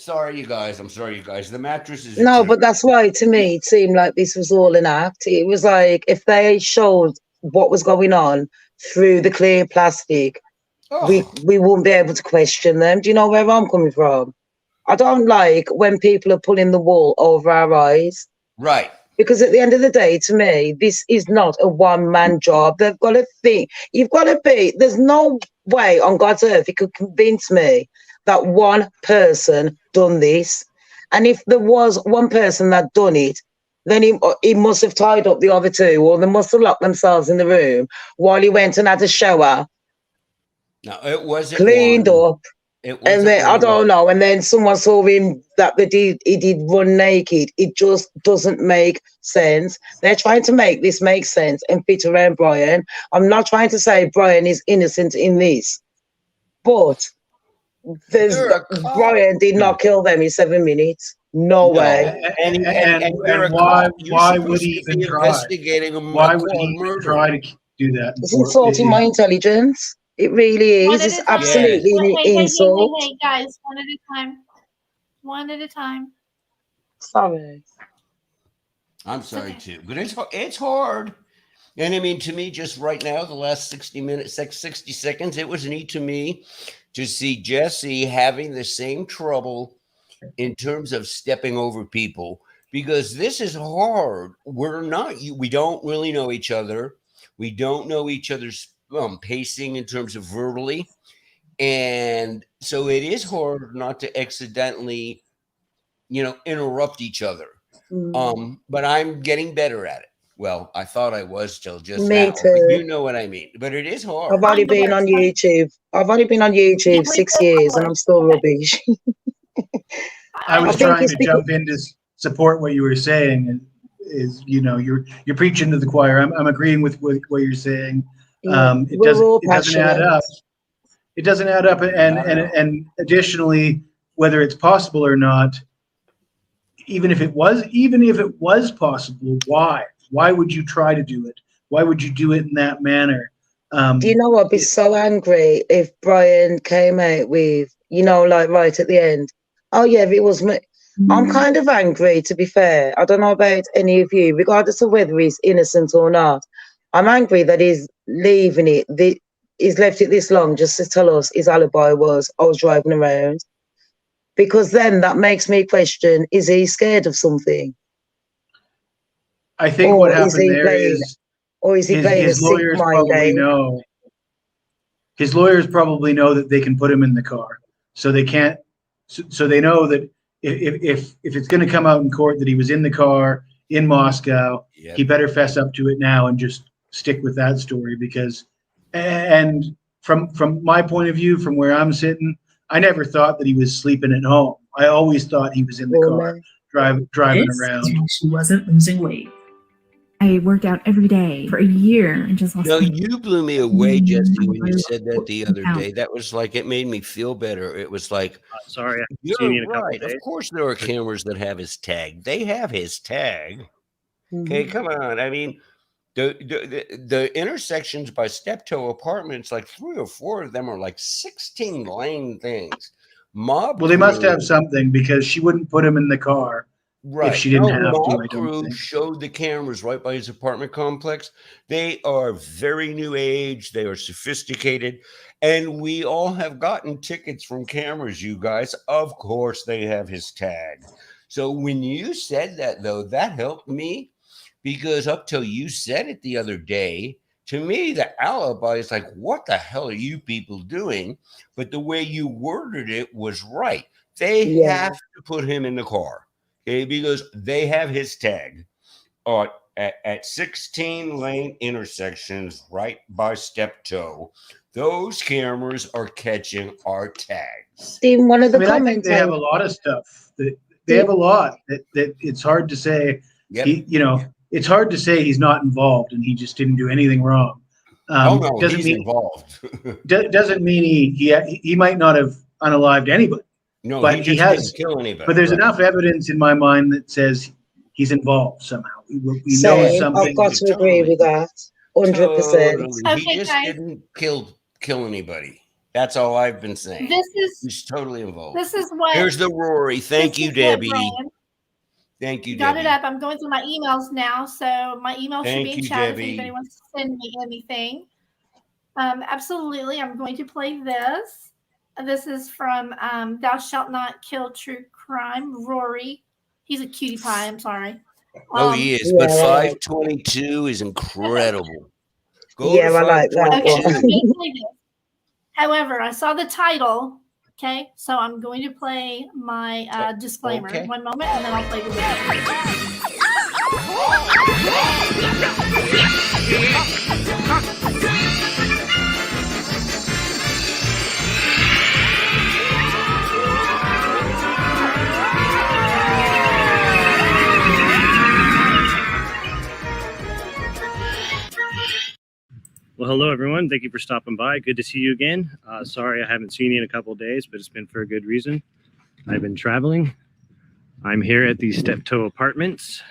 sorry, you guys. I'm sorry, you guys. The mattress is No, but that's why to me it seemed like this was all an act. It was like if they showed what was going on through the clear plastic, we wouldn't be able to question them. Do you know where I'm coming from? I don't like when people are pulling the wool over our eyes. Right. Because at the end of the day, to me, this is not a one-man job. They've got to think. You've got to be. There's no way on God's earth you could convince me that one person done this. And if there was one person that done it, then he must have tied up the other two, or they must have locked themselves in the room while he went and had a shower. No, it wasn't cleaned one. up. It And then I don't know. And then someone saw him that he did run naked. It just doesn't make sense. They're trying to make this make sense and fit around Brian. I'm not trying to say Brian is innocent in this, but Brian did not kill them in 7 minutes. No way. And why would he even try? Investigating a Why would he even try to do that? It's insulting my intelligence. It really is. It's absolutely an insult. Hey, guys, one at a time. One at a time. Sorry. I'm sorry too, but it's hard. And I mean, to me, just right now, the last 60 seconds, it was neat to me to see Jesse having the same trouble in terms of stepping over people, because this is hard. We don't really know each other. We don't know each other's pacing in terms of verbally. And so it is hard not to accidentally, interrupt each other. But I'm getting better at it. Well, I thought I was till just Me now. too. But you know what I mean. But it is hard. I've only been on YouTube. 6 years and I'm still rubbish. I was trying to jump in to support what you were saying, and you're preaching to the choir. I'm agreeing with what you're saying. It doesn't add up. It doesn't add up. And additionally, whether it's possible or not, even if it was possible, why would you try to do it? Why would you do it in that manner? Do you know, I'd be so angry if Brian came out with, right at the end, oh yeah, it was me. I'm kind of angry, to be fair. I don't know about any of you, regardless of whether he's innocent or not. I'm angry that he's leaving it. He's left it this long just to tell us his alibi was, I was driving around. Because then that makes me question, is he scared of something? I think what happened there is, or is he playing his lawyers probably know. His lawyers probably know that they can put him in the car, so they can't. So they know that if it's going to come out in court that he was in the car in Moscow, he better fess up to it now and just stick with that story. Because, and from my point of view, from where I'm sitting, I never thought that he was sleeping at home. I always thought he was in the car driving around. She wasn't losing weight. I worked out every day for a year and just lost. No, you blew me away, Jesse, when you said that the other day. That was like, it made me feel better. It was like, sorry, you're right. Of course, there are cameras that have his tag. They have his tag. Okay, come on. I mean, the intersections by Steptoe Apartments, like 3 or 4 of them are like 16-lane things. Well, they must have something, because she wouldn't put him in the car. Right. If she didn't have to, Mob I don't crew think. showed the cameras right by his apartment complex. They are very new age. They are sophisticated. And we all have gotten tickets from cameras, you guys. Of course, they have his tag. So when you said that, though, that helped me, because up till you said it the other day, to me, the alibi is like, what the hell are you people doing? But the way you worded it was right. They have to put him in the car. Okay, because they have his tag at 16-lane intersections right by Steptoe. Those cameras are catching our tags. In one of the I comments, think they have a lot of stuff. They have a lot that it's hard to say. It's hard to say he's not involved and he just didn't do anything wrong. Doesn't mean involved. Doesn't mean he might not have unalived anybody. No, but he has. Didn't kill anybody. But there's enough evidence in my mind that says he's involved somehow. We know something. I've got to agree with that. 100%. He just didn't kill anybody. That's all I've been saying. This is He's totally involved. this is what. Here's the Rory. Thank you, this is what, Debbie. Brian. Thank you, Got Debbie. it up. I'm going through my emails now, so my email should be Thank in you, chat if Debbie. anybody wants to send me anything. Absolutely, I'm going to play this. This is from Thou Shalt Not Kill True Crime. Rory, he's a cutie pie. I'm sorry. Oh, he is. Yeah, But I 522 is incredible. Go Yeah, to I like that Okay, so one. I'm going to play this. However, I saw the title. Okay, so I'm going to play my disclaimer. Okay. One moment, and then I'll play the video. Well, hello, everyone. Thank you for stopping by. Good to see you again. Sorry I haven't seen you in a couple of days, but it's been for a good reason. I've been traveling. I'm here at the Steptoe Apartments.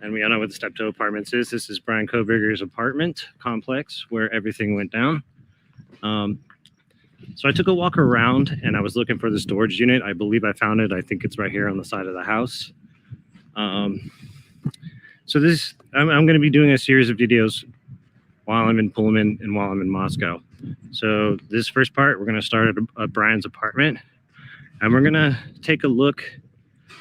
And we all know what the Steptoe Apartments is. This is Brian Kohberger's apartment complex where everything went down. So I took a walk around and I was looking for the storage unit. I believe I found it. I think it's right here on the side of the house. So this, I'm going to be doing a series of videos while I'm in Pullman and while I'm in Moscow. So this first part, we're going to start at Brian's apartment and we're going to take a look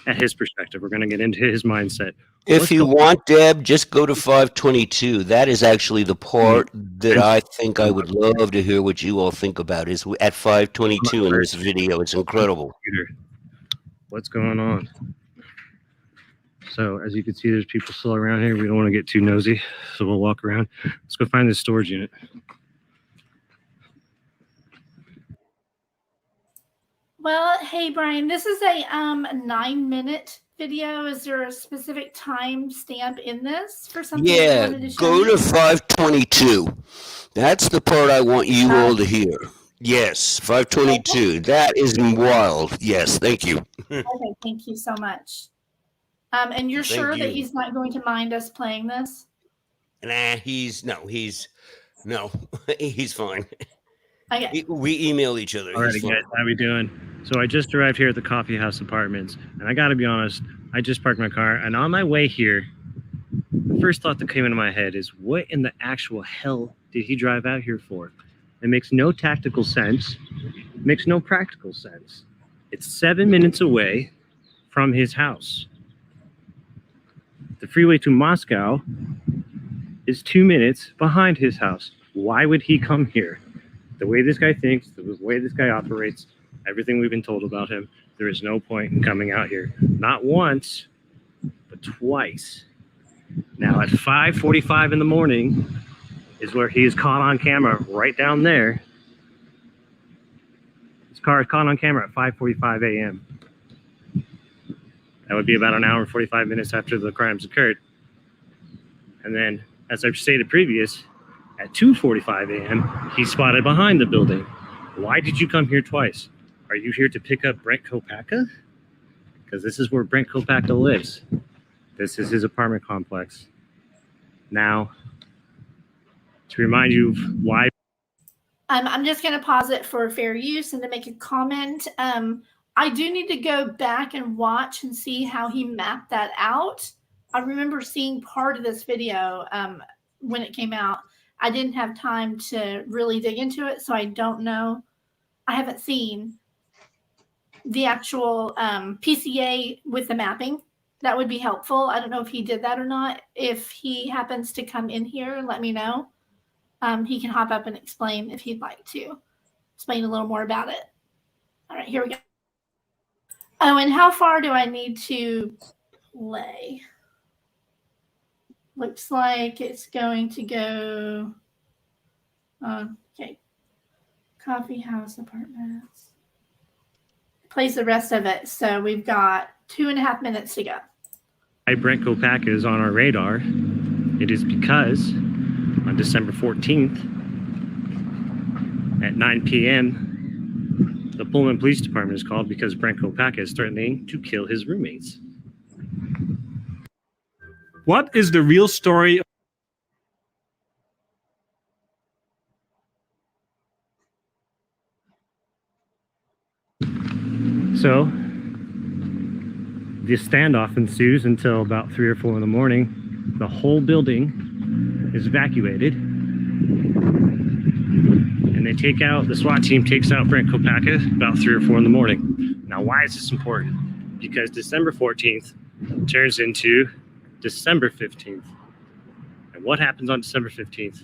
at his perspective. We're going to get into his mindset. If you want, Deb, just go to 522. That is actually the part that I think I would love to hear what you all think about is at 522 in this video. It's incredible. What's going on? So as you can see, there's people still around here. We don't want to get too nosy, so we'll walk around. Let's go find this storage unit. Well, hey, Brian, this is a 9-minute video. Is there a specific time stamp in this for something you Yeah, wanted to show go me? to 522. That's the part I want you all to hear. Yes, 522. That is wild. Yes, thank you. Okay, thank you so much. And you're Thank sure that you. he's not going to mind us playing this? Nah, he's fine. Okay. We email each other. All right, He's guys, fine. how we doing? So I just arrived here at the Coffee House Apartments, and I got to be honest, I just parked my car, and on my way here, the first thought that came into my head is, what in the actual hell did he drive out here for? It makes no tactical sense. It makes no practical sense. It's 7 minutes away from his house. The freeway to Moscow is 2 minutes behind his house. Why would he come here? The way this guy thinks, the way this guy operates, everything we've been told about him, there is no point in coming out here. Not once, but twice. Now at 5:45 in the morning is where he is caught on camera right down there. His car is caught on camera at 5:45 a.m. That would be about an hour and 45 minutes after the crimes occurred. And then, as I've stated previous, at 2:45 a.m., he's spotted behind the building. Why did you come here twice? Are you here to pick up Brent Kopacka? Because this is where Brent Kopacka lives. This is his apartment complex. Now, to remind you of why... I'm just going to pause it for fair use and to make a comment. I do need to go back and watch and see how he mapped that out. I remember seeing part of this video when it came out. I didn't have time to really dig into it, so I don't know. I haven't seen the actual PCA with the mapping. That would be helpful. I don't know if he did that or not. If he happens to come in here, let me know. He can hop up and explain if he'd like to. Explain a little more about it. All right, here we go. Oh, and how far do I need to play? Looks like it's going to go, okay, Coffee House Apartments. Plays the rest of it, so we've got 2.5 minutes to go. Why Brent Kopacka is on our radar, it is because on December 14th at 9 p.m., the Pullman Police Department is called because Brent Kopacka is threatening to kill his roommates. What is the real story? So the standoff ensues until about 3 or 4 in the morning. The whole building is evacuated. And the SWAT team takes out Brent Kopacka about 3 or 4 in the morning. Now, why is this important? Because December 14th turns into December 15th. And what happens on December 15th?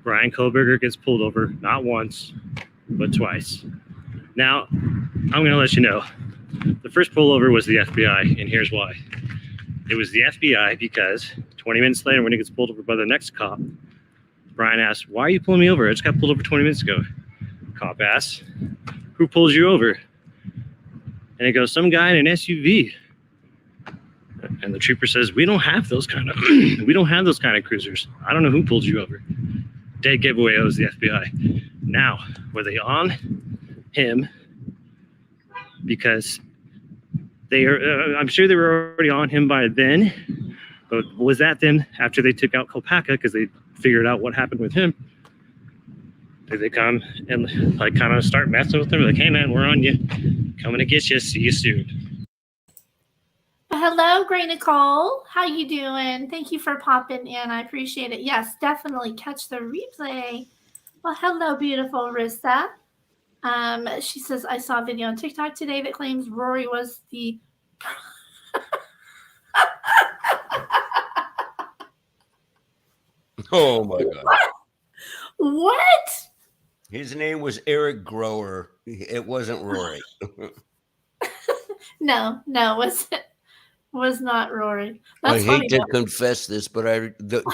Brian Kohlberger gets pulled over, not once, but twice. Now, I'm going to let you know, the first pullover was the FBI, and here's why. It was the FBI because 20 minutes later, when he gets pulled over by the next cop, Brian asks, "Why are you pulling me over? I just got pulled over 20 minutes ago." Cop asks, "Who pulls you over?" And he goes, "Some guy in an SUV." And the trooper says, we don't have those kind of cruisers. I don't know who pulled you over." Dead giveaway, it was the FBI. Now, were they on him? Because I'm sure they were already on him by then, but was that then after they took out Kopacka because they figured out what happened with him? Did they come and like kind of start messing with him? Like, "Hey man, we're on you. Coming to get you. See you soon." Hello, Gray Nicole. How you doing? Thank you for popping in. I appreciate it. Yes, definitely catch the replay. Well, hello, beautiful Rissa. She says, "I saw a video on TikTok today that claims Rory was the..." Oh my God. What? His name was Eric Grower. It wasn't Rory. No, was not Rory. That's I funny, hate to though. confess this, but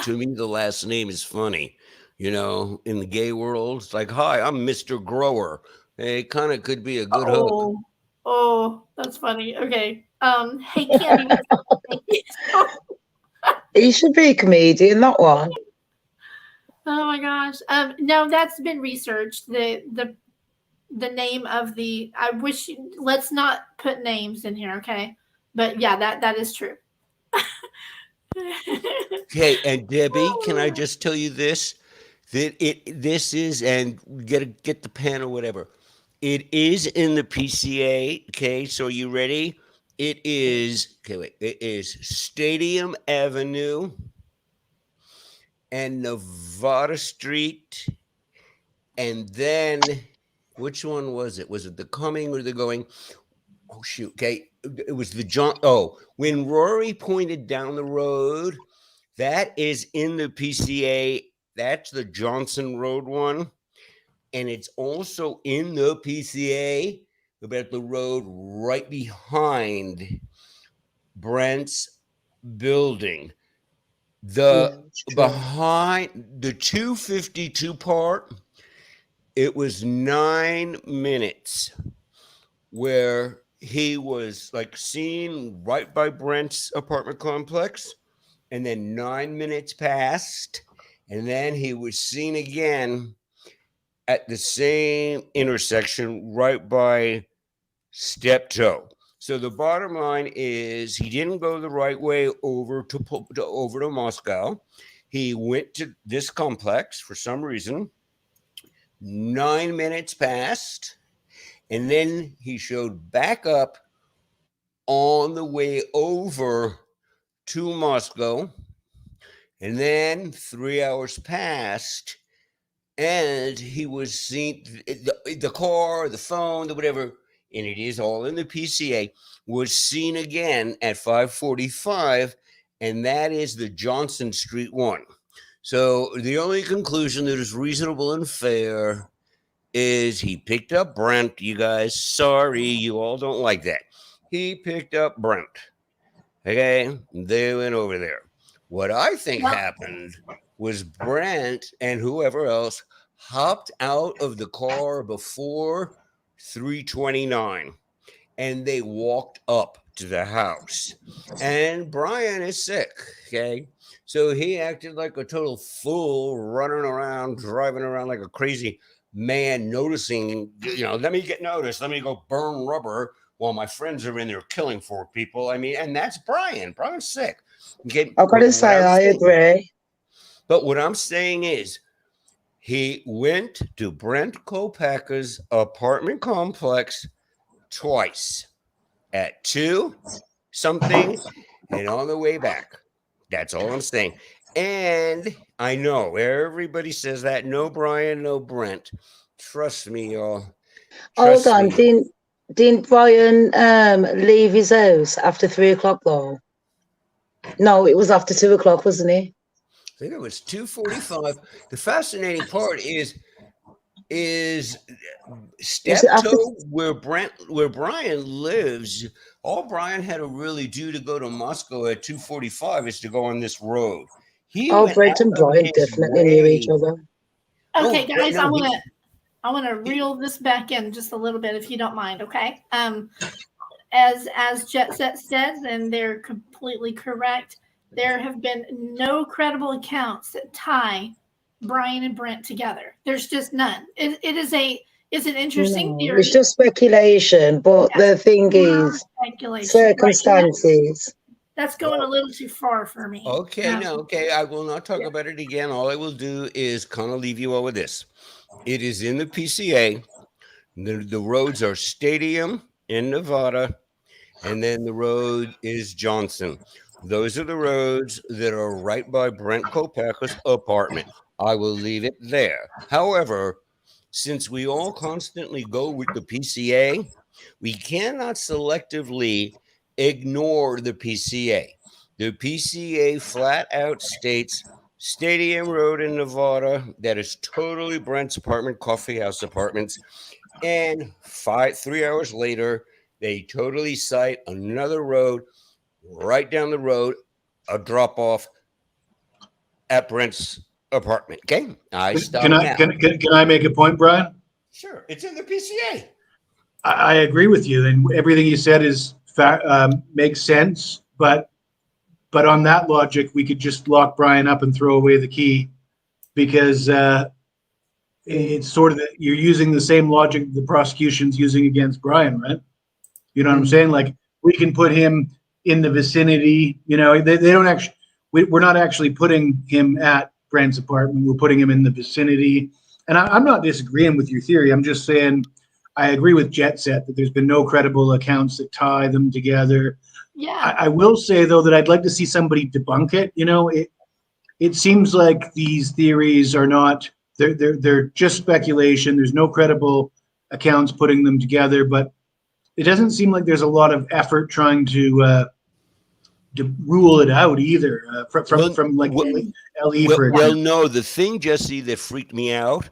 to me, the last name is funny. You know, in the gay world, it's like, "Hi, I'm Mr. Grower." It kind of could be a good hook. Oh, that's funny. Okay. Hey, Candy. He should be a comedian, that one. Oh my gosh. No, that's been researched. The name of the, let's not put names in here, okay? But yeah, that is true. Okay, and Debbie, can I just tell you this? This is, and get the pen or whatever. It is in the PCA. Okay, so you ready? It is, it is Stadium Avenue and Nevada Street. And then, which one was it? Was it the coming or the going? Oh, shoot. Okay, it was the John. Oh, when Rory pointed down the road, that is in the PCA. That's the Johnson Road one. And it's also in the PCA about the road right behind Brent's building. Behind the 252 part, it was 9 minutes where he was like seen right by Brent's apartment complex. And then 9 minutes passed, and then he was seen again at the same intersection right by Steptoe. So the bottom line is he didn't go the right way over to Moscow. He went to this complex for some reason. 9 minutes passed, and then he showed back up on the way over to Moscow. And then 3 hours passed, and he was seen, the car, the phone, the whatever, and it is all in the PCA, was seen again at 5:45, and that is the Johnson Street one. So the only conclusion that is reasonable and fair is he picked up Brent. You guys, sorry, you all don't like that. He picked up Brent. Okay, they went over there. What I think happened was Brent and whoever else hopped out of the car before 3:29, and they walked up to the house. And Brian is sick, okay? So he acted like a total fool, running around, driving around like a crazy man, noticing, let me get noticed. Let me go burn rubber while my friends are in there killing 4 people. I mean, and that's Brian. Brian's sick. Okay, I've got to say, I agree. But what I'm saying is he went to Brent Kopacka's apartment complex twice at 2 something and on the way back. That's all I'm saying. And I know everybody says that. No Brian, no Brent. Trust me, y'all. Hold on, didn't Brian leave his house after 3 o'clock though? No, it was after 2 o'clock, wasn't he? I think it was 2:45. The fascinating part is Steptoe, where Brian lives. All Brian had to really do to go to Moscow at 2:45 is to go on this road. Brent and Brian definitely knew each other. Okay, guys, I want to reel this back in just a little bit, if you don't mind. Okay. As Jet Set says, and they're completely correct, there have been no credible accounts that tie Brian and Brent together. There's just none. It's an interesting theory. It's just speculation, but the thing is, circumstances. Right? That's going a little too far for me. Okay, okay. I will not talk about it again. All I will do is kind of leave you all with this. It is in the PCA. The roads are Stadium in Nevada, and then the road is Johnson. Those are the roads that are right by Brent Kopacka's apartment. I will leave it there. However, since we all constantly go with the PCA, we cannot selectively ignore the PCA. The PCA flat out states Stadium Road in Nevada. That is totally Brent's apartment, Coffee House Apartments. And 3 hours later, they totally cite another road right down the road, a drop off at Brent's apartment. Okay, I stop. Can I make a point, Brian? Sure, it's in the PCA. I agree with you, and everything you said is makes sense. But on that logic, we could just lock Brian up and throw away the key, because it's sort of you're using the same logic the prosecution's using against Brian, right? You know what I'm saying? Like, we can put him in the vicinity. You know, they don't actually. We're not actually putting him at Brent's apartment. We're putting him in the vicinity. And I'm not disagreeing with your theory. I'm just saying I agree with Jet Set that there's been no credible accounts that tie them together. Yeah. I will say, though, that I'd like to see somebody debunk it. You know, it seems like these theories are not, they're just speculation. There's no credible accounts putting them together, but it doesn't seem like there's a lot of effort trying to rule it out either from like LE, for example. Well, no, the thing, Jesse, that freaked me out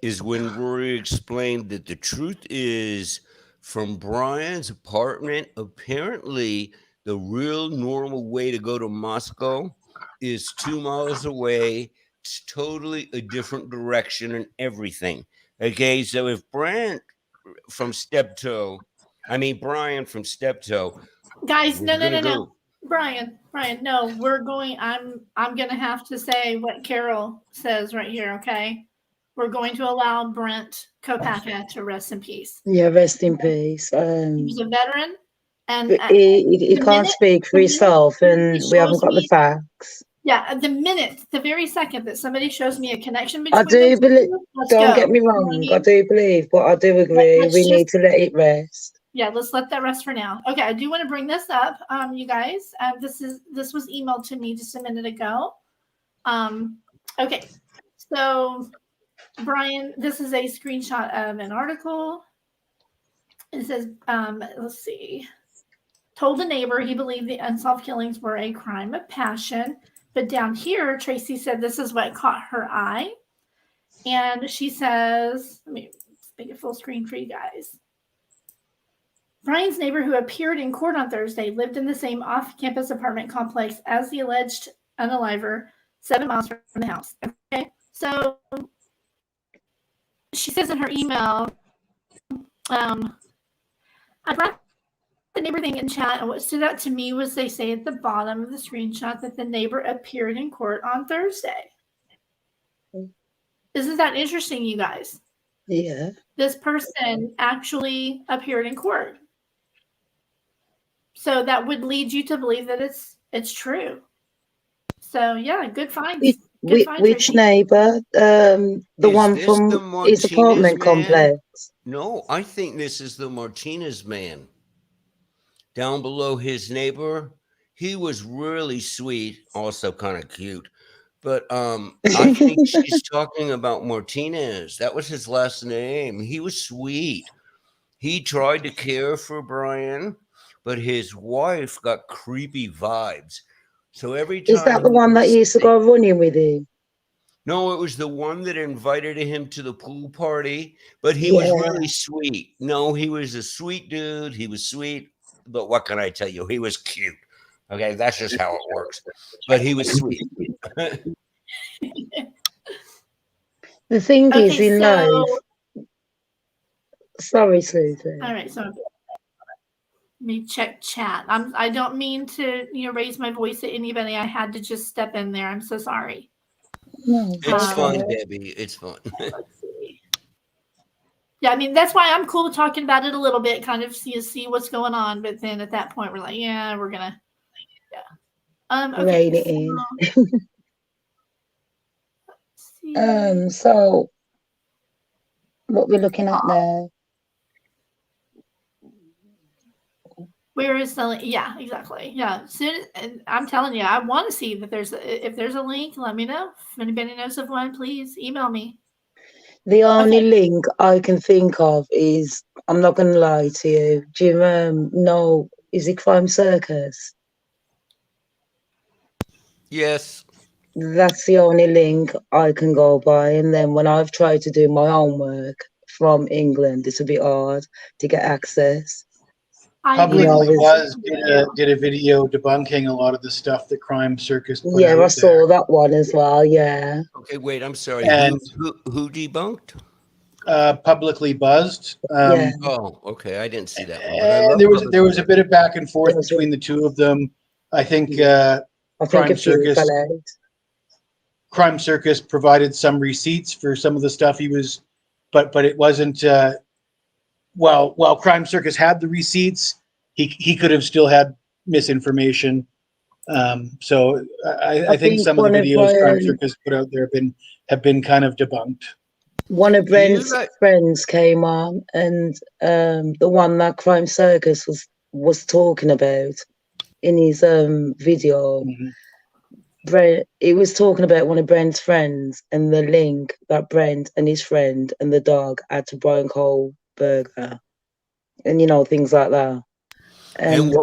is when Rory explained that the truth is, from Brian's apartment, apparently the real normal way to go to Moscow is 2 miles away. It's totally a different direction and everything. Okay, so if Brian from Steptoe, guys, no. Brian, no, we're going. I'm gonna have to say what Carol says right here. Okay, we're going to allow Brent Kopacka to rest in peace. Yeah, rest in peace. He was a veteran, and he can't speak for himself, and we haven't got the facts. Yeah, the very second that somebody shows me a connection between, I do believe. Don't get me wrong. I do believe, but I do agree. We need to let it rest. Yeah, let's let that rest for now. Okay, I do want to bring this up, you guys. This was emailed to me just a minute ago. Okay, so Brian, this is a screenshot of an article. It says, let's see. Told a neighbor he believed the unsolved killings were a crime of passion. But down here, Tracy said this is what caught her eye. And she says, let me make it full screen for you guys. Brian's neighbor, who appeared in court on Thursday, lived in the same off-campus apartment complex as the alleged unaliver, 7 miles from the house. Okay, so she says in her email, I brought the neighbor thing in chat, and what stood out to me was they say at the bottom of the screenshot that the neighbor appeared in court on Thursday. Isn't that interesting, you guys? Yeah. This person actually appeared in court. So that would lead you to believe that it's true. So yeah, good find. Which neighbor? The one from his apartment complex. No, I think this is the Martinez man. Down below, his neighbor. He was really sweet, also kind of cute. But I think she's talking about Martinez. That was his last name. He was sweet. He tried to care for Brian, but his wife got creepy vibes. So every time Is that the one that used to go running with him? No, it was the one that invited him to the pool party, but he was really sweet. No, he was a sweet dude. He was sweet, but what can I tell you? He was cute. Okay, that's just how it works. But he was sweet. The thing is in life. Sorry, Sleuthin. All right, so let me check chat. I don't mean to raise my voice at anybody. I had to just step in there. I'm so sorry. No, it's fun, Debbie. It's fun. Let's see. Yeah, I mean that's why I'm cool with talking about it a little bit, kind of see what's going on. But then at that point, we're like, yeah, we're gonna, rein it in. So what we're looking at now. Where is the link? Yeah, exactly. Yeah, soon. And I'm telling you, I want to see that if there's a link. Let me know. If anybody knows of one, please email me. The only link I can think of is, I'm not going to lie to you. Do you know? Is it Crime Circus? Yes. That's the only link I can go by. And then when I've tried to do my own work from England, it's a bit hard to get access. Publicly Buzz did a video debunking a lot of the stuff that Crime Circus put out I saw that one as well. Yeah. Okay, wait. I'm sorry. And who debunked? Publicly Buzzed. Oh, okay. I didn't see that one. And there was a bit of back and forth between the two of them. I think Crime Circus provided some receipts for some of the stuff he was, but it wasn't. While Crime Circus had the receipts, he could have still had misinformation. So I think some of the videos Crime Circus put out there have been kind of debunked. One of Brent's friends came on, and the one that Crime Circus was talking about in his video. Brent, he was talking about one of Brent's friends and the link that Brent and his friend and the dog had to Brian Kohlberger, and things like that. And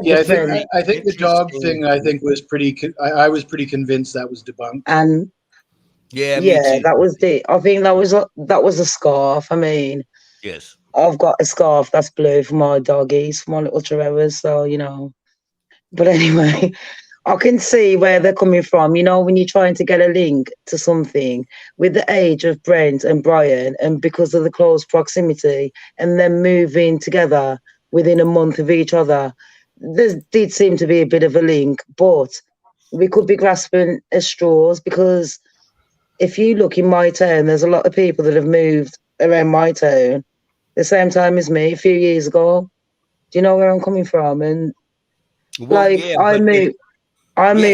I think the dog thing was pretty. I was pretty convinced that was debunked. And that was the. I think that was a scarf. I mean, yes, I've got a scarf that's blue for my doggies, for my little chihuahuas. So But anyway, I can see where they're coming from. When you're trying to get a link to something with the age of Brent and Brian, and because of the close proximity, and then moving together within a month of each other, there did seem to be a bit of a link. But we could be grasping at straws, because if you look in my town, there's a lot of people that have moved around my town the same time as me a few years ago. Do you know where I'm coming from? And I moved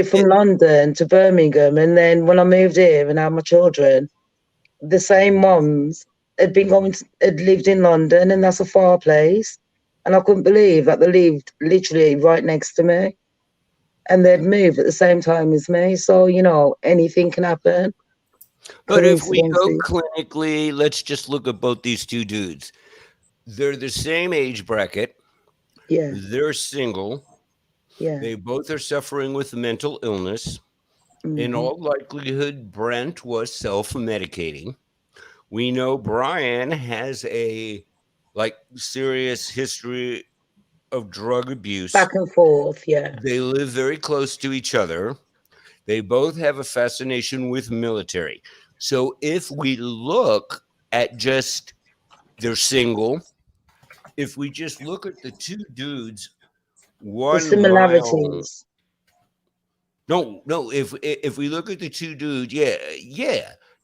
from London to Birmingham, and then when I moved here and had my children, the same moms had lived in London, and that's a far place. And I couldn't believe that they lived literally right next to me, and they'd moved at the same time as me. So, anything can happen. But if we go clinically, let's just look at both these two dudes. They're the same age bracket. Yeah. They're single. Yeah. They both are suffering with mental illness. In all likelihood, Brent was self-medicating. We know Brian has a serious history of drug abuse. Back and forth, yeah. They live very close to each other. They both have a fascination with military. So if we look at just they're single, if we just look at the two dudes, the similarities. No. If we look at the two dudes,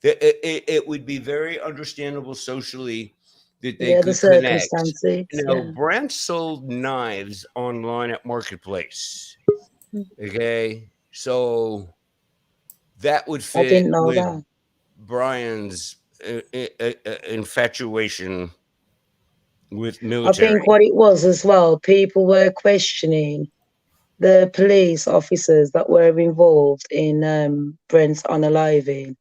it would be very understandable socially that they could connect. Brent sold knives online at Marketplace. Okay, so that would fit with Brian's infatuation with I military. think what it was as well, people were questioning the police officers that were involved in Brent's unaliving.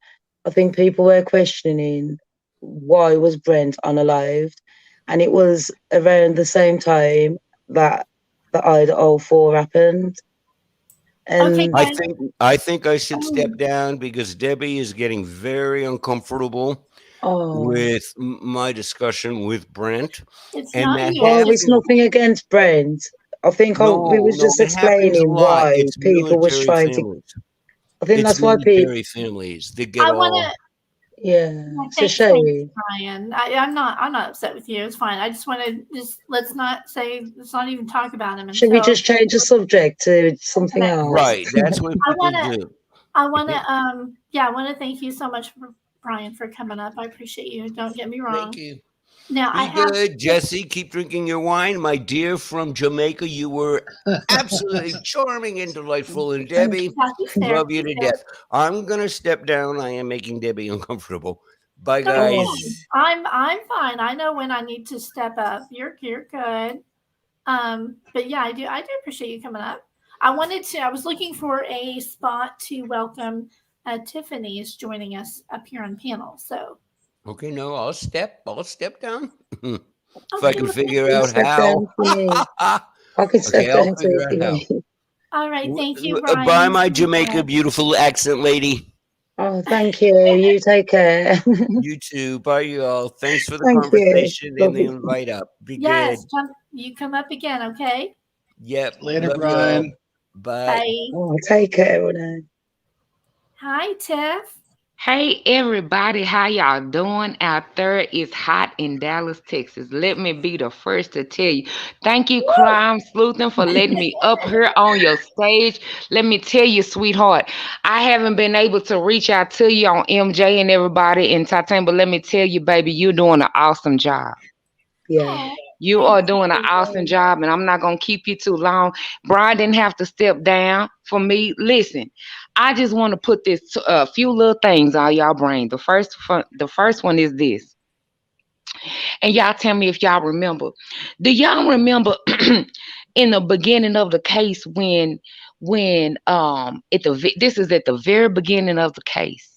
I think people were questioning why was Brent unalived, and it was around the same time that the Idaho 4 happened. Okay, And guys. I think I should step down because Debbie is getting very uncomfortable with my discussion with Brent. It's and not that you. well, it's happens. nothing against Brent. I think we was just It happens a explaining lot. why It's people was military trying to. families. I think It's that's why people. military families. They get I all. want to. Yeah, it's a Thanks, shame. Brian. I'm not upset with you. It's fine. I just want to let's not even talk about him Should we until. just change the subject to something else? Right. That's what I people want to. do. I want to thank you so much, Brian, for coming up. I appreciate you. Don't get me wrong. Thank you. Now Be I have good, Jesse. Keep drinking your wine. My dear from Jamaica, you were absolutely charming and delightful. And Debbie, love you to death. I'm going to step down. I am making Debbie uncomfortable. Bye, guys. I'm fine. I know when I need to step up. You're good. But yeah, I do appreciate you coming up. I was looking for a spot to welcome Tiffany is joining us up here on panel. So Okay, no, I'll step down. If I can figure out Step how. down for me. I can step Okay, I'll down figure to out how. you. all right, thank you, Brian. Bye, my Jamaica beautiful accent lady. Oh, thank you. You take care. You too. Bye, y'all. Thanks for the Thank you. conversation and the Lovely. invite up. Be Yes, good. you come up again, okay? Yep. Later, Love Brian. y'all. Bye. Oh, take care, Renee. Hi, Tiff. Hey everybody, how y'all doing out there? It's hot in Dallas, Texas. Let me be the first to tell you. Thank you, CrimeSleuthin, for letting me up here on your stage. Let me tell you, sweetheart, I haven't been able to reach out to you on MJ and everybody in Titan, but let me tell you, baby, you're doing an awesome job. Yeah. You are doing an awesome job, and I'm not going to keep you too long. Brian didn't have to step down for me. Listen, I just want to put this a few little things on y'all brain. The first one is this. And y'all tell me if y'all remember. Do y'all remember in the beginning of the case when this is at the very beginning of the case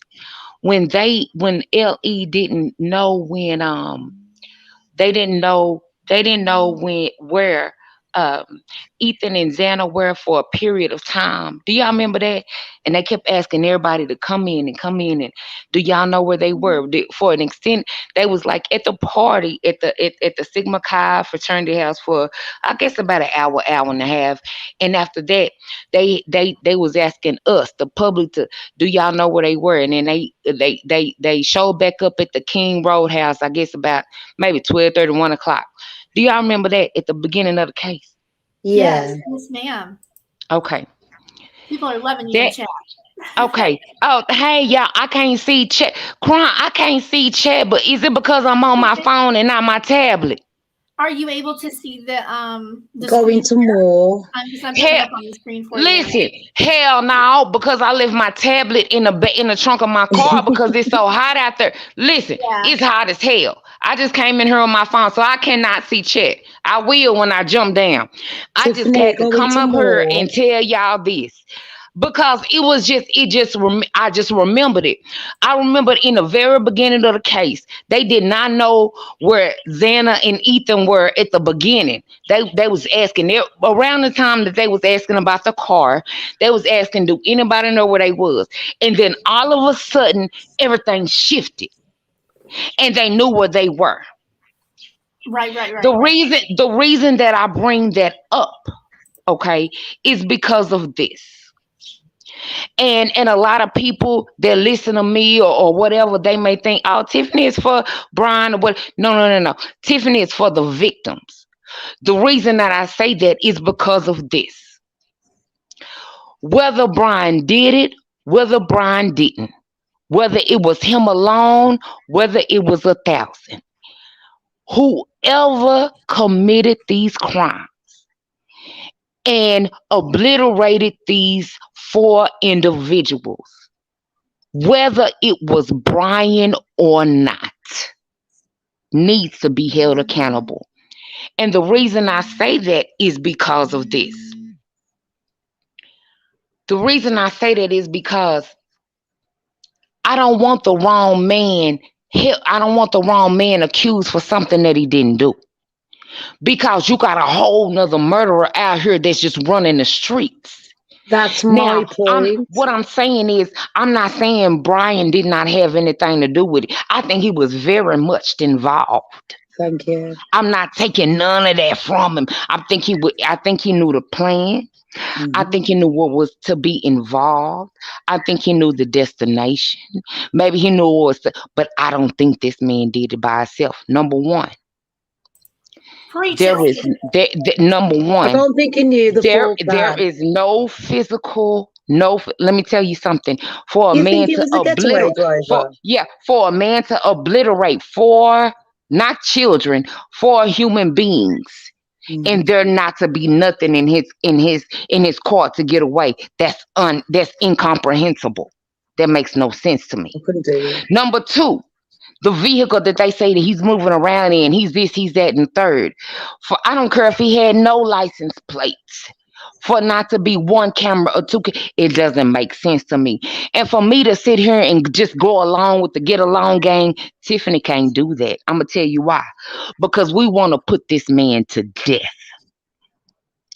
when LE didn't know when they didn't know where Ethan and Xana were for a period of time. Do y'all remember that? And they kept asking everybody to come in. And do y'all know where they were? For an extent, they was like at the party at the Sigma Chi fraternity house for I guess about an hour and a half. And after that, they was asking us, the public, to do y'all know where they were? And then they showed back up at the King Roadhouse, I guess about maybe 12:30, 1 o'clock. Do y'all remember that at the beginning of the case? Yeah. Yes, ma'am. Okay. People are loving you in chat. Okay. Oh, hey, y'all, I can't see chat. I can't see chat, but is it because I'm on my phone and not my tablet? Are you able to see the Go screen into more. I'm putting up on the screen for you. Listen, hell no, because I left my tablet in the trunk of my car because it's so hot out there. Listen, It's hot as hell. I just came in here on my phone, so I cannot see chat. I will when I jump down. I just had to come up here and tell y'all this. Because I just remembered it. I remembered in the very beginning of the case, they did not know where Xana and Ethan were at the beginning. They was asking around the time that they was asking about the car. They was asking, do anybody know where they was? And then all of a sudden, everything shifted, and they knew where they were. Right. The reason that I bring that up, okay, is because of this. And a lot of people that listen to me or whatever, they may think, oh, Tiffany is for Brian or what. No. Tiffany is for the victims. The reason that I say that is because of this. Whether Brian did it, whether Brian didn't, whether it was him alone, whether it was 1,000, whoever committed these crimes and obliterated these 4 individuals, whether it was Brian or not, needs to be held accountable. And the reason I say that is because of this. The reason I say that is because I don't want the wrong man. I don't want the wrong man accused for something that he didn't do. Because you got a whole nother murderer out here that's just running the streets. That's Now, my point. what I'm saying is, I'm not saying Brian did not have anything to do with it. I think he was very much involved. Thank you. I'm not taking none of that from him. I think he knew the plan. I think he knew what was to be involved. I think he knew the destination. Maybe he knew what was but I don't think this man did it by himself. Number one. Number one. I don't think he knew the full plan. There is no physical. Let me tell you something. For a You man think he was a getaway driver? For a man to obliterate not children, 4 human beings, and there not to be nothing in his car to get away. That's incomprehensible. That makes no sense to me. I couldn't do it. Number 2. The vehicle that they say that he's moving around in, he's this, he's that, and third. I don't care if he had no license plates. For not to be 1 camera or 2, it doesn't make sense to me. And for me to sit here and just go along with the get along game, Tiffany can't do that. I'm gonna tell you why. Because we want to put this man to death.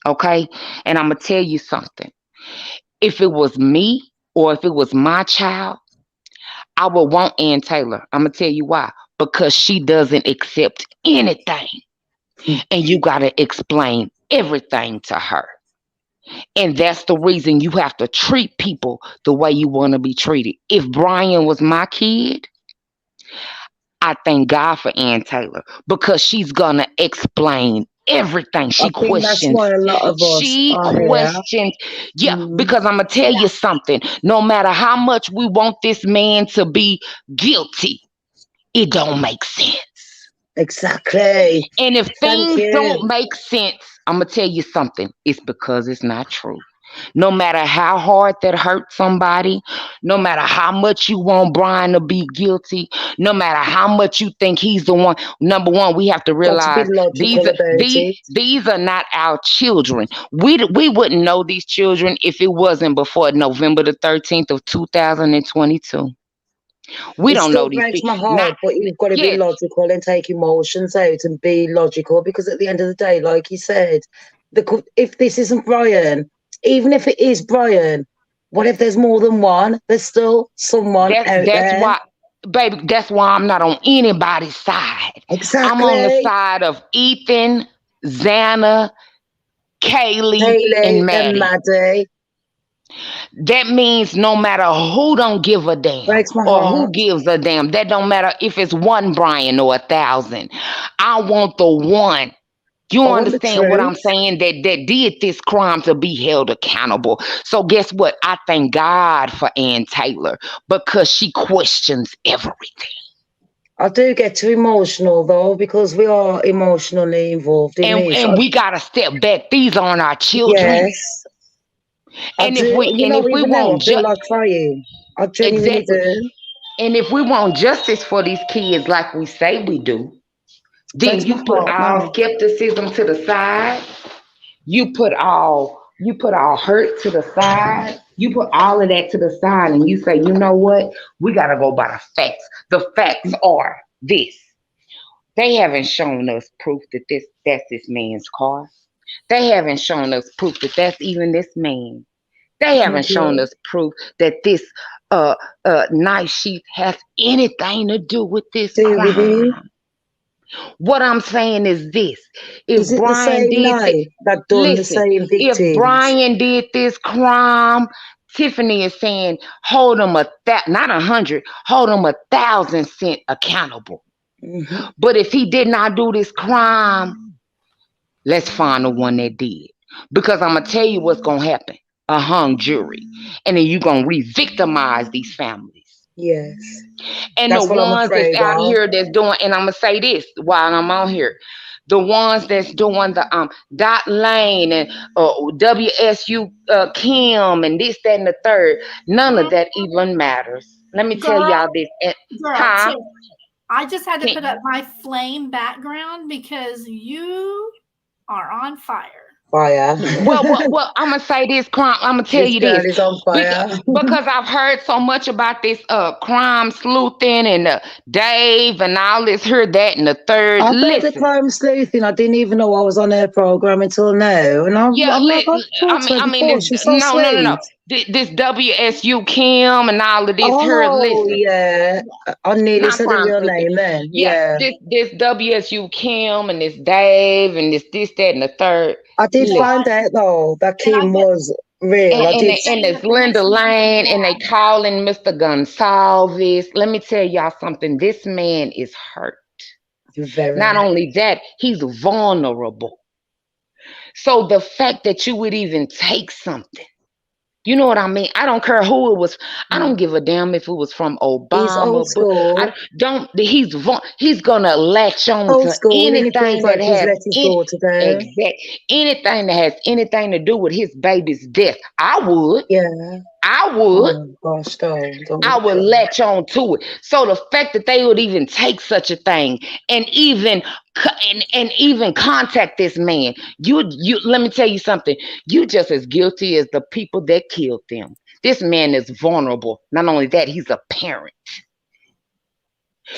Okay? And I'm gonna tell you something. If it was me or if it was my child, I would want Ann Taylor. I'm going to tell you why. Because she doesn't accept anything. And you got to explain everything to her. And that's the reason you have to treat people the way you want to be treated. If Brian was my kid, I thank God for Ann Taylor. Because she's going to explain everything. She questions. That's why a lot of us questions. Yeah, because I'm gonna tell you something. No matter how much we want this man to be guilty, it don't make sense. Exactly. And if things don't make sense, I'm gonna tell you something. It's because it's not true. No matter how hard that hurt somebody, no matter how much you want Brian to be guilty, no matter how much you think he's the one, number one, we have to realize these are not our children. We wouldn't know these children if it wasn't before November the 13th of 2022. We don't know these people. It breaks my people. heart, but you've got to be logical and take emotions out and be logical, because at the end of the day, like you said, if this isn't Brian, even if it is Brian, what if there's more than one? There's still someone out there. Why, baby, that's why I'm not on anybody's side. Exactly. I'm on the side of Ethan, Xana, Kaylee and Maddie. That means no matter who don't give a damn or who gives a damn, that don't matter if it's 1 Brian or 1,000. I want the one. You understand what I'm saying? That did this crime to be held accountable. So guess what? I thank God for Ann Taylor, because she questions everything. I do get too emotional though, because we are emotionally involved in this. And we gotta step back. These aren't our children. Yes. And if we want I genuinely do. And if we want justice for these kids like we say we do, then you put all skepticism to the side. You put all hurt to the side. You put all of that to the side, and you say, you know what? We gotta go by the facts. The facts are this. They haven't shown us proof that that's this man's car. They haven't shown us proof that that's even this man. They haven't shown us proof that this night sheet has anything to do with this crime. What I'm saying is this: if Brian did this crime, Tiffany is saying hold him not 100, hold him 1,000 cents accountable. Mm-hmm. But if he did not do this crime, let's find the one that did. Because I'm gonna tell you what's gonna happen: a hung jury, and then you're gonna re-victimize these families. Yes. And the ones that's out here that's doing, and I'm gonna say this while I'm on here, the ones that's doing the Dot Lane and WSU Kim and this, that, and the third, none of that even matters. Let me tell y'all this. I just had to put up my flame background because you are on fire. Fire. Well, I'm gonna say this, crime. I'm gonna tell This you girl this is on fire. because I've heard so much about this CrimeSleuthin and Dave and all this, here, that, and the third. I bet the Listen, CrimeSleuthin. I didn't even know I was on her program until now, and I'm like, I've talked to her before. She's so sweet. no. This WSU Kim and all of this. Her, Oh listen. yeah, I nearly said the real CrimeSleuthin. name then. Yeah, this WSU Kim and this Dave and this, that, and the third. I did Listen. find out though that Kim was real. And it's Linda Lane, and they calling Mr. Gonsalves. Let me tell y'all something. This man is hurt. Very. Not only that, he's vulnerable. So the fact that you would even take something, you know what I mean? I don't care who it was. I don't give a damn if it was from Obama. He's old school. He's gonna latch on old to school, anything that has anything that has anything to do with his baby's death. I would. Yeah. I would. Oh, gosh, don't I would latch on to it. So the fact that they would even take such a thing and even contact this man, you let me tell you something. You just as guilty as the people that killed them. This man is vulnerable. Not only that, he's a parent.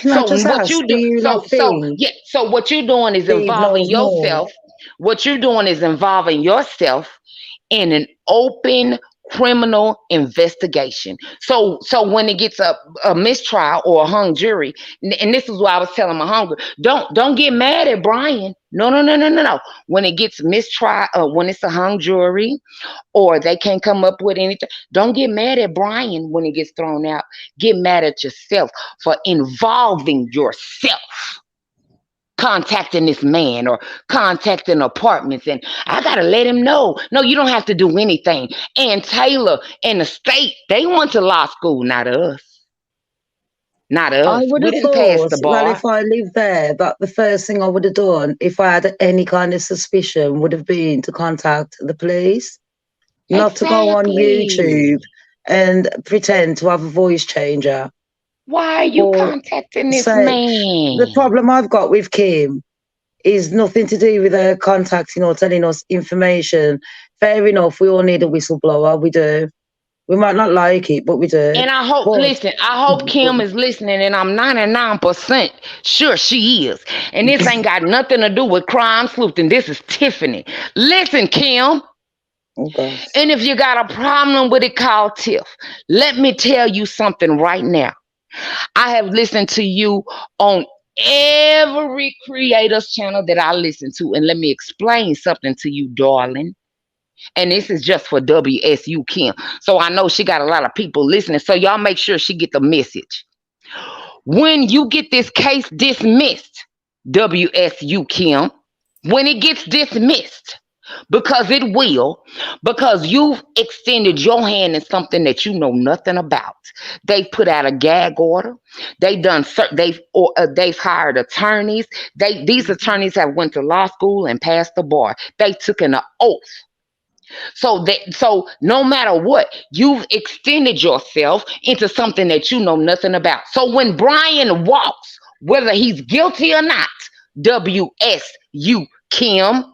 So what you're doing is involving yourself. What you're doing is involving yourself in an open criminal investigation. So when it gets a mistrial or a hung jury, and this is why I was telling my hunger, don't get mad at Brian. No. When it gets mistrial, when it's a hung jury, or they can't come up with anything, don't get mad at Brian when it gets thrown out. Get mad at yourself for involving yourself. Contacting this man or contacting apartments, and I gotta let him know. No, you don't have to do anything. And Taylor and the state, they went to law school, not us. Not us. I would have thought, well, if I lived there, that the first thing I would have done, if I had any kind of suspicion, would have been to contact the police, not to go on YouTube and pretend to have a voice changer. Why are you contacting this man? The problem I've got with Kim is nothing to do with her contacting or telling us information. Fair enough, we all need a whistleblower. We do. We might not like it, but we do. And I hope, I hope Kim is listening, and I'm 99% sure she is. And this ain't got nothing to do with CrimeSleuthin. This is Tiffany. Listen, Kim. Okay. And if you got a problem with it, call Tiff. Let me tell you something right now. I have listened to you on every creator's channel that I listen to. And let me explain something to you, darling. And this is just for WSU Kim. So I know she got a lot of people listening. So y'all make sure she get the message. When you get this case dismissed, WSU Kim, when it gets dismissed, because it will, because you've extended your hand in something that you know nothing about. They put out a gag order. They've hired attorneys. These attorneys have went to law school and passed the bar. They took an oath. So no matter what, you've extended yourself into something that you know nothing about. So when Brian walks, whether he's guilty or not, WSU Kim,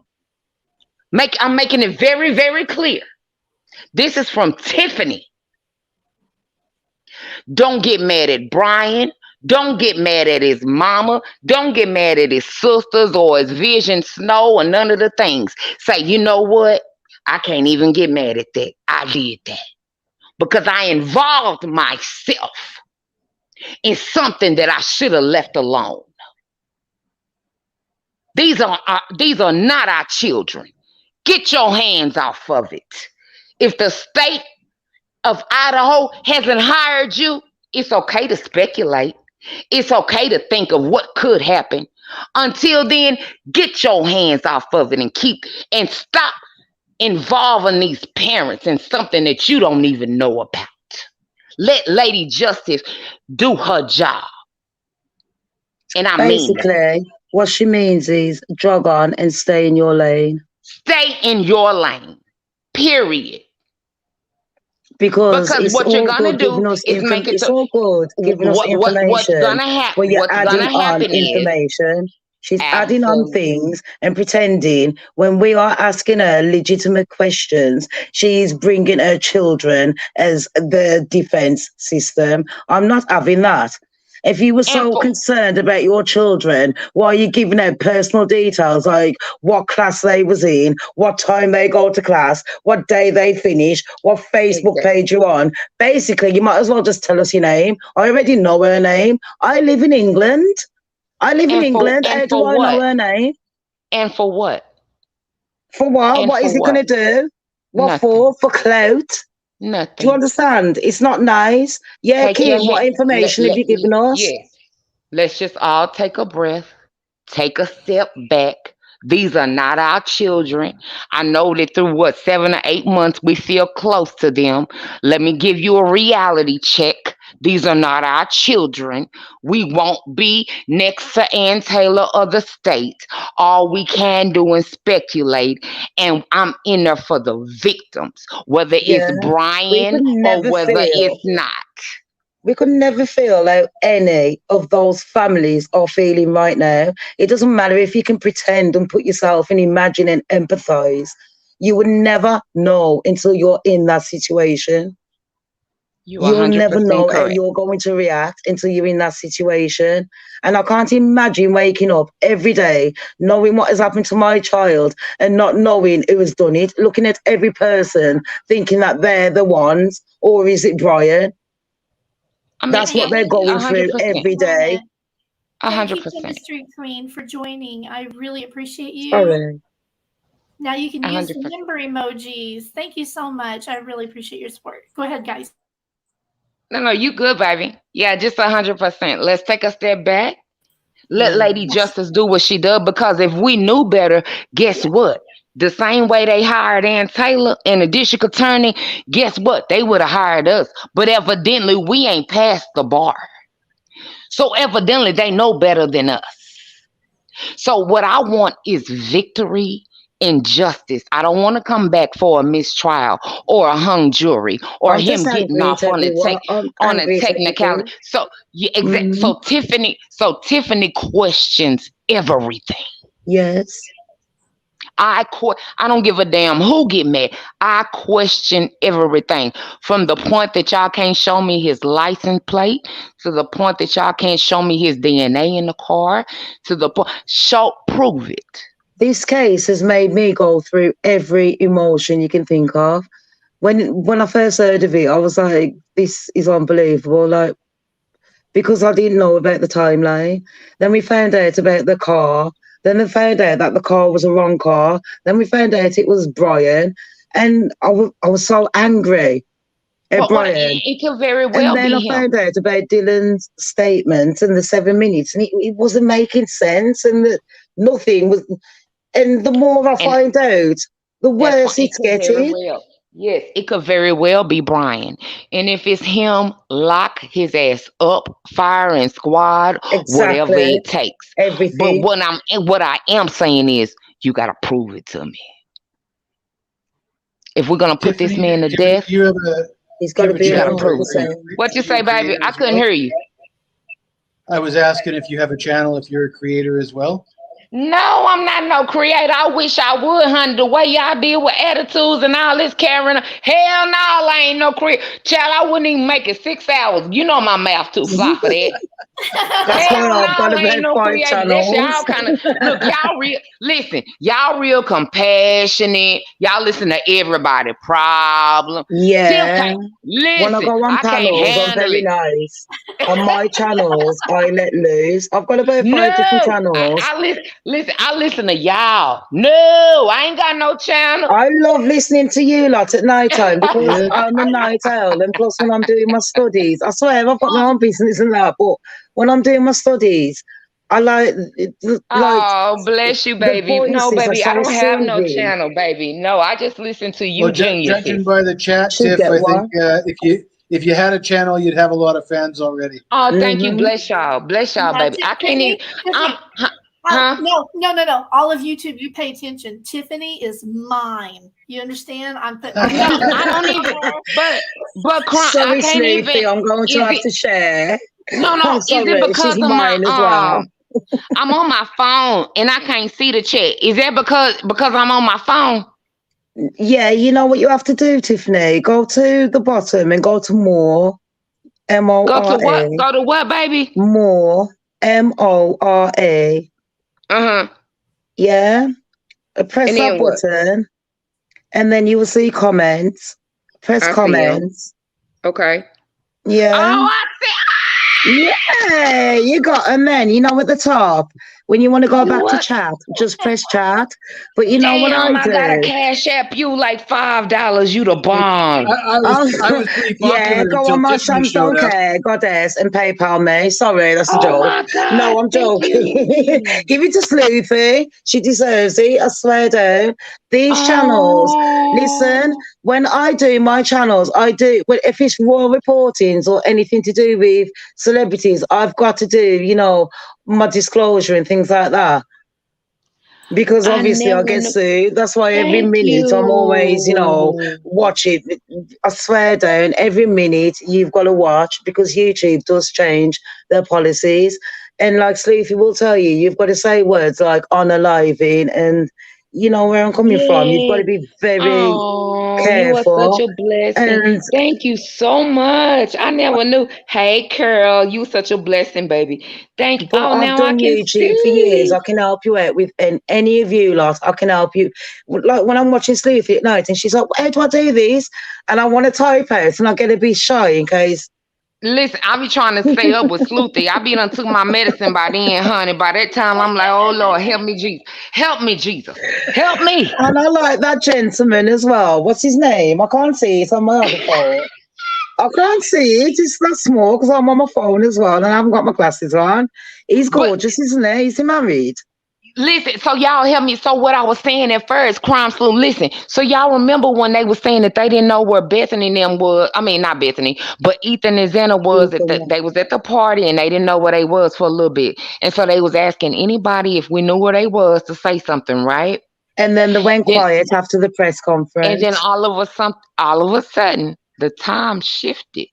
I'm making it very, very clear. This is from Tiffany. Don't get mad at Brian. Don't get mad at his mama. Don't get mad at his sisters or his Vision Snow or none of the things. Say, you know what? I can't even get mad at that. I did that because I involved myself in something that I should have left alone. These are not our children. Get your hands off of it. If the state of Idaho hasn't hired you, it's okay to speculate. It's okay to think of what could happen. Until then, get your hands off of it and stop involving these parents in something that you don't even know about. Let Lady Justice do her job. And I mean basically, what she means is jog on and stay in your lane. Stay in your lane. Period. Because it's what you're all gonna good giving do us is make it it's to all good giving us what's information, gonna happen. but you're What's adding gonna on happen is information. She's adding on absolutely. things and pretending when we are asking her legitimate questions, she's bringing her children as the defense system. I'm not having that. If you were And so for concerned about your children, why are you giving out personal details like what class they was in, what time they go to class, what day they finish, what Facebook exactly. page you're on? Basically, you might as well just tell us your name. I already know her name. I live in England. I live in England. How do I know her name? And for what? For what? And What for is it what? going to do? What Nothing. for? For clout? Do you Nothing. understand? It's not nice. Yeah, Take your Kim, what hand. information have you given us? Yes. Let's just all take a breath, take a step back. These are not our children. I know that through 7 or 8 months we feel close to them. Let me give you a reality check. These are not our children. We won't be next to Ann Taylor or the state. All we can do is speculate, and I'm in there for the victims, whether Yeah, it's we Brian could or never whether feel. it's not. We could never feel how any of those families are feeling right now. It doesn't matter if you can pretend and put yourself and imagine and empathize. You would never know until you're in that situation. You'll never 100% know how correct. you're going to react until you're in that situation. And I can't imagine waking up every day knowing what has happened to my child and not knowing who has done it, looking at every person thinking that they're the ones, or is it Brian? I mean, That's what they're going through 100%. every day. Thank you, 100%. Chemistry Queen, for joining. I really appreciate you. Sorry. Now you can use the 100%. member emojis. Thank you so much. I really appreciate your support. Go ahead, guys. No, you good, baby. Yeah, just 100%. Let's take a step back. Let Lady Justice do what she does, because if we knew better, guess what? The same way they hired Ann Taylor and the district attorney, guess what? They would have hired us. But evidently, we ain't passed the bar. So evidently, they know better than us. So what I want is victory and justice. I don't want to come back for a mistrial or a hung jury or I'm him just getting angry off at on everyone. I'm a angry at technicality. everything. So So Tiffany questions everything. Yes. I don't give a damn who get mad. I question everything, from the point that y'all can't show me his license plate, to the point that y'all can't show me his DNA in the car, to the point, prove it. This case has made me go through every emotion you can think of. When I first heard of it, I was like, this is unbelievable. Like, because I didn't know about the timeline. Then we found out about the car. Then we found out that the car was a wrong car. Then we found out it was Brian. And I was so angry at Brian. It could very well and then be I him. found out about Dylan's statement and the 7 minutes, and it wasn't making sense, and that nothing was. And the more I find out, the worse it's getting. Yes, it could very well be Brian. And if it's him, lock his ass up, firing squad, whatever it takes. Everything. But what I am saying is, you gotta prove it to me. If we're gonna put this man to death, he's got to be you gotta prove it. What you say, baby? I couldn't hear you. I was asking if you have a channel, if you're a creator as well. No, I'm not no creator. I wish I would, honey. The way y'all deal with attitudes and all this carrying. Hell no, I ain't no creator. Child, I wouldn't even make it 6 hours. You know my mouth too fly for that. That's why I've got ain't no about 5 creator. channels. That's y'all kind of look. Y'all real. Listen, y'all real compassionate. Y'all listen to everybody problem. Yeah. Listen, When I go on I can't panels, I'm handle very it. nice. On my channels, I let loose. I've got about 5 different channels. I listen to y'all. No, I ain't got no channel. I love listening to you lot at night time because I'm a night owl, and plus when I'm doing my studies, I swear I've got my own business and that, but when I'm doing my studies, I like oh, bless you, baby. No, baby, I don't have no soothing. channel, baby. No, I just listen to you, Well, geniuses. judging by the chat, Tiff, I think if you had a channel, you'd have a lot of fans already. Oh, thank you. Bless y'all. Bless y'all, baby. I can't even. Oh, no. All of YouTube, you pay attention. Tiffany is mine. You understand? I'm putting. No, I don't even. But Sorry, I can't Sleuthy, even. I'm going to Is have it? to share. No. I'm Is it sorry, because she's of my mine as well. I'm on my phone and I can't see the chat. Is that because I'm on my phone? Yeah, you know what you have to do, Tiffany? Go to the bottom and go to more. MORA. Go to what? Go to what, baby? More. MORA. Yeah. Press And that then what? button. And then you will see comments. Press I see 'em. comments. Okay. Yeah. Oh, I see. Yeah, you got, and then you know at the top when you want to go back to What? chat, just press chat. But you know what Damn, I I got a do? Cashapp you like $5. You the bomb. I was pretty Yeah, popular go until on my Tiffany Sam's showed Don't up. Care, Goddess, and PayPal me. Sorry, that's a Oh joke. my God, No, I'm thank joking. you. Give it to Sleuthy. She deserves it. I swear to. These channels, listen, Oh, when I do my channels, I do, well, if it's raw reportings or anything to do with celebrities, I've got to do, you know, my disclosure and things like that. Because I obviously I never get knew. sued. That's why every Thank minute I'm always, you know, you. watching. I swear down, every minute you've got to watch because YouTube does change their policies. And like Sleuthy will tell you, you've got to say words like unaliving and you know where I'm coming from. You've got Yeah. to be very Oh, you are such careful. a blessing. And Thank you so much. I never knew. Hey, Carol, you such a blessing, baby. but Oh, I've now I done can YouTube for years. see. I can help you out with and any of you lot. I can help you. Like when I'm watching Sleuthy at night and she's like, how do I do this? And I want to type out and I get a bit shy in case. Listen, I be trying to stay up with Sleuthy. I be done took my medicine by then, honey. By that time, I'm like, oh, Lord, help me, Jesus. Help me, Jesus. Help me. And I like that gentleman as well. What's his name? I can't see it on my other phone. I can't see it. It's not small because I'm on my phone as well and I haven't got my glasses on. He's gorgeous, isn't he? Is he married? Listen, so y'all help me. So what I was saying at first, CrimeSleuthin, listen. So y'all remember when they were saying that they didn't know where Bethany and them was? I mean, not Bethany, but Ethan and Xana was. They was at the party and they didn't know where they was for a little bit. And so they was asking anybody if we knew where they was to say something, right? And then they went quiet after the press conference. And then all of a sudden, the time shifted.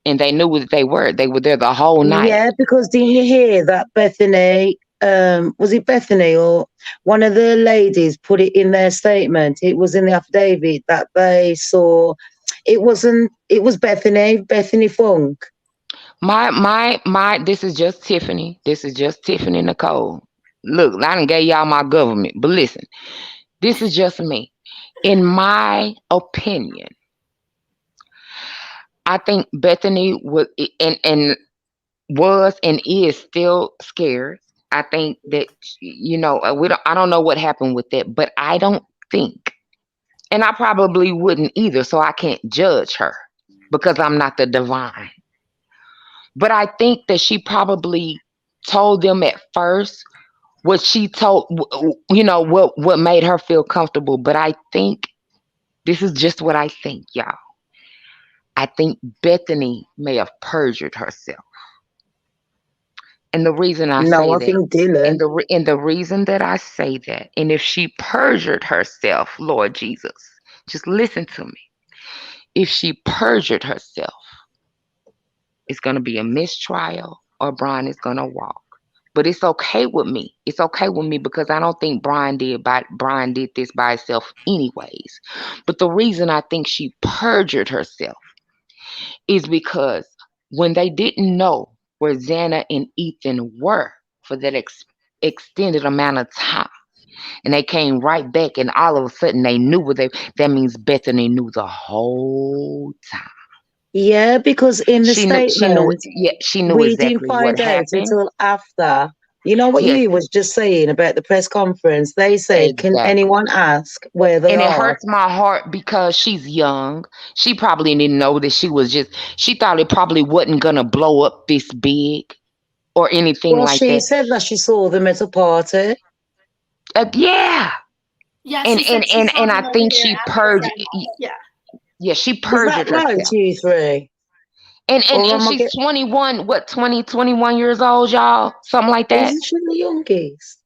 And they knew what they were. They were there the whole night. Yeah, because didn't you hear that Bethany, was it Bethany or one of the ladies put it in their statement? It was in the affidavit that they saw. It was Bethany Funk. This is just Tiffany. This is just Tiffany Nicole. Look, I done gave y'all my government, but listen, this is just me. In my opinion, I think Bethany was and is still scared. I think that I don't know what happened with that, but I don't think, and I probably wouldn't either, so I can't judge her because I'm not the divine. But I think that she probably told them at first what she told, what made her feel comfortable. But I think this is just what I think, y'all. I think Bethany may have perjured herself. And the reason I think Dylan. and the reason that I say that, and if she perjured herself, Lord Jesus, just listen to me. If she perjured herself, it's going to be a mistrial or Brian is going to walk. But it's okay with me. It's okay with me because I don't think Brian did this by himself anyways. But the reason I think she perjured herself is because when they didn't know where Xana and Ethan were for that extended amount of time, and they came right back and all of a sudden they knew that means Bethany knew the whole time. Yeah, because in the statement, she knew we exactly didn't find what out happened until after. You know what you was just saying about the press conference? They said, Exactly. can anyone ask where they are? And it hurts my heart because she's young. She probably didn't know that she thought it probably wasn't going to blow up this big or anything like that. Well, she said that she saw them at a party. Yeah. Yeah, and I think she purged. Yeah. Yeah, she perjured herself. Is that right, you three? And Or am I she's 21, 21 years old, y'all? Something like that. Isn't she the youngest?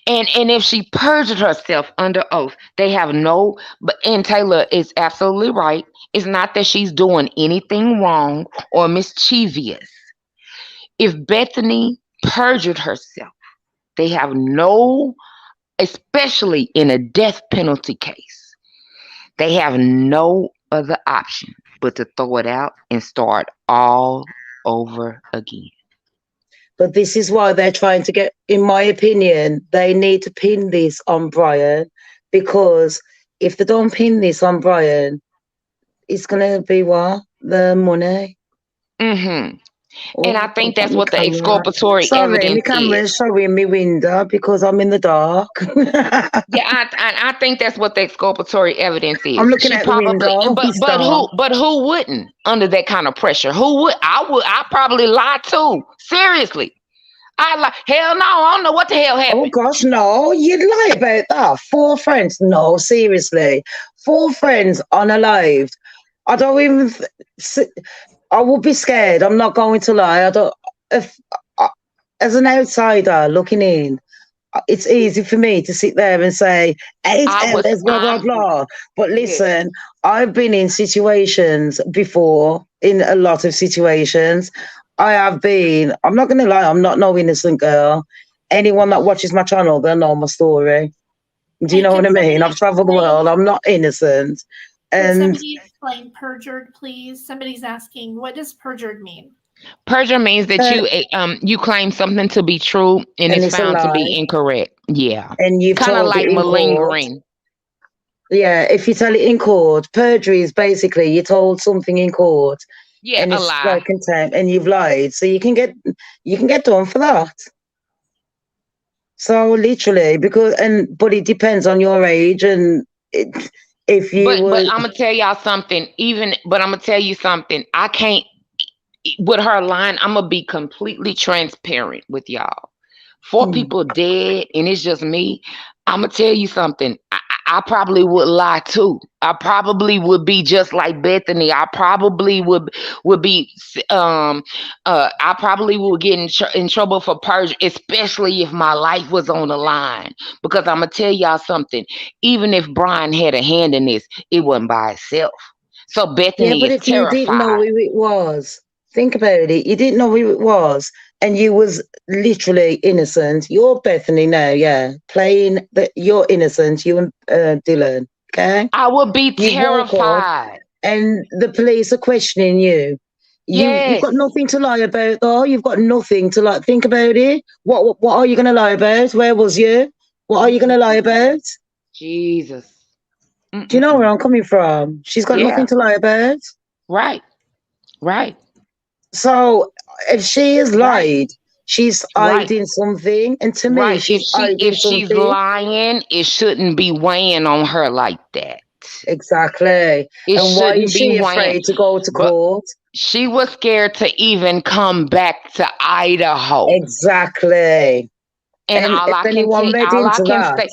And if she perjured herself under oath, they have no, and Taylor is absolutely right. It's not that she's doing anything wrong or mischievous. If Bethany perjured herself, they have no, especially in a death penalty case, they have no other option but to throw it out and start all over again. But this is why they're trying to get, in my opinion, they need to pin this on Brian, because if they don't pin this on Brian, it's going to be what? The money. Mm-hmm. And I think that's what the exculpatory evidence my camera's is. showing me window because I'm in the dark. Yeah, I think that's what the exculpatory evidence is. I'm looking at the window. But who wouldn't under that kind of pressure? Who would? I probably lie too. Seriously. Hell no, I don't know what the hell happened. Oh gosh, no, you'd lie about that. 4 friends. No, seriously. 4 friends unalived. I don't even I will be scared. I'm not going to lie. As an outsider looking in, it's easy for me to sit there and say, blah, blah, blah. But listen, I've been in situations before, in a lot of situations. I'm not going to lie, I'm not no innocent girl. Anyone that watches my channel, they'll know my story. Do you know what I mean? I've traveled the world. I'm not innocent. Can somebody explain perjured, please? Somebody's asking, what does perjured mean? Perjure means that you claim something to be true and it's found to be incorrect. Yeah. And you've kind of like malingering. Yeah, if you tell it in court, perjury is basically you told something in court. Yeah, and a it's lie. like contempt, and you've lied, so you can get done for that. So literally, but it depends on your age and if you. But I'm gonna tell y'all something. I'm gonna tell you something. I can't with her line. I'm gonna be completely transparent with y'all. 4 people dead, and it's just me. I'm gonna tell you something. I probably would lie too. I probably would be just like Bethany. I probably would be. I probably would get in trouble for perjury, especially if my life was on the line. Because I'm gonna tell y'all something. Even if Brian had a hand in this, it wasn't by itself. So Bethany but is if terrified. you didn't know who it was, think about it. You didn't know who it was, and you was literally innocent. You're Bethany now, yeah. Playing that you're innocent, you and Dylan, okay? I would be terrified. And the police are questioning you. You've got nothing to lie about, though. You've got nothing to lie. Think about it. What are you going to lie about? Where was you? What are you going to lie about? Jesus. Do you know where I'm coming from? She's got nothing to lie about. Right. So if she has lied, she's hiding something. And to me, she's hiding something. If she's lying, it shouldn't be weighing on her like that. Exactly. And why is she afraid to go to court? She was scared to even come back to Idaho. Exactly. And all I can say,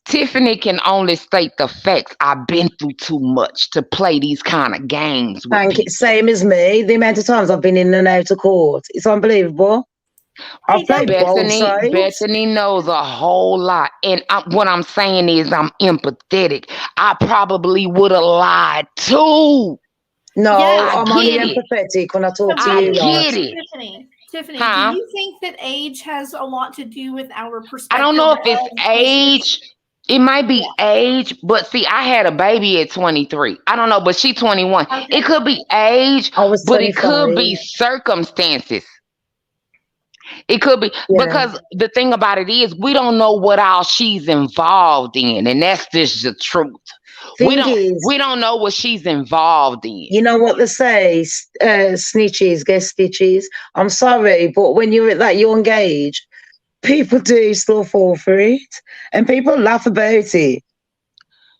Tiffany can only state the facts. I've been through too much to play these kind of games. Same as me. The amount of times I've been in and out of court, it's unbelievable. I've played both sides. Bethany knows a whole lot. And what I'm saying is I'm empathetic. I probably would have lied too. No, I'm only empathetic when I talk to you. I get it. Tiffany, do you think that age has a lot to do with our perspective? I don't know if it's age. It might be age, but see, I had a baby at 23. I don't know, but she's 21. Okay. It could be age, but it could be circumstances. It could be because the thing about it is we don't know what all she's involved in, and that's just the truth. We don't know what she's involved in. You know what they say, snitches get stitches. I'm sorry, but when you're at that young age, people do still fall for it, and people laugh about it.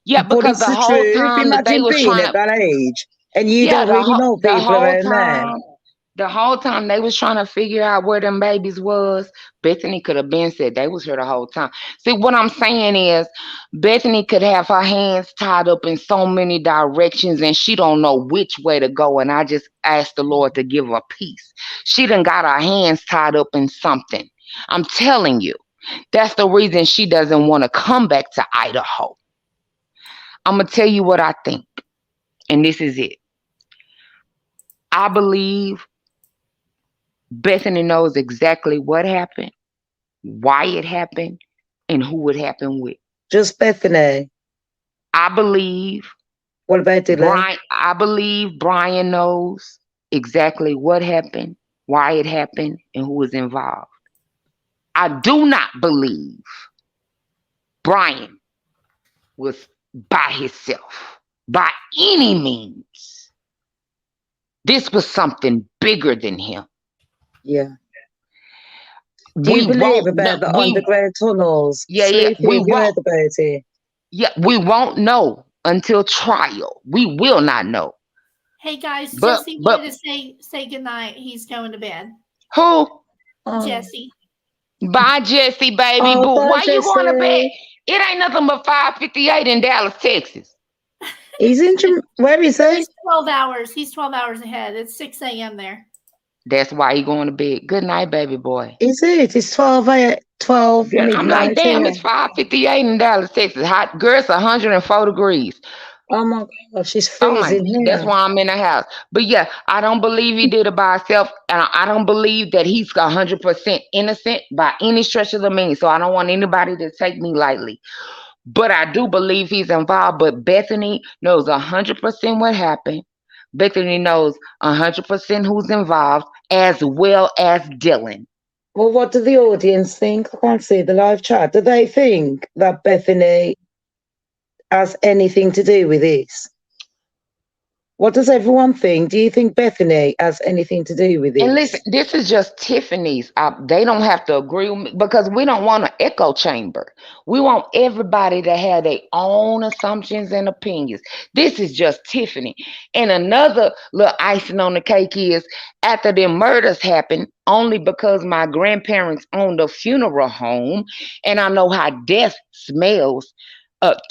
Yeah, because the whole time that they were being at that age, and you don't really know people around there. The whole time they was trying to figure out where them babies was, Bethany could have been said they was here the whole time. See, what I'm saying is Bethany could have her hands tied up in so many directions and she don't know which way to go. And I just asked the Lord to give her peace. She done got her hands tied up in something. I'm telling you, that's the reason she doesn't want to come back to Idaho. I'm going to tell you what I think. And this is it. I believe Bethany knows exactly what happened, why it happened, and who it happened with. Just Bethany. I believe. What about Dylan? Brian? I believe Brian knows exactly what happened, why it happened, and who was involved. I do not believe Brian was by himself, by any means. This was something bigger than him. Yeah. Do you believe about the underground tunnels? Yeah. We won't about it. Yeah, we won't know until trial. We will not know. Hey guys, Jesse wanted to say goodnight. He's going to bed. Who? Jesse. Bye, Jesse, baby. Oh, Boo. bye, Why you going to bed? Jesse. It ain't nothing but 5:58 in Dallas, Texas. He's in where is he? He's 12 hours. He's 12 hours ahead. It's 6 a.m. there. That's why he going to bed. Good night, baby boy. Is it? It's 12 midnight. I'm like, damn, it's 5:58 in Dallas, Texas. Hot, girl, it's 104 degrees. Oh my gosh, she's freezing here. That's why I'm in the house. But yeah, I don't believe he did it by himself. And I don't believe that he's 100% innocent by any stretch of the means. So I don't want anybody to take me lightly. But I do believe he's involved. But Bethany knows 100% what happened. Bethany knows 100% who's involved, as well as Dylan. Well, what do the audience think? I can't see the live chat. Do they think that Bethany has anything to do with this? What does everyone think? Do you think Bethany has anything to do with it? And listen, this is just Tiffany's. They don't have to agree with me because we don't want an echo chamber. We want everybody to have their own assumptions and opinions. This is just Tiffany. And another little icing on the cake is after the murders happened, only because my grandparents owned a funeral home and I know how death smells.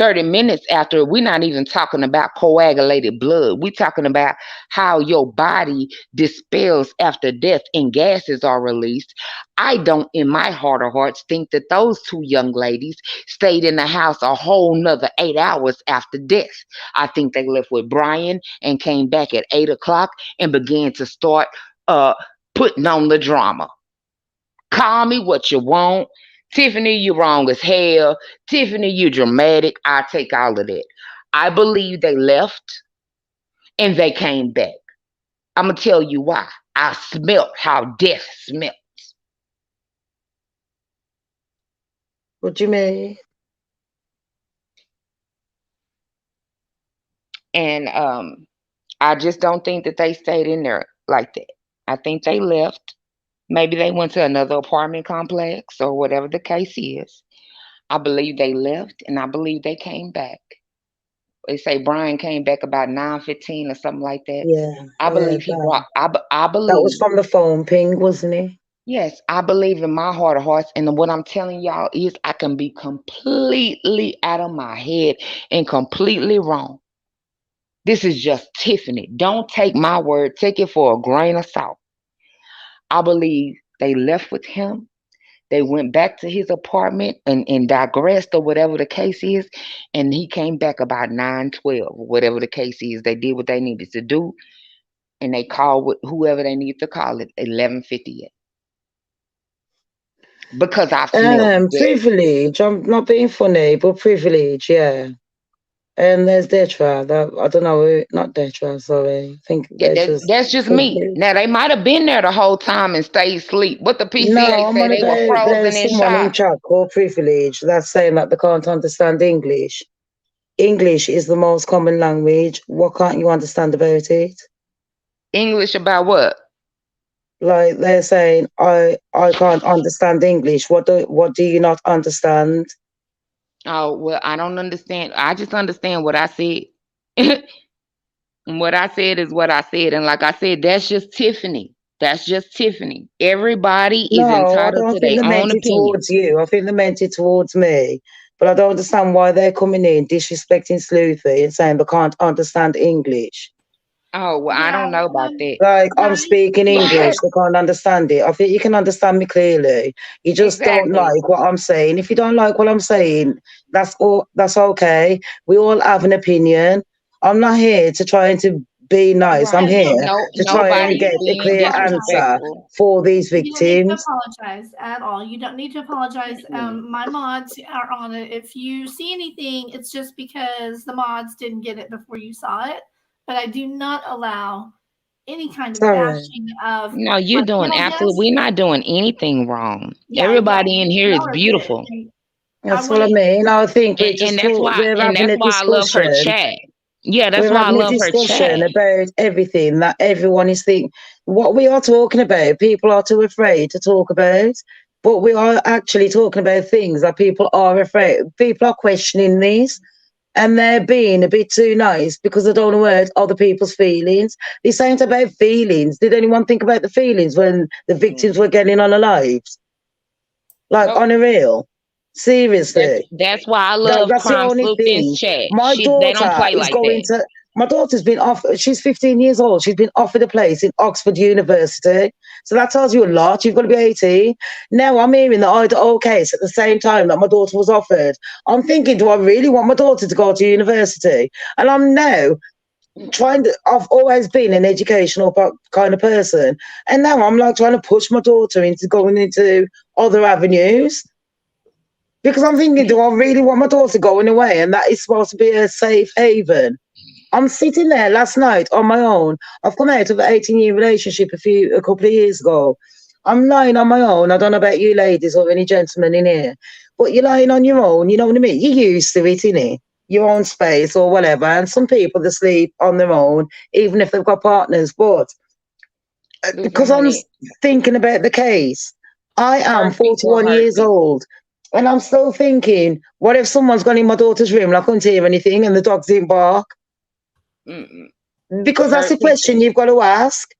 30 minutes after, we're not even talking about coagulated blood. We're talking about how your body dispels after death and gases are released. I don't, in my heart of hearts, think that those two young ladies stayed in the house a whole nother 8 hours after death. I think they left with Brian and came back at 8 o'clock and began to start putting on the drama. Call me what you want. Tiffany, you wrong as hell. Tiffany, you dramatic. I take all of that. I believe they left and they came back. I'm going to tell you why. I smelt how death smelt. What do you mean? And I just don't think that they stayed in there like that. I think they left. Maybe they went to another apartment complex or whatever the case is. I believe they left and I believe they came back. They say Brian came back about 9:15 or something like that. Yeah. I believe he brought, I believe. That was from the phone ping, wasn't it? Yes, I believe in my heart of hearts. And what I'm telling y'all is I can be completely out of my head and completely wrong. This is just Tiffany. Don't take my word. Take it for a grain of salt. I believe they left with him. They went back to his apartment and digressed or whatever the case is. And he came back about 9:12, whatever the case is. They did what they needed to do. And they called whoever they needed to call at 11:58. Because I've smelled privilege. I'm not being funny, but privilege, yeah. And there's Detra. I don't know, not Detra, sorry. I think that's just me. Now they might have been there the whole time and stayed asleep. What the PCA said, they were frozen in someone in shock. chat called privilege that's saying that they can't understand English. English is the most common language. What can't you understand about it? English about what? Like they're saying, I can't understand English. What do you not understand? Oh, well, I don't understand. I just understand what I said. And what I said is what I said. And like I said, that's just Tiffany. That's just Tiffany. Everybody is No, I entitled don't to think their they own meant it opinion. towards you. I think they meant it towards me. But I don't understand why they're coming in disrespecting Sleuthy and saying they can't understand English. Oh, well, I don't know about that. Like, I'm speaking English, they can't understand it. I think you can understand me clearly. You just don't Exactly. like what I'm saying. If you don't like what I'm saying, that's all. That's okay. We all have an opinion. I'm not here to try and to be nice. I'm Right. here to try and Nobody's get a being clear answer disrespectful. for these You don't need to victims. apologize at all. You don't need to apologize. My mods are on it. If you see anything, it's just because the mods didn't get it before you saw it. But I do not allow any kind of Sorry. bashing of No, you're my doing panel absolutely. guests. We're not doing anything wrong. Yeah, Everybody in here is y'all are good. beautiful, And That's I what I want mean. I think we're and just that's why. we're And having that's a why I love her discussion. chat. Yeah, that's We're why I having a love her chat. discussion about everything that everyone is thinking. What we are talking about, people are too afraid to talk about. But we are actually talking about things that people are afraid. People are questioning these, and they're being a bit too nice because they don't want to hurt other people's feelings. This ain't about feelings. Did anyone think about the feelings when the victims were getting unalived? Like, Nope. on a real? Seriously. That's why I love That's the only CrimeSleuthin's thing. chat. My They don't daughter play is like going that. to. My daughter's been offered. She's 15 years old. She's been offered a place in Oxford University. So that tells you a lot. You've got to be 18. Now I'm hearing the Idaho case at the same time that my daughter was offered. I'm thinking, do I really want my daughter to go to university? And I'm now trying to. I've always been an educational kind of person, and now I'm like trying to push my daughter into going into other avenues. Because I'm thinking, do I really want my daughter going away? And that is supposed to be a safe haven. I'm sitting there last night on my own. I've come out of an 18-year relationship a couple of years ago. I'm lying on my own. I don't know about you ladies or any gentlemen in here, but you're lying on your own. You know what I mean? You're used to it, innit? Your own space or whatever. And some people, they sleep on their own, even if they've got partners. But because I'm thinking about the case, I am 41 years old. And I'm still thinking, what if someone's gone in my daughter's room and I couldn't hear anything and the dogs didn't bark? Because that's the question you've got to ask.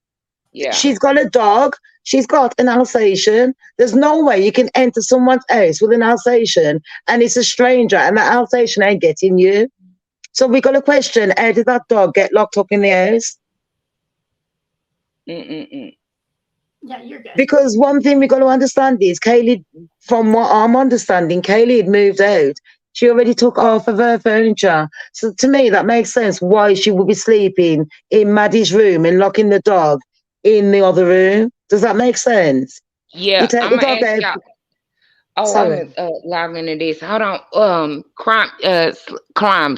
Yeah. She's got a dog. She's got an Alsatian. There's no way you can enter someone's house with an Alsatian and it's a stranger and that Alsatian ain't getting you. So we got a question, how did that dog get locked up in the house? Yeah, you're good. Because one thing we got to understand is Kaylee, from what I'm understanding, Kaylee had moved out. She already took half of her furniture. So to me, that makes sense why she would be sleeping in Maddie's room and locking the dog in the other room. Does that make sense? Yeah, You take I'm the gonna dog ask out. y'all. Oh, Sorry. I'm log into this. Hold on. Crime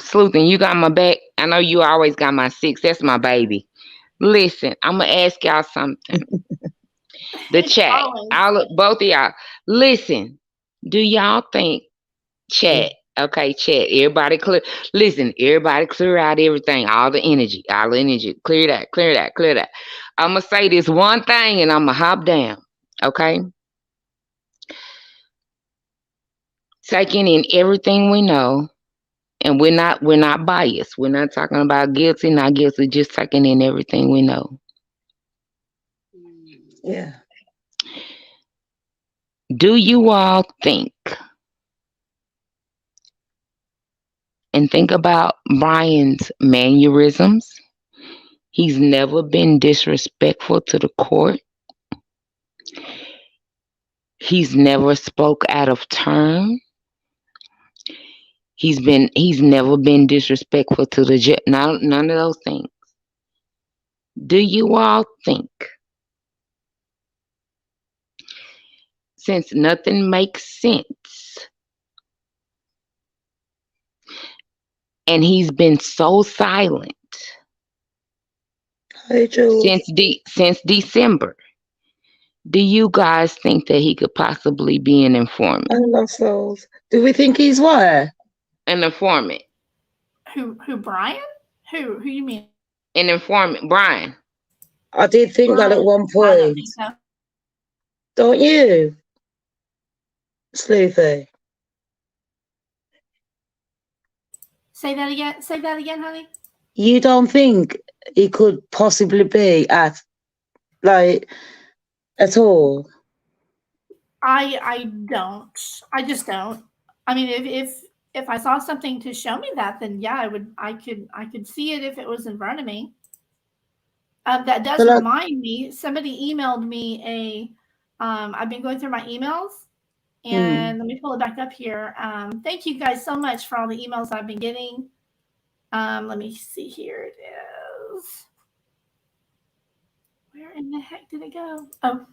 Sleuthin, you got my back. I know you always got my 6. That's my baby. Listen, I'm gonna ask y'all something. The chat, both of y'all. Listen, do y'all think chat? Okay, chat. Everybody clear. Listen, everybody clear out everything, all the energy. Clear that, clear that, clear that. I'm gonna say this one thing and I'm gonna hop down. Okay. Taking in everything we know, and we're not biased. We're not talking about guilty, not guilty, just taking in everything we know. Yeah. Do you all think, and think about Brian's mannerisms? He's never been disrespectful to the court. He's never spoke out of turn. He's never been disrespectful to the judge. None of those things. Do you all think, since nothing makes sense, and he's been so silent since December, do you guys think that he could possibly be an informant? I love souls. Do we think he's what? An informant. Who Brian? Who you mean? An informant, Brian. I did think that at one point. I don't think so. Don't you, Sleuthy? Say that again. Say that again, honey. You don't think he could possibly be at like, at all? I don't. I just don't. I mean, if I saw something to show me that, then yeah, I could see it if it was in front of me. That does remind me, somebody emailed me I've been going through my emails, and let me pull it back up here. Thank you guys so much for all the emails I've been getting. Let me see, here it is. Where in the heck did it go? Oh,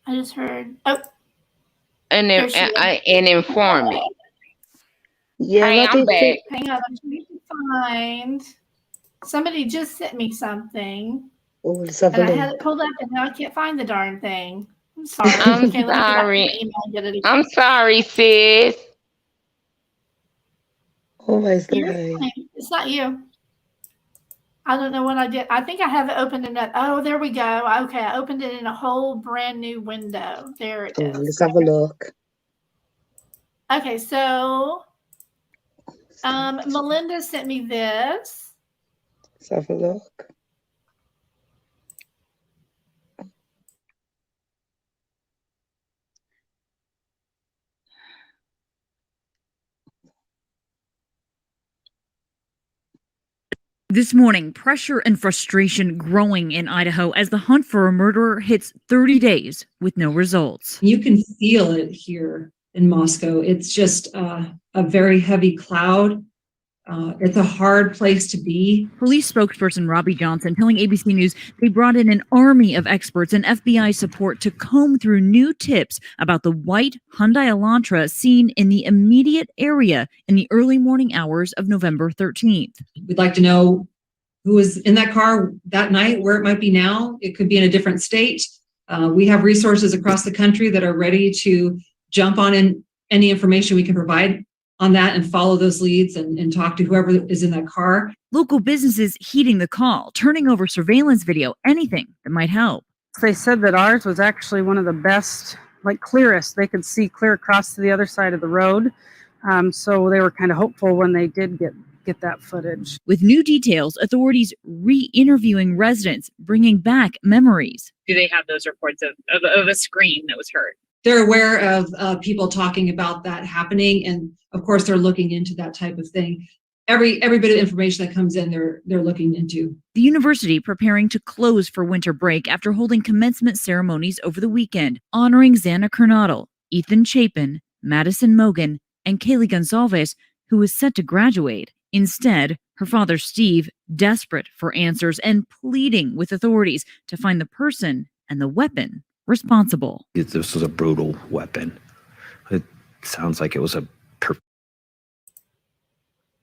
I just heard, and inform me. Yeah, hey, I'm back. Hang on, I'm trying to find. Somebody just sent me something. Oh, let's have and a I look. had it pulled up, and now I can't find the darn thing. I'm sorry. I'm Okay, let me go back to sorry. my email and get it again. I'm sorry, sis. Always the You're way. fine. It's not you. I don't know what I did. I think I have it opened in that. Oh, there we go. Okay, I opened it in a whole brand new window. There it is. Let's have a look. Okay, so Melinda sent me this. Let's have a look. This morning, pressure and frustration growing in Idaho as the hunt for a murderer hits 30 days with no results. You can feel it here in Moscow. It's just a very heavy cloud. It's a hard place to be. Police spokesperson Robbie Johnson telling ABC News they brought in an army of experts and FBI support to comb through new tips about the white Hyundai Elantra seen in the immediate area in the early morning hours of November 13th. We'd like to know who was in that car that night, where it might be now. It could be in a different state. We have resources across the country that are ready to jump on in any information we can provide on that and follow those leads and talk to whoever is in that car. Local businesses heeding the call, turning over surveillance video, anything that might help. They said that ours was actually one of the best, like clearest. They could see clear across to the other side of the road. So they were kind of hopeful when they did get that footage. With new details, authorities re-interviewing residents, bringing back memories. Do they have those reports of a scream that was heard? They're aware of people talking about that happening, and of course they're looking into that type of thing. Every bit of information that comes in, they're looking into. The university preparing to close for winter break after holding commencement ceremonies over the weekend, honoring Xana Kernodle, Ethan Chapin, Madison Mogan, and Kaylee Gonsalves, who was set to graduate. Instead, her father Steve, desperate for answers and pleading with authorities to find the person and the weapon responsible. This was a brutal weapon. It sounds like it was a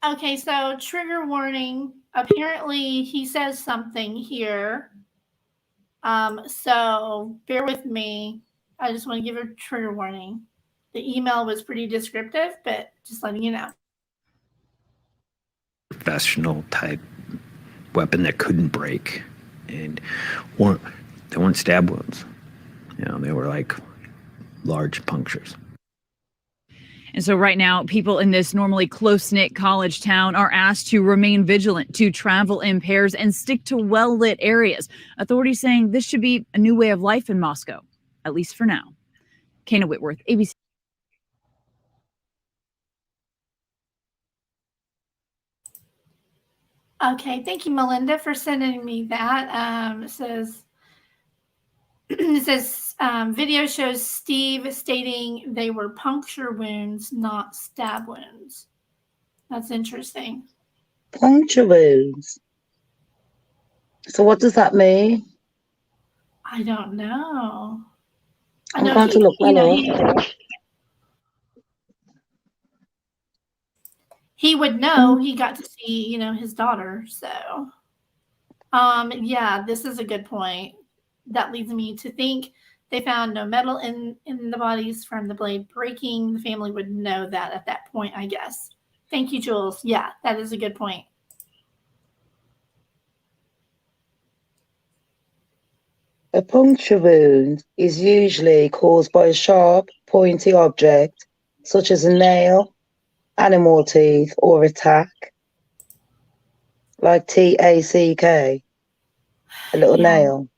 Okay, so trigger warning. Apparently he says something here. So bear with me. I just want to give a trigger warning. The email was pretty descriptive, but just letting you know. professional type weapon that couldn't break, and they weren't stab wounds. You know, they were like large punctures. And so right now, people in this normally close-knit college town are asked to remain vigilant, to travel in pairs, and stick to well-lit areas. Authorities saying this should be a new way of life in Moscow, at least for now. Kana Whitworth, ABC. Okay, thank you, Melinda, for sending me that. It says video shows Steve stating they were puncture wounds, not stab wounds. That's interesting. Puncture wounds. So what does that mean? I don't know. I'm going to look that up. He would know. He got to see, his daughter. So, yeah, this is a good point. That leads me to think they found no metal in the bodies from the blade breaking. The family would know that at that point, I guess. Thank you, Jules. Yeah, that is a good point. A puncture wound is usually caused by a sharp, pointy object, such as a nail, animal teeth, or a tack, like TACK. a little Yeah. nail.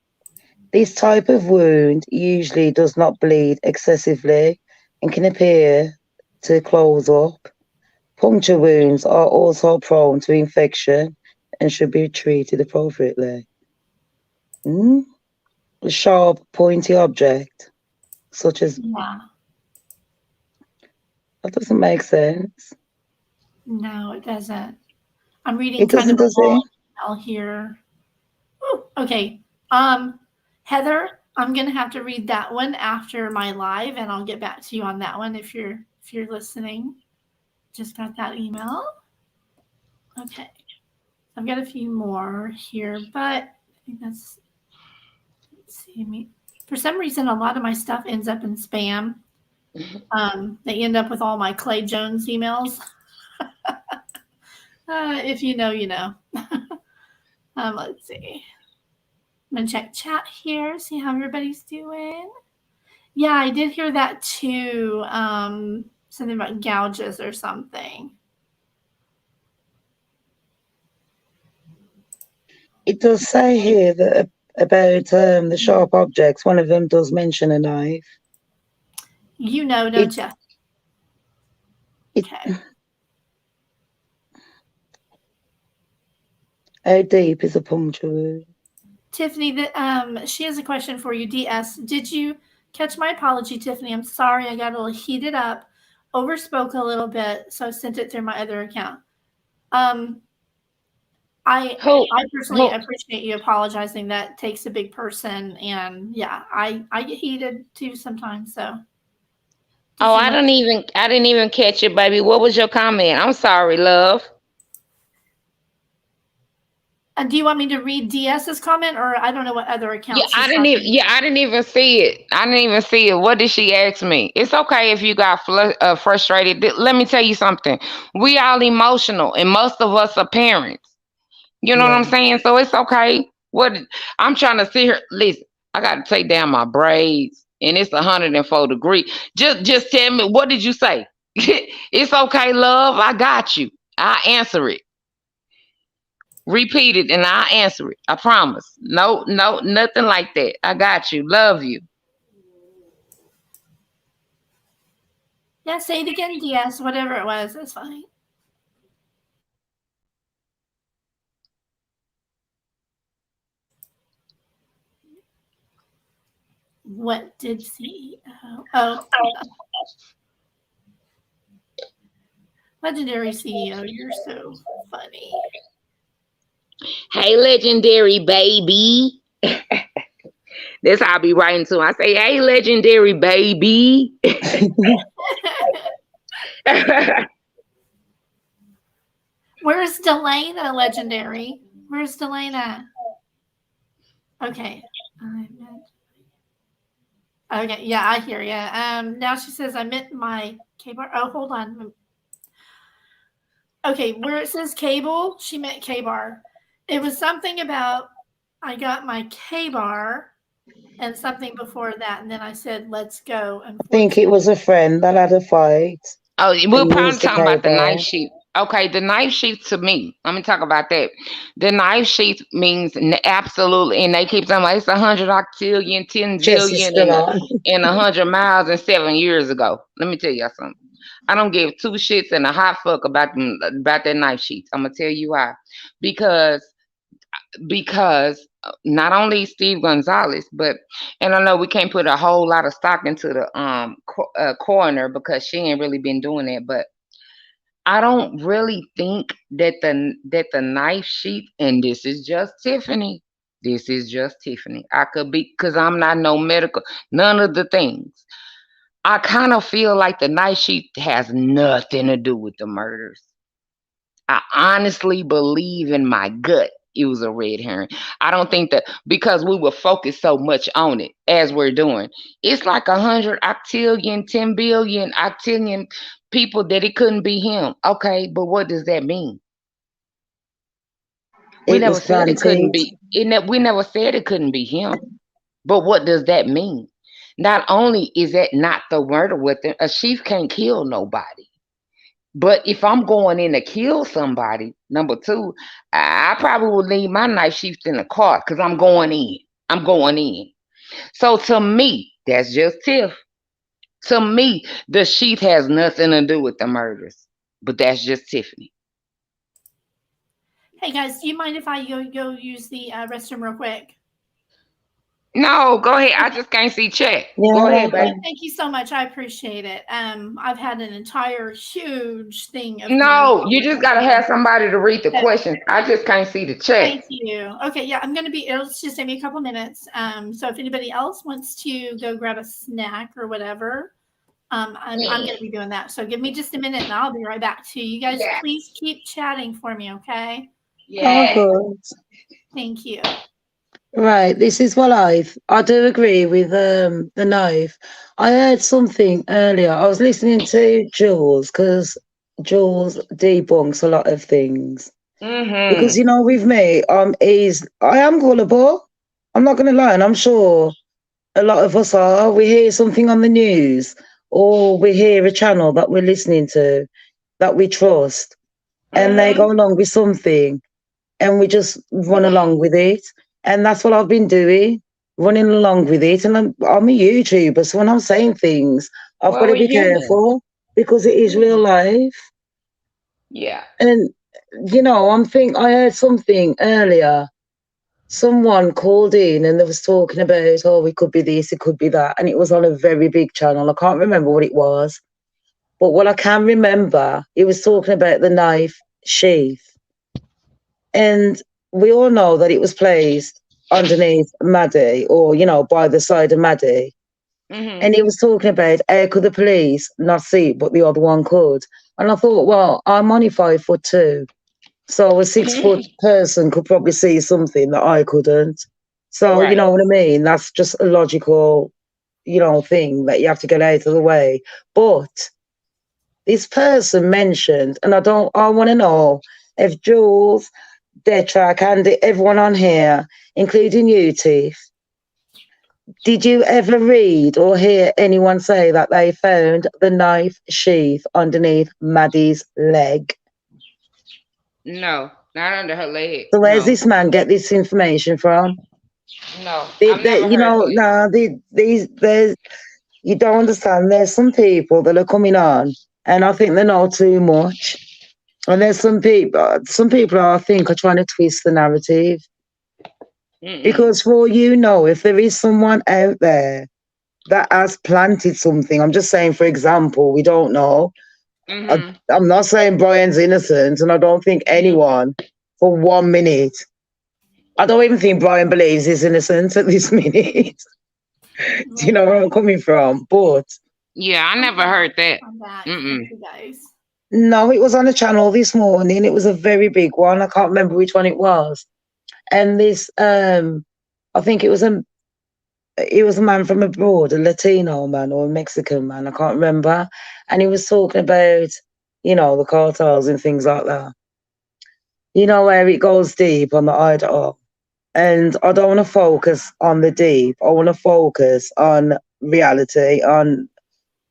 This type of wound usually does not bleed excessively and can appear to close up. Puncture wounds are also prone to infection and should be treated appropriately. A sharp, pointy object, such as... Yeah. That doesn't make sense. No, it doesn't. I'm reading It doesn't, kind of does a long it? email here. Ooh, okay. Heather, I'm gonna have to read that one after my live, and I'll get back to you on that one if you're listening. Just got that email. Okay. I've got a few more here, but I think that's, let's see. For some reason, a lot of my stuff ends up in spam. They end up with all my Clay Jones emails. If you know, you know. Let's see. I'm going to check chat here, see how everybody's doing. Yeah, I did hear that too. Something about gouges or something. It does say here that about the sharp objects. One of them does mention a knife. You know, don't you? Okay. How deep is a puncture wound? Tiffany, she has a question for you. DS, did you catch my apology, Tiffany? I'm sorry, I got a little heated up, overspoke a little bit, so I sent it through my other account. I personally appreciate you apologizing. That takes a big person, and yeah, I get heated too sometimes. So. Oh, I didn't even catch it, baby. What was your comment? I'm sorry, love. Do you want me to read DS's comment, or I don't know what other account? Yeah, I didn't even see it. I didn't even see it. What did she ask me? It's okay if you got frustrated. Let me tell you something. We all emotional, and most of us are parents. You know what I'm saying? So it's okay. What I'm trying to see her. Listen, I got to take down my braids, and it's 104 degrees. Just tell me, what did you say? It's okay, love. I got you. I answer it. Repeat it, and I'll answer it. I promise. No, nothing like that. I got you. Love you. Yeah, say it again, DS. Whatever it was, that's fine. What did CEO? Oh, legendary CEO, you're so funny. Hey, legendary baby. That's how I be writing to him. I say, hey, legendary baby. Where's Delana, legendary? Where's Delana? Okay. Okay, yeah, I hear you. Now she says I meant my K-bar. Oh, hold on. Okay, where it says cable, she meant K-bar. It was something about I got my K-bar and something before that, and then I said, let's go. I think it was a friend that had a fight. Oh, we're probably talking about the knife sheath. Okay, the knife sheath to me, let me talk about that. The knife sheath means absolutely, and they keep saying, it's 100 octillion, 10 zillion, and 100 miles and 7 years ago. Let me tell you something. I don't give two shits and a hot fuck about that knife sheath. I'm gonna tell you why. Because not only Steve Gonzalez, but, and I know we can't put a whole lot of stock into the coroner because she ain't really been doing that, but I don't really think that the knife sheath, and this is just Tiffany. This is just Tiffany. I could be, because I'm not no medical, none of the things. I kind of feel like the knife sheath has nothing to do with the murders. I honestly believe in my gut it was a red herring. I don't think that, because we were focused so much on it as we're doing. It's like 100 octillion, 10 billion octillion people that it couldn't be him. Okay, but what does that mean? We never said it couldn't be. We never said it couldn't be him. But what does that mean? Not only is that not the murder weapon, a sheath can't kill nobody. But if I'm going in to kill somebody, number two, I probably will leave my knife sheath in the car because I'm going in. I'm going in. So to me, that's just Tiff. To me, the sheath has nothing to do with the murders. But that's just Tiffany. Hey guys, do you mind if I go use the restroom real quick? No, go ahead. I just can't see chat. Yeah, Go ahead, baby. Thank you so much. I appreciate it. I've had an entire huge thing of No, you just gotta have somebody to read the questions. I just can't see the chat. Thank you. Okay, yeah, I'm gonna be. It'll just take me a couple minutes. So if anybody else wants to go grab a snack or whatever, I'm gonna be doing that. So give me just a minute, and I'll be right back to you guys. Yeah. Please keep chatting for me, okay? Yeah. Oh, good. Thank you. Right, this is what I do agree with the knife. I heard something earlier. I was listening to Jules because Jules debunks a lot of things. Because you know, with me, I am gullible. I'm not gonna lie, and I'm sure a lot of us are. We hear something on the news, or we hear a channel that we're listening to that we trust, and they go along with something, and we just run along with it. And that's what I've been doing, running along with it. And I'm a YouTuber, so when I'm saying things, I've got to be careful because it is real life. Yeah. And, you know, I heard something earlier. Someone called in and they was talking about, oh, it could be this, it could be that. And it was on a very big channel. I can't remember what it was. But what I can remember, it was talking about the knife sheath. And we all know that it was placed underneath Maddie, or, you know, by the side of Maddie. And he was talking about how could the police not see it, but the other one could. And I thought, well, I'm only 5'2", so a 6-foot person could probably see something that I couldn't. So, you know what I mean? That's just a logical, you know, thing that you have to get out of the way. But this person mentioned, and I want to know if Jules, Detrack, and everyone on here, including you, Tiff, did you ever read or hear anyone say that they found the knife sheath underneath Maddie's leg? No, not under her leg. So where's this man get this information from? No, I've never you know, heard there's, you don't understand. There's some people that are coming on, and I think they know too much. And there's some people I think are trying to twist the narrative. Because for all you know, if there is someone out there that has planted something, I'm just saying, for example, we don't know. I'm not saying Brian's innocent, and I don't think anyone for 1 minute, I don't even think Brian believes he's innocent at this minute. Do you know where I'm coming from? But yeah, I never heard that. Thank you guys. No, it was on a channel this morning. It was a very big one. I can't remember which one it was. And this, I think it was a man from abroad, a Latino man or a Mexican man, I can't remember. And he was talking about, you know, the cartels and things like that. You know, where it goes deep on the Idaho. And I don't want to focus on the deep. I want to focus on reality, on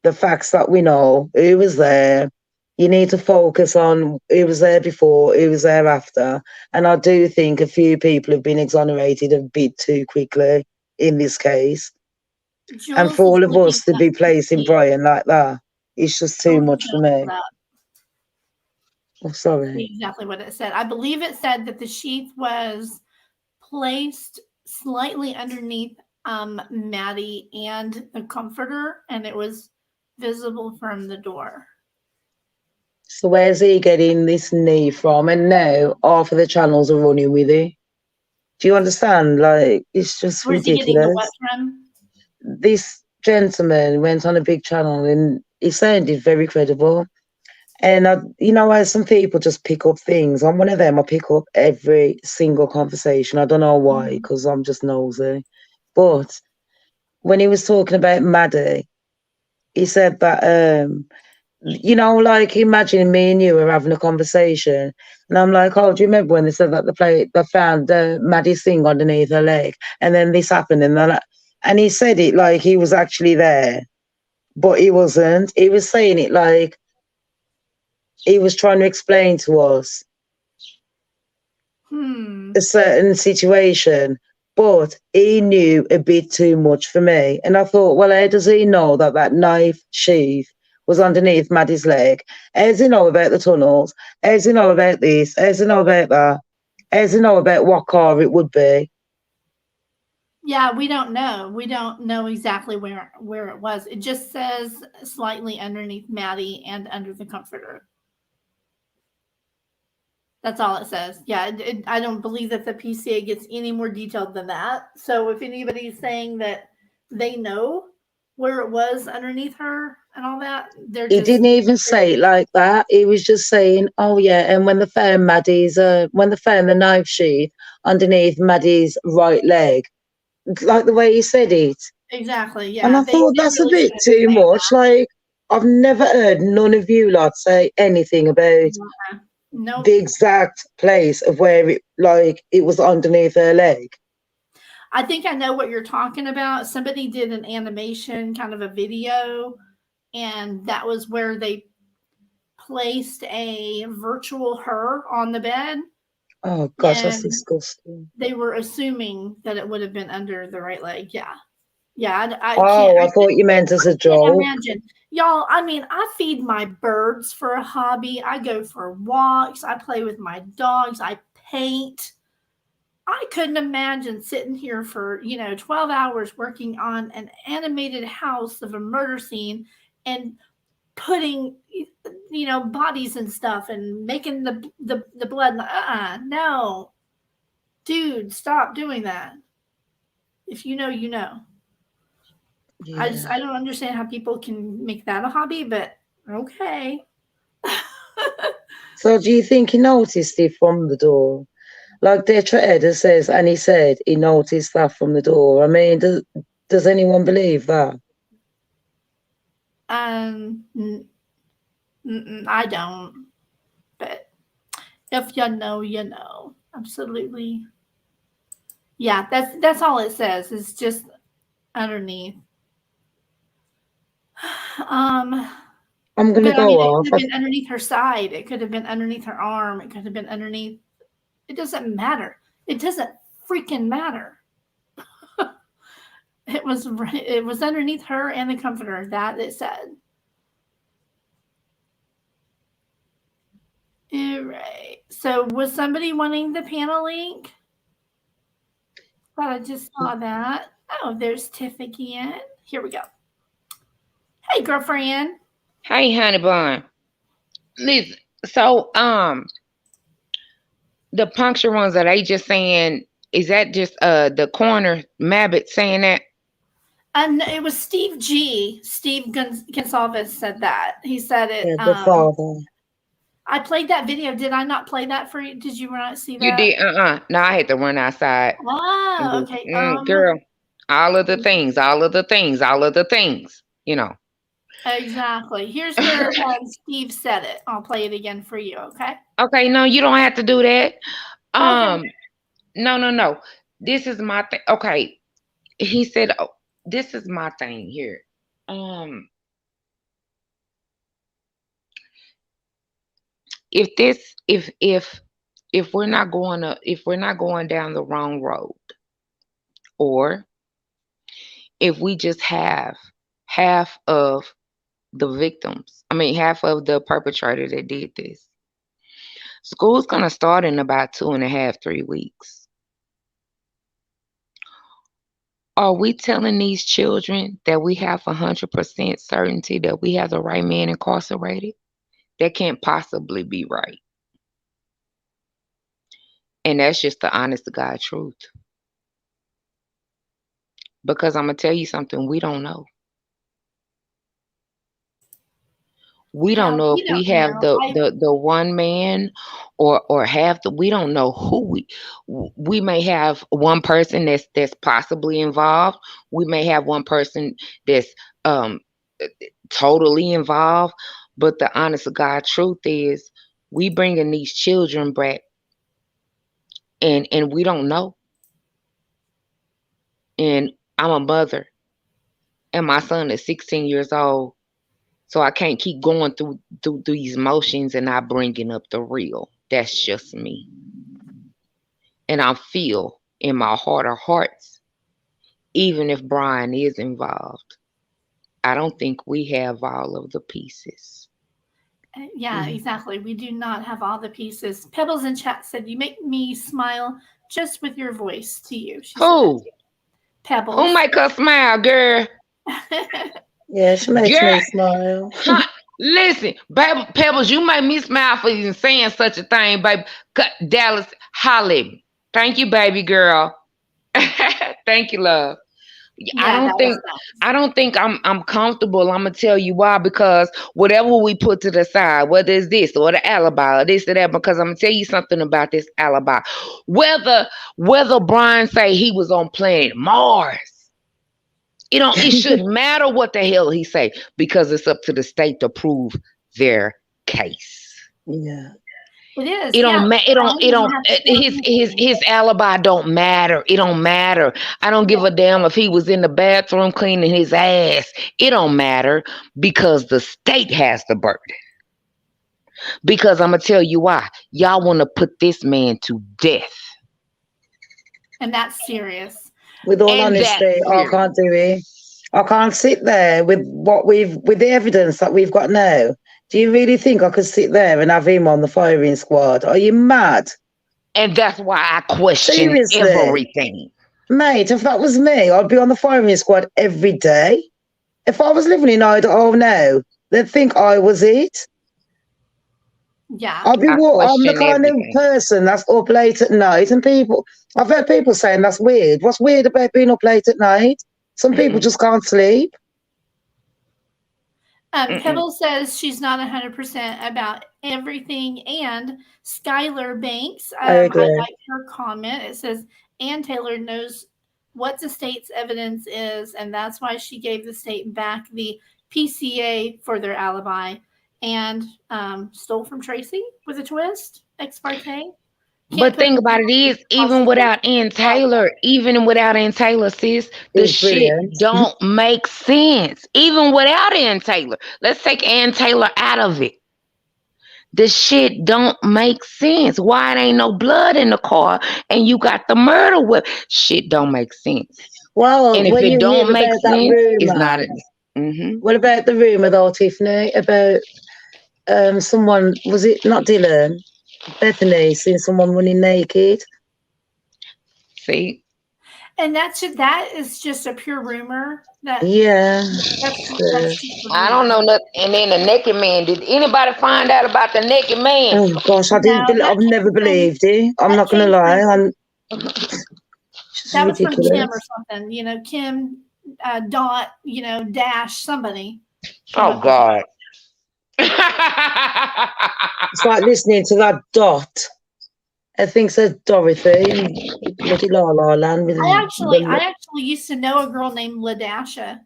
the facts that we know, who was there. You need to focus on who was there before, who was there after. And I do think a few people have been exonerated a bit too quickly in this case. And for all of us to be placing Brian like that, it's just too much for me. Oh, sorry. Exactly what it said. I believe it said that the sheath was placed slightly underneath Maddie and the comforter, and it was visible from the door. So where's he getting this knee from? And now half of the channels are running with it. Do you understand? Like, it's just Where's ridiculous. he getting the what from? This gentleman went on a big channel and he sounded very credible. And you know how some people just pick up things. I'm one of them. I pick up every single conversation. I don't know why, because I'm just nosy. But when he was talking about Maddie, he said that, you know, like, imagine me and you were having a conversation. And I'm like, oh, do you remember when they said that they found Maddie's thing underneath her leg? And then this happened. And he said it like he was actually there, but he wasn't. He was saying it like, he was trying to explain to us a certain situation, but he knew a bit too much for me. And I thought, well, how does he know that that knife sheath was underneath Maddie's leg? How does he know about the tunnels? How does he know about this? How does he know about that? How does he know about what car it would be? Yeah, we don't know. We don't know exactly where it was. It just says slightly underneath Maddie and under the comforter. That's all it says. Yeah, I don't believe that the PCA gets any more detailed than that. So if anybody's saying that they know where it was underneath her and all that, He didn't even say it like that. He was just saying, "Oh yeah," and when they found the knife sheath underneath Maddie's right leg, like the way he said it. Exactly. Yeah. And I thought that's a bit too much. Like, I've never heard none of you lot say anything about the exact place of where it was underneath her leg. I think I know what you're talking about. Somebody did an animation, kind of a video, and that was where they placed a virtual her on the bed. Oh gosh, that's disgusting. They were assuming that it would have been under the right leg. Yeah. Yeah. I thought you meant as a joke. Imagine. Y'all, I mean, I feed my birds for a hobby. I go for walks. I play with my dogs. I paint. I couldn't imagine sitting here for, 12 hours working on an animated house of a murder scene and putting, bodies and stuff and making the blood. No. Dude, stop doing that. If you know, you know. Yeah. I don't understand how people can make that a hobby, but okay. So do you think he noticed it from the door? Like Detra says, and he said he noticed that from the door. I mean, does anyone believe that? I don't. But if you know, you know. Absolutely. Yeah, that's all it says. It's just underneath. I'm gonna go off. It could have been underneath her side. It could have been underneath her arm. It could have been underneath. It doesn't matter. It doesn't freaking matter. It was underneath her and the comforter. That it said. All right. So was somebody wanting the panel link? Thought I just saw that. Oh, there's Tiff again. Here we go. Hey, girlfriend. Hey, honey bun. Listen, so the puncture ones, are they just saying, is that just the coroner Mabbitt saying that? And it was Steve G. Steve Gonsalves said that. He said it. Yeah, the father. I played that video. Did I not play that for you? Did you not see that? You did? No, I had to run outside. Oh, okay. Girl, all of the things, Exactly. Here's where Steve said it. I'll play it again for you, okay? Okay, no, you don't have to do that. Okay. No. This is my thing. Okay. He said, oh, this is my thing here. If we're not going down the wrong road, or if we just have half of the victims, half of the perpetrator that did this, school's gonna start in about 2.5, 3 weeks. Are we telling these children that we have 100% certainty that we have the right man incarcerated? That can't possibly be right. And that's just the honest to God truth. Because I'm going to tell you something, we don't know. We don't know if we have the one man or have we don't know who we may have one person that's possibly involved. We may have one person that's totally involved. But the honest to God truth is we bringing these children back and we don't know. And I'm a mother and my son is 16 years old. So I can't keep going through these motions and not bringing up the real. That's just me. And I feel in my heart of hearts, even if Brian is involved, I don't think we have all of the pieces. Yeah, exactly. We do not have all the pieces. Pebbles in chat said, "You make me smile just with your voice." To you. She Who? said Pebbles. Who make her smile, girl? Yeah, she makes me smile. Listen, baby, Pebbles, you make me smile for even saying such a thing, baby. Dallas, Holly. Thank you, baby girl. Thank you, love. Yeah, I don't think I'm comfortable. I'm gonna tell you why, because whatever we put to the side, whether it's this or the alibi or this or that, because I'm gonna tell you something about this alibi. Whether Brian say he was on planet Mars, it shouldn't matter what the hell he say, because it's up to the state to prove their case. Yeah. It is. It don't his alibi don't matter. It don't matter. I don't give a damn if he was in the bathroom cleaning his ass. It don't matter, because the state has the burden. Because I'm gonna tell you why. Y'all want to put this man to death. And that's serious. With all honesty, I can't do it. I can't sit there with with the evidence that we've got now. Do you really think I could sit there and have him on the firing squad? Are you mad? And that's why I question everything. Mate, if that was me, I'd be on the firing squad every day. If I was living in Idaho now, they'd think I was it. Yeah. I'm the kind of person that's up late at night, and I've heard people saying that's weird. What's weird about being up late at night? Some people just can't sleep. Pebble says she's not 100% about everything. And Skylar Banks, I like her comment. It says, Ann Taylor knows what the state's evidence is, and that's why she gave the state back the PCA for their alibi and stole from Tracy with a twist, ex parte. But think about it is, even without Ann Taylor, sis, the shit don't make sense. Even without Ann Taylor. Let's take Ann Taylor out of it. The shit don't make sense. Why it ain't no blood in the car and you got the murder weapon? Shit don't make sense. Well, and if when it don't hear make about sense, it's not. What about the rumor though, Tiffany, about someone, was it not Dylan? Bethany seeing someone running naked. See, and that is just a pure rumor. That's I don't know nothing. And then the naked man. Did anybody find out about the naked man? Oh gosh, I've never believed it. I'm not gonna lie. That was from Kim or something. Kim Dot. Dash somebody. Oh God. It's like listening to that Dot. I think so, Dorothy. Bloody La La Land. With I actually used to know a girl named LaDasha,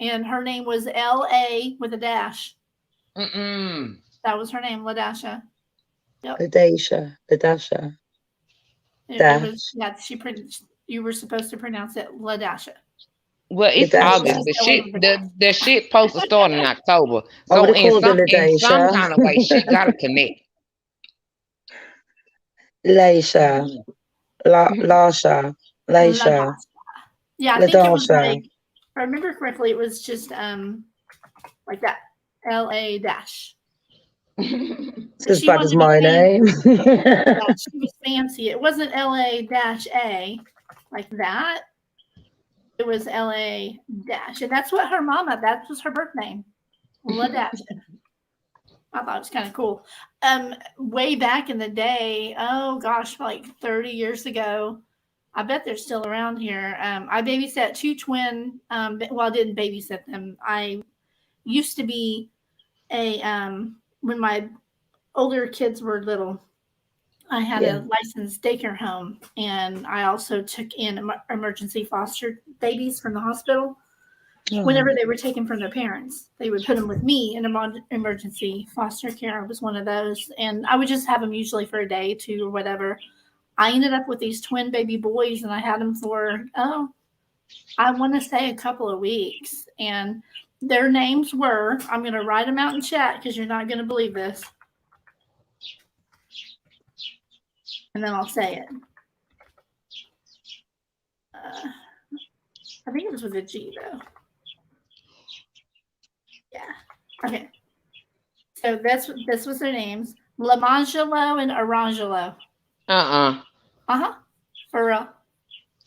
and her name was L.A. with a dash. That was her name, LaDasha. Yep. LaDasha. You were supposed to pronounce it LaDasha. Well, it's August. The shit supposed to start in October. So in some kind of way, shit gotta connect. Lasha. Yeah, I think it was like, if I remember correctly, it was just like that. L.A. dash. It's as bad as my name. She was fancy. It wasn't L.A.-A like that. It was L.A. dash. And that's what that was her birth name. LaDasha. I thought it was kind of cool. Way back in the day, oh gosh, like 30 years ago, I bet they're still around here. I babysat two twin, I didn't babysit them. I used to be when my older kids were little, I had a licensed daycare home, and I also took in emergency foster babies from the hospital. Whenever they were taken from their parents, they would put them with me in emergency foster care. I was one of those, and I would just have them usually for a day, 2 or whatever. I ended up with these twin baby boys, and I had them for, I want to say a couple of weeks. And Their names were, I'm going to write them out in chat because you're not going to believe this. And then I'll say it. I think it was with a G, though. Yeah. Okay. So this was their names. Lamangelo and Arangelo. Uh-huh. For real.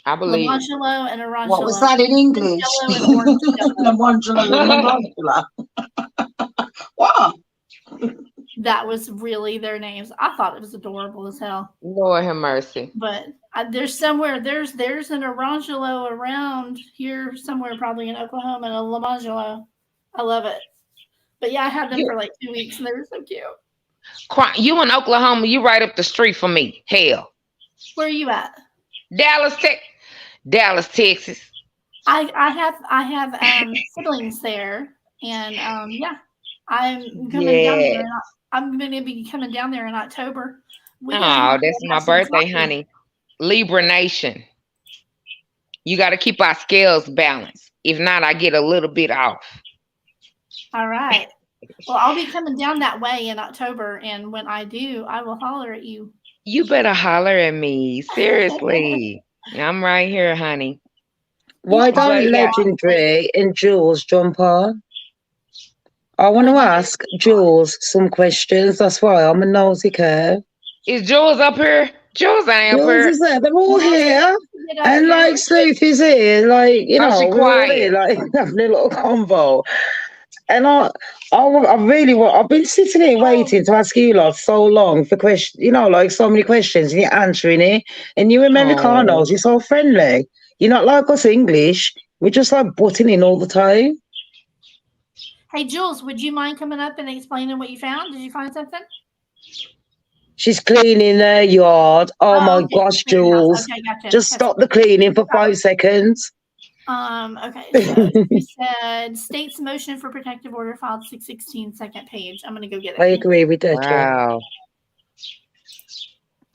I believe. Lamangelo and Arangelo. What was that in English? Lamangelo. Wow. That was really their names. I thought it was adorable as hell. Lord have mercy. But there's somewhere, there's an Arangelo around here somewhere, probably in Oklahoma, and a Lamangelo. I love it. But yeah, I had them for like 2 weeks, and they were so cute. You in Oklahoma, you right up the street from me. Hell. Where are you at? Dallas, Texas. I have siblings there, and yeah, I'm coming down there. I'm going to be coming down there in October. That's my birthday, honey. Libra Nation. You got to keep our scales balanced. If not, I get a little bit off. All right. Well, I'll be coming down that way in October, and when I do, I will holler at you. You better holler at me. Seriously. I'm right here, honey. Why don't Legendary and Jules jump on? I want to ask Jules some questions. That's why I'm a nosy curve. Is Jules up here? Jules ain't up here. Is there. They're all here. And like Sleuth is here. Like, you know, we're all here, like having a little convo. And I've been sitting here waiting to ask you lot so long for questions, you know, like so many questions, and you're answering it. And you Americanos, you're so friendly. You're not like us English. We're just like butting in all the time. Hey, Jules, would you mind coming up and explaining what you found? Did you find something? She's cleaning their yard. Oh my gosh, Jules. Okay, gotcha. Just stop the cleaning for 5 seconds. Okay, so you said state's motion for protective order filed 6/16, second page. I'm going to go get it. I agree with that. Wow.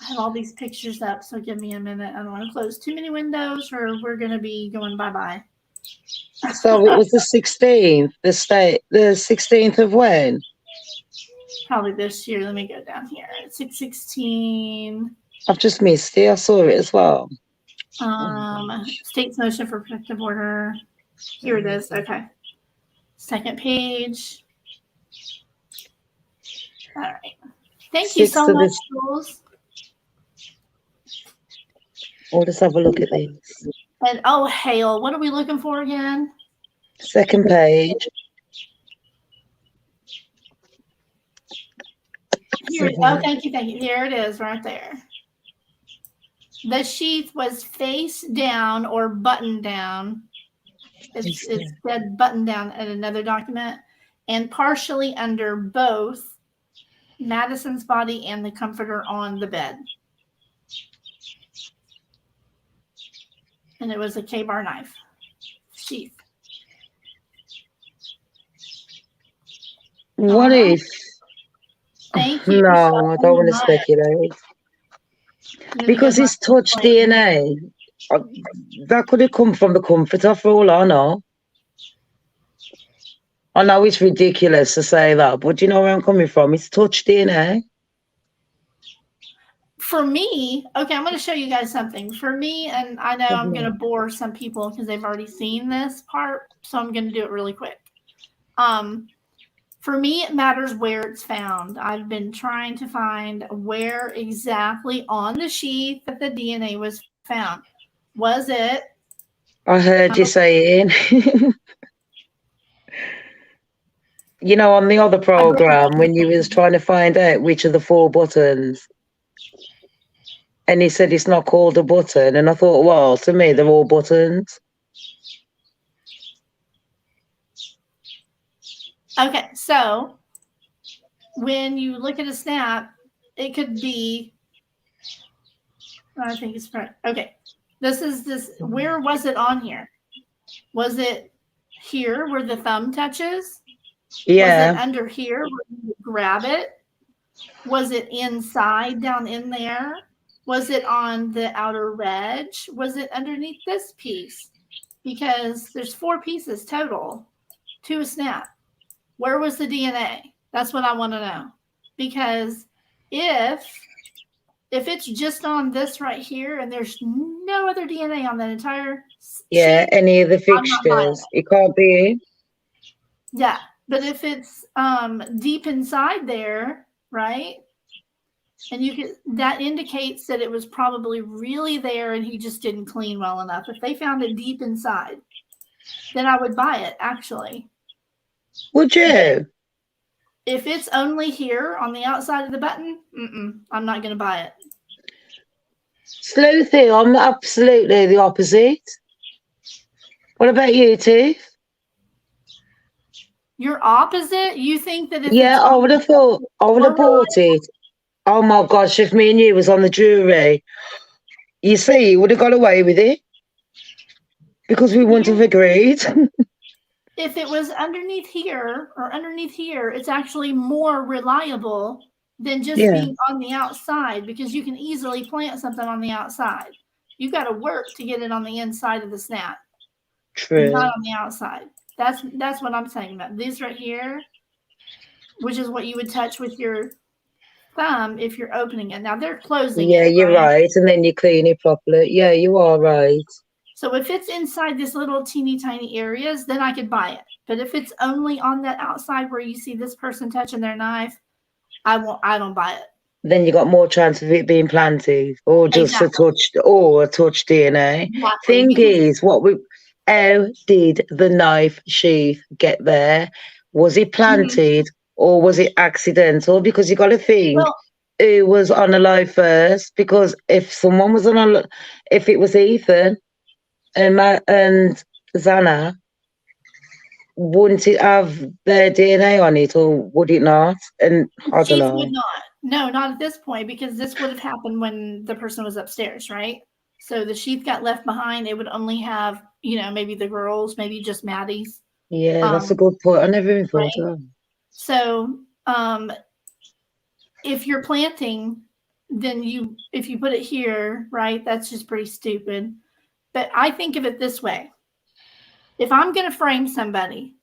I have all these pictures up, so give me a minute. I don't want to close too many windows or we're going to be going bye-bye. So it was the 16th, the 16th of when? Probably this year. Let me go down here. 6/16. I've just missed it. I saw it as well. State's motion for protective order. Here it is. Okay. Second page. All right. Thank you so much, Jules. We'll just have a look at these. And oh, hail. What are we looking for again? Second page. Here, oh, thank you. Here it is right there. The sheath was face down or buttoned down. It's said buttoned down in another document, and partially under both Madison's body and the comforter on the bed. And it was a K-bar knife sheath. What if? Thank you. No, I don't want to speculate. Because it's touch DNA. That could have come from the comforter for all I know. I know it's ridiculous to say that, but do you know where I'm coming from? It's touch DNA. For me, okay, I'm going to show you guys something. For me, and I know I'm going to bore some people because they've already seen this part, so I'm going to do it really quick. For me, it matters where it's found. I've been trying to find where exactly on the sheath that the DNA was found. Was it? I heard you saying. You know, on the other program, when you was trying to find out which of the 4 buttons, and he said it's not called a button, and I thought, well, to me, they're all buttons. Okay, so when you look at a snap, it could be, I think it's right. Okay, where was it on here? Was it here where the thumb touches? Yeah. Was it under here where you grab it? Was it inside down in there? Was it on the outer edge? Was it underneath this piece? Because there's 4 pieces total. to a snap. Where was the DNA? That's what I want to know. Because if it's just on this right here and there's no other DNA on that entire sheet, any of the I'm not buying fixtures, it can't be. Yeah, but if it's deep inside there, right? And you can, that indicates that it was probably really there and he just didn't clean well enough. If they found it deep inside, then I would buy it, actually. Would you? If it's only here on the outside of the button, I'm not going to buy it. Sleuthin, I'm absolutely the opposite. What about you, Tiff? You're opposite? You think that if Yeah, I would have thought, I would have bought it. Oh my gosh, if me and you was on the jury, you see, you would have got away with it because we wouldn't have agreed. If it was underneath here or underneath here, it's actually more reliable than just being on the outside, because you can easily plant something on the outside. You got to work to get it on the inside of the snap. True. Not on the outside. That's what I'm saying about this right here, which is what you would touch with your thumb if you're opening it. Now they're closing it. Yeah, you're right. And then you clean it properly. Yeah, you are right. So if it's inside this little teeny tiny areas, then I could buy it. But if it's only on that outside where you see this person touching their knife, I don't buy it. Then you got more chance of it being planted, or just a touch DNA. Exactly. Thing is, how did the knife sheath get there? Was it planted or was it accidental? Because you got to think who was on alive first. Because if someone was if it was Ethan and Zana, wouldn't it have their DNA on it, or would it not? And I don't know. Would not. No, not at this point, because this would have happened when the person was upstairs, right? So the sheath got left behind. It would only have, maybe the girls, maybe just Maddie's. Yeah, that's a good point. I never even thought of that. So if you're planting, then if you put it here, right, that's just pretty stupid. But I think of it this way. If I'm going to frame somebody,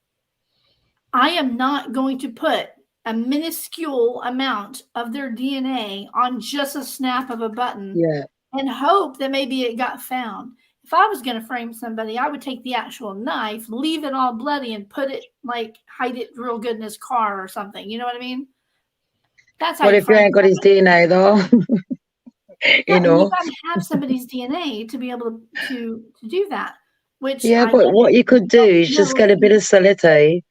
I am not going to put a minuscule amount of their DNA on just a snap of a button and hope that maybe it got found. If I was going to frame somebody, I would take the actual knife, leave it all bloody, and put it, hide it real good in his car or something. You know what I mean? That's how. What if you ain't got his DNA though? You got to have somebody's DNA to be able to do that. Which but what you could do is just get a bit of sellotape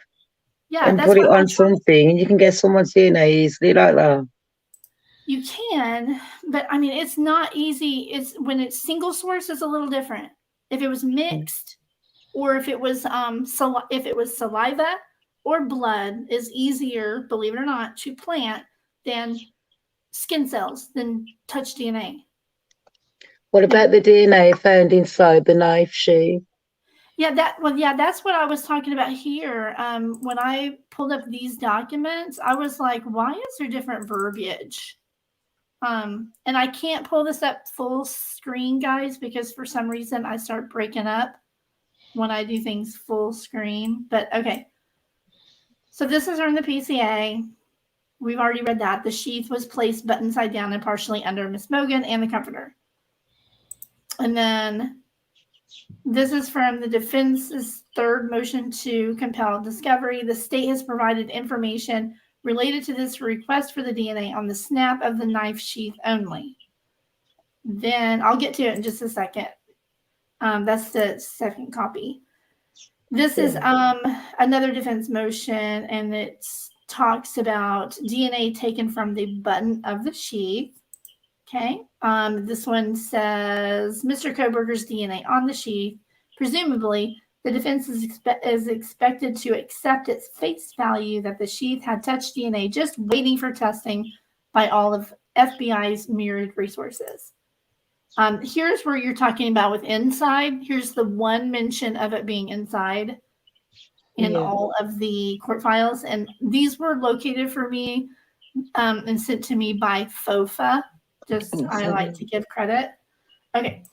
and put it on something, and you can get someone's DNA easily like that. You can, but I mean, it's not easy. It's when it's single source, it's a little different. If it was mixed, or if it was saliva or blood, is easier, believe it or not, to plant than skin cells, than touch DNA. What about the DNA found inside the knife sheath? Yeah, that's what I was talking about here. When I pulled up these documents, I was like, why is there different verbiage? And I can't pull this up full screen, guys, because for some reason I start breaking up when I do things full screen. But okay. So this is from the PCA. We've already read that. The sheath was placed button side down and partially under Miss Mogan and the comforter. And then this is from the defense's third motion to compel discovery. The state has provided information related to this request for the DNA on the snap of the knife sheath only. Then I'll get to it in just a second. That's the second copy. This is another defense motion, and it talks about DNA taken from the button of the sheath. Okay. This one says Mr. Koberger's DNA on the sheath. Presumably, the defense is expected to accept its face value that the sheath had touched DNA, just waiting for testing by all of FBI's myriad resources. Here's where you're talking about with inside. Here's the one mention of it being inside in all of the court files. And these were located for me and sent to me by FOFA. I like to give credit. Okay.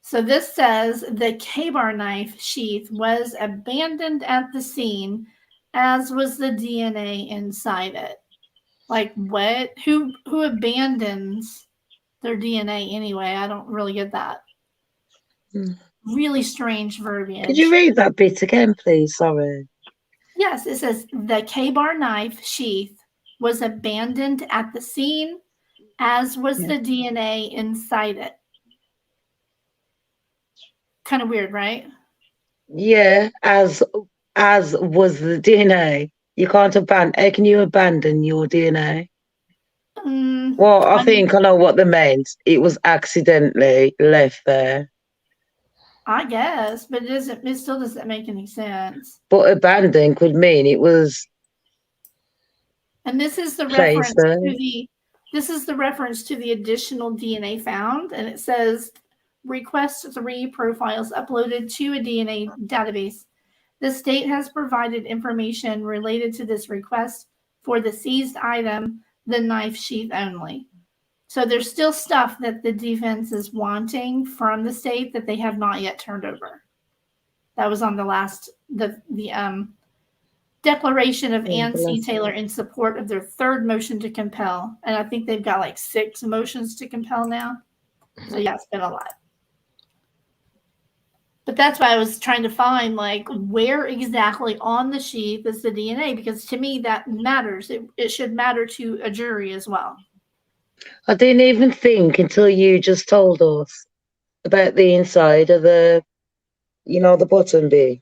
So this says the K-bar knife sheath was abandoned at the scene as was the DNA inside it. Like what? Who abandons their DNA anyway? I don't really get that. Really strange verbiage. Could you read that bit again, please? Sorry. Yes, it says the K-bar knife sheath was abandoned at the scene, as was the DNA inside it. Kind of weird, right? Yeah, as was the DNA. You can't abandon. How can you abandon your DNA? Well, I think I know what they meant. It was accidentally left there. I guess, but it still doesn't make any sense. But abandon could mean it was. And this is the reference to the additional DNA found, and it says request 3 profiles uploaded to a DNA database. The state has provided information related to this request for the seized item, the knife sheath only. So there's still stuff that the defense is wanting from the state that they have not yet turned over. That was on the last, the declaration of Ann C. Taylor in support of their 3rd motion to compel. And I think they've got like 6 motions to compel now. So yeah, it's been a lot. But that's why I was trying to find, like, where exactly on the sheath is the DNA? Because to me, that matters. It should matter to a jury as well. I didn't even think until you just told us about the inside of the, the bottom bit.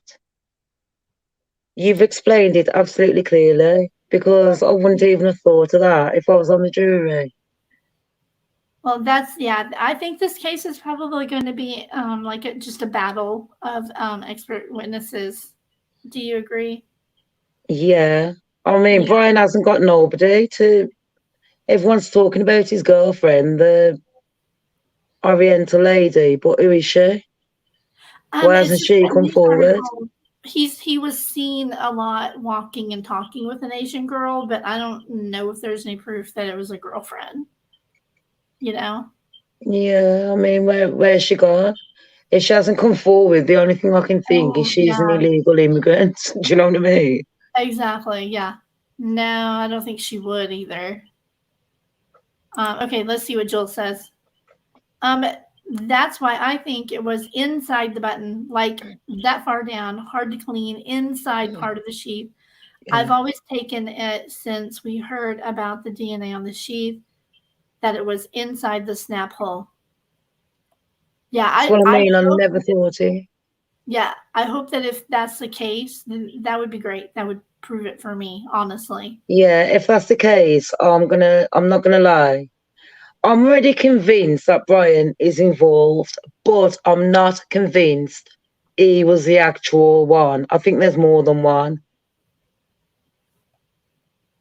You've explained it absolutely clearly, because I wouldn't even have thought of that if I was on the jury. Well, I think this case is probably going to be just a battle of expert witnesses. Do you agree? Yeah. I mean, Brian hasn't got nobody to... Everyone's talking about his girlfriend, the Oriental lady, but who is she? Why hasn't she come forward? He was seen a lot walking and talking with an Asian girl, but I don't know if there's any proof that it was a girlfriend. Yeah, I mean, where's she gone? If she hasn't come forward, the only thing I can think is she's an illegal immigrant. Do you know what I mean? Exactly, yeah. No, I don't think she would either. Okay, let's see what Joel says. That's why I think it was inside the button, like that far down, hard to clean, inside part of the sheath. Yeah. I've always taken it, since we heard about the DNA on the sheath, that it was inside the snap hole. Yeah, I never thought it. Yeah, I hope that if that's the case, then that would be great. That would prove it for me, honestly. Yeah, if that's the case, I'm not gonna lie. I'm already convinced that Brian is involved, but I'm not convinced he was the actual one. I think there's more than one.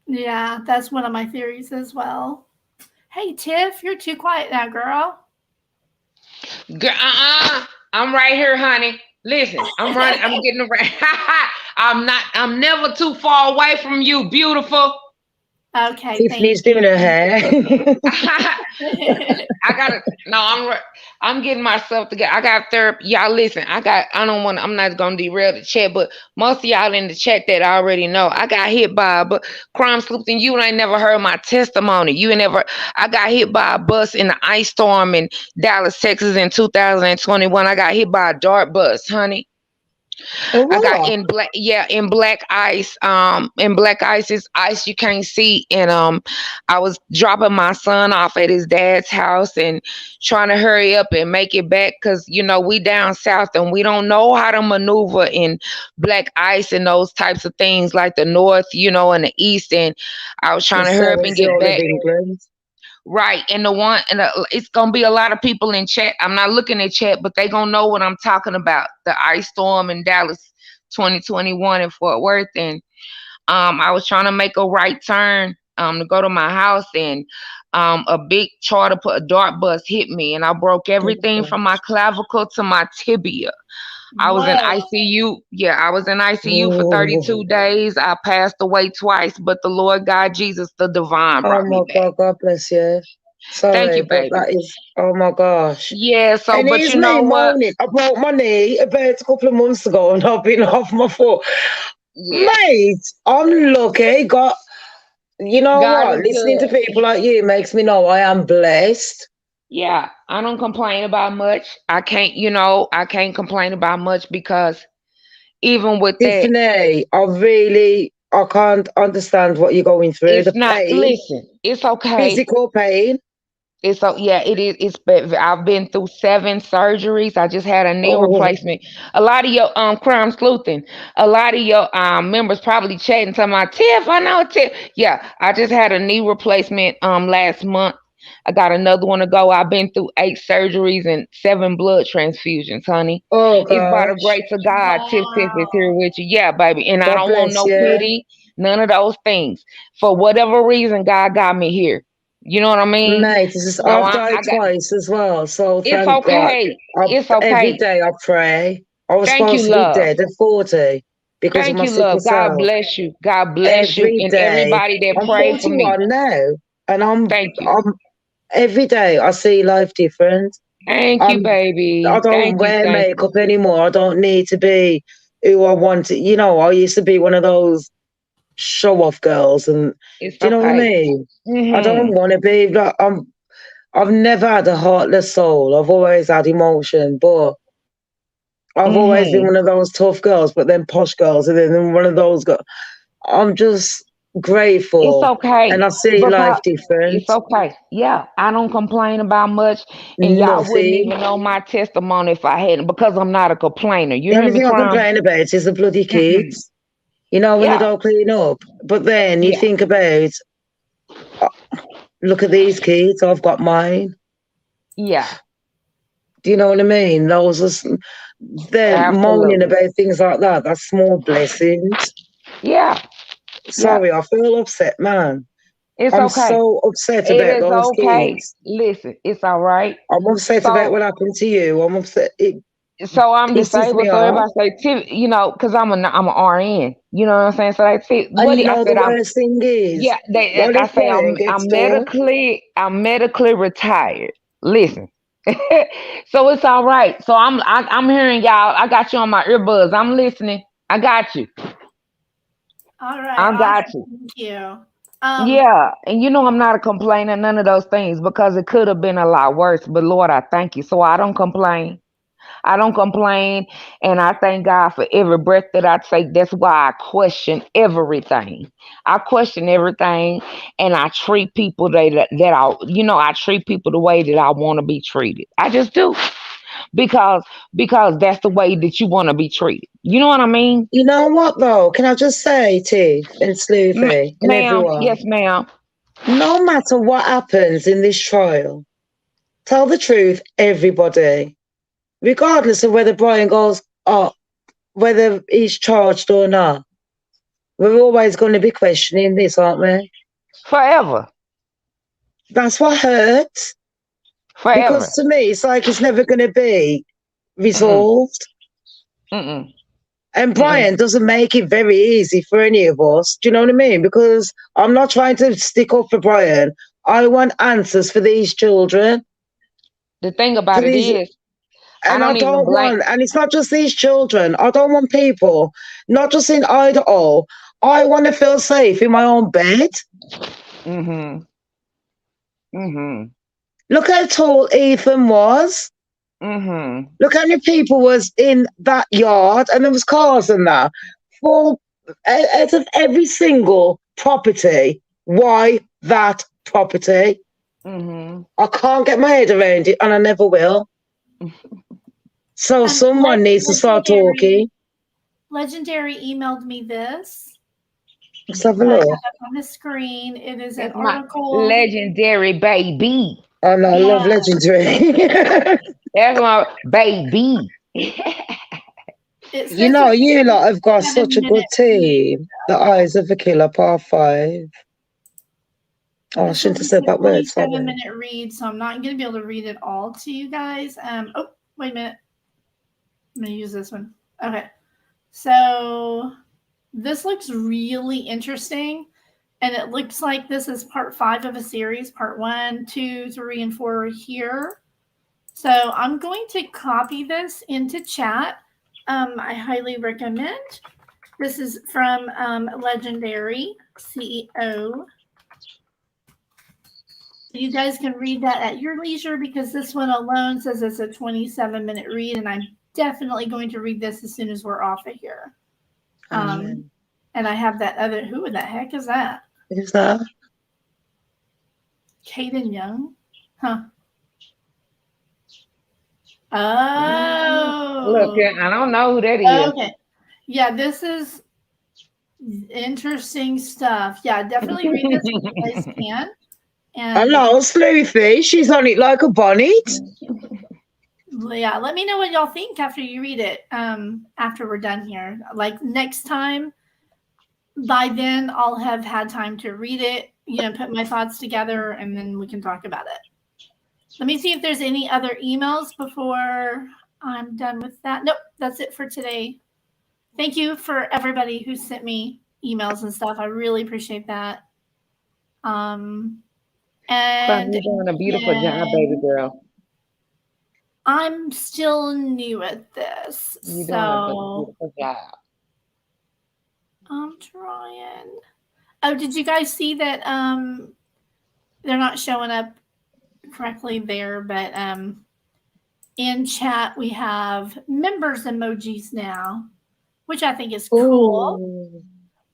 Yeah, that's one of my theories as well. Hey, Tiff, you're too quiet now, girl. I'm right here, honey. Listen, I'm running. I'm getting around. I'm never too far away from you, beautiful. Okay. Tiffany's doing her hair. I'm getting myself together. I got therapy. Y'all listen, I'm not gonna derail the chat, but most of y'all in the chat that I already know, I got hit by a CrimeSleuthin. You ain't never heard my testimony. I got hit by a bus in the ice storm in Dallas, Texas in 2021. I got hit by a dart bus, honey. Oh, I got in black ice. In black ice is ice you can't see. And I was dropping my son off at his dad's house and trying to hurry up and make it back, because we down south and we don't know how to maneuver in black ice and those types of things like the north, and the east. And I was trying to hurry up and get back. Right. And it's going to be a lot of people in chat. I'm not looking at chat, but they going to know what I'm talking about. The ice storm in Dallas 2021 in Fort Worth. And I was trying to make a right turn to go to my house, and a big a dart bus hit me, and I broke everything from my clavicle to my tibia. I was in ICU. Yeah, I was in ICU for 32 days. I passed away twice, but the Lord God Jesus, the divine, brought me back. God, God bless you. Sorry, thank you, baby. That is, oh my gosh. Yeah, so, and but you know what? I broke my knee about a couple of months ago, and I've been off my foot. Yeah. Mate, I'm lucky. Got you know God what? is Listening to good. people like you makes me know I am blessed. Yeah, I don't complain about much. I can't complain about much because even with that, Tiffany, I can't understand what you're going through. it's The not. pain, Listen, it's okay. physical pain. It's so yeah, it is. I've been through 7 surgeries. I just had a knee Oh, replacement. A lot of your CrimeSleuthin, a lot of your members probably chatting to my Tiff. I know Tiff. Yeah, I just had a knee replacement last month. I got another one to go. I've been through 8 surgeries and 7 blood transfusions, honey. oh It's by the gosh. grace of God. Tiff is here Wow. with you. Yeah, baby. And I God don't want bless no you. pity, none of those things. For whatever reason, God got me here. You know what I mean? Mate, So I've died I got. twice as well, so It's thank God. okay. It's Every okay. day I pray. I was Thank you, supposed to be love. dead at 40 because of Thank my you, sickle love. God cell. bless you. God bless you Every and day. everybody that I'm prayed for me. 41 now, and Thank you. I'm every day I see life different. Thank you, I baby. don't Thank you. wear Thank you. makeup anymore. I don't need to be who I want to. You know, I used to be one of those show off girls, and It's do you know what I okay. mean? I don't Mm-hmm. want to be like I've never had a heartless soul. I've always had emotion, but I've always been Mm-hmm. one of those tough girls, but then posh girls, and then one of those girls. I'm just It's grateful, and okay. I see life Because different. it's okay. Yeah, I don't complain about much, and y'all wouldn't Nothing. even know my testimony if I hadn't, because I'm not a complainer. You The hear only me, thing I crime? complain about is the bloody Mm-mm. kids. You know, when they Yeah, don't clean up. But then you yeah, think about, uh, look at these kids. I've got mine. yeah. Do you know what I mean? They're moaning Absolutely. about things like that. That's small blessings. Yeah, yeah. Sorry, I feel upset, man. It's I'm okay. so upset It about is those okay. kids. Listen, it's all right. I'm upset about So, what happened to you. I'm upset. It so I'm pisses disabled. me So off. everybody say, because I'm an RN. You know what I'm saying? So they say, And what you I know the said, worst thing is, yeah. what I if say Brian gets done? I'm medically retired. Listen. So it's all right. So I'm hearing y'all. I got you on my earbuds. I'm listening. I got you. All right. I got Awesome. you. Thank you. Um, Yeah, and I'm not a complainer, none of those things, because it could have been a lot worse. But Lord, I thank you. So I don't complain. I don't complain, and I thank God for every breath that I take. That's why I question everything. I question everything, and I treat people I treat people the way that I want to be treated. I just do, because that's the way that you want to be treated. You know what I mean? You know what though? Can I just say, Tiff and Sleuthy and Ma'am, everyone, yes, ma'am. no matter what happens in this trial, tell the truth, everybody, regardless of whether Brian goes up, whether he's charged or not. We're always going to be questioning this, aren't we? Forever, That's what hurts. Because forever. to me, it's like it's never going to be Mm-mm, resolved. mm-mm, And mm-mm. Brian doesn't make it very easy for any of us. Do you know what I mean? Because I'm not trying to stick up for Brian. I want answers for these children. The thing For about it these, is, I and I don't even don't blame. want, and it's not just these children. I don't want people, not just in Idaho. I want to feel safe in my own bed. Mm-hmm. Mm-hmm. Look how tall Ethan was. Mm-hmm. Look how many people was in that yard, and there was cars in there. For out of every single property, why that property? Mm-hmm. I can't get my head around it, and I never will. So someone needs to start talking. Legendary emailed me this. Let's have a I have look. it on the screen. It is an That's my article. legendary baby. Oh no, I love Yeah. legendary. That's my baby. It You says know, it's you lot have got 7 such a good minute read. team. The Eyes of a Killer, Part 5. Oh, I This shouldn't will have be said a that word, 27 sorry. minute read, so I'm not going to be able to read it all to you guys. Oh, wait a minute. I'm going to use this one. Okay. So this looks really interesting. And it looks like this is part 5 of a series. Part 1, 2, 3, and 4 are here. So I'm going to copy this into chat. I highly recommend This is from Legendary CEO. You guys can read that at your leisure because this one alone says it's a 27-minute read, and I'm definitely going to read this as soon as we're off of here. And I have that other. Who the heck is that? Who's that? Caden Young? Huh. Oh. Look, I don't know who that is. Okay. Yeah, this is interesting stuff. Yeah, definitely read this if you guys can. And hello, Sleuthy. She's on it like a bonnet. Yeah, let me know what y'all think after you read it. After we're done here, like next time. By then, I'll have had time to read it. Put my thoughts together, and then we can talk about it. Let me see if there's any other emails before I'm done with that. Nope, that's it for today. Thank you for everybody who sent me emails and stuff. I really appreciate that. And you're doing a beautiful job, baby girl. I'm still new at this. You're doing a beautiful job. I'm trying. Oh, did you guys see that they're not showing up correctly there, but in chat we have members emojis now, which I think is cool. Ooh.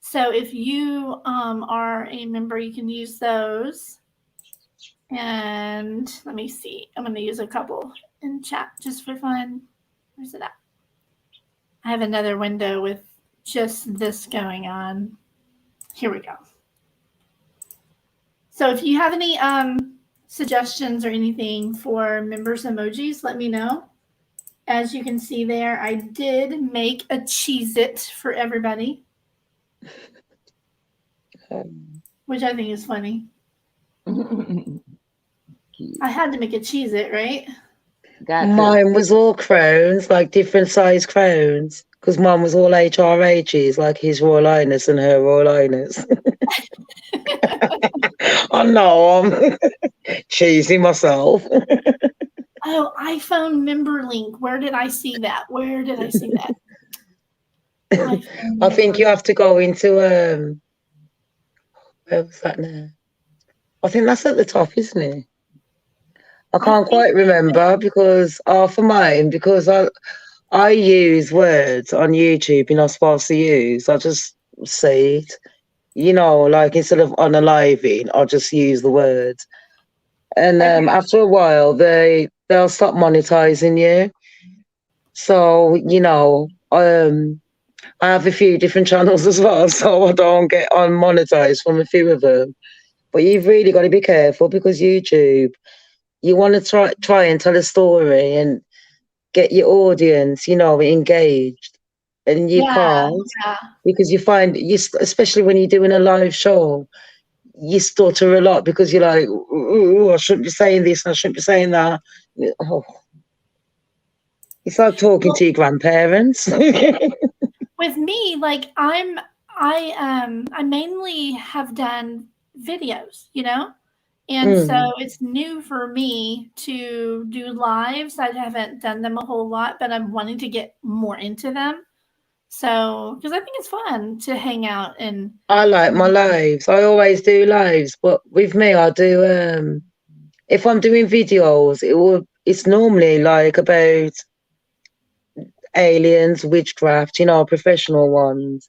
So if you are a member, you can use those. And let me see. I'm going to use a couple in chat just for fun. Where's it at? I have another window with just this going on. Here we go. So if you have any suggestions or anything for members emojis, let me know. As you can see there, I did make a Cheez-It for everybody, which I think is funny. I had to make a Cheez-It, right? Mine was all crowns, like different size crowns, because mine was all HRHs, like His Royal Highness and Her Royal Highness. I know, I'm cheesy myself. Oh, iPhone member link. Where did I see that? Where did I see that? I think you have to go into where was that now? I think that's at the top, isn't it? I can't quite remember because for mine, because I use words on YouTube you're not supposed to use. I just say it, like instead of unaliving, I'll just use the words. And after a while, they'll stop monetizing you. So I have a few different channels as well, so I don't get unmonetized from a few of them. But you've really got to be careful because YouTube, you want to try and tell a story and get your audience, engaged, and you can't because you find especially when you're doing a live show, you stutter a lot because you're like, ooh, I shouldn't be saying this, I shouldn't be saying that. Oh. It's like talking to your grandparents. With me, like I mainly have done videos, and so it's new for me to do lives. I haven't done them a whole lot, but I'm wanting to get more into them. So, because I think it's fun to hang out and. I like my lives. I always do lives, but with me, I do. If I'm doing videos, it's normally like about aliens, witchcraft, professional ones,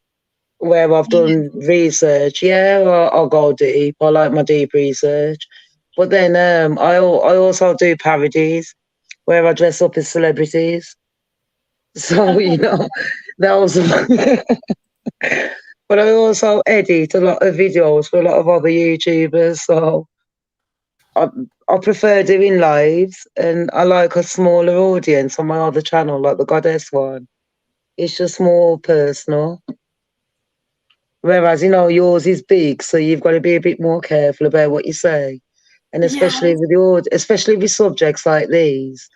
where I've done research. Yeah, I'll go deep. I like my deep research. But then I also do parodies where I dress up as celebrities. So, those. But I also edit a lot of videos for a lot of other YouTubers. So I prefer doing lives, and I like a smaller audience on my other channel, like the Goddess one. It's just more personal. Whereas, yours is big, so you've got to be a bit more careful about what you say. And especially especially with subjects like these,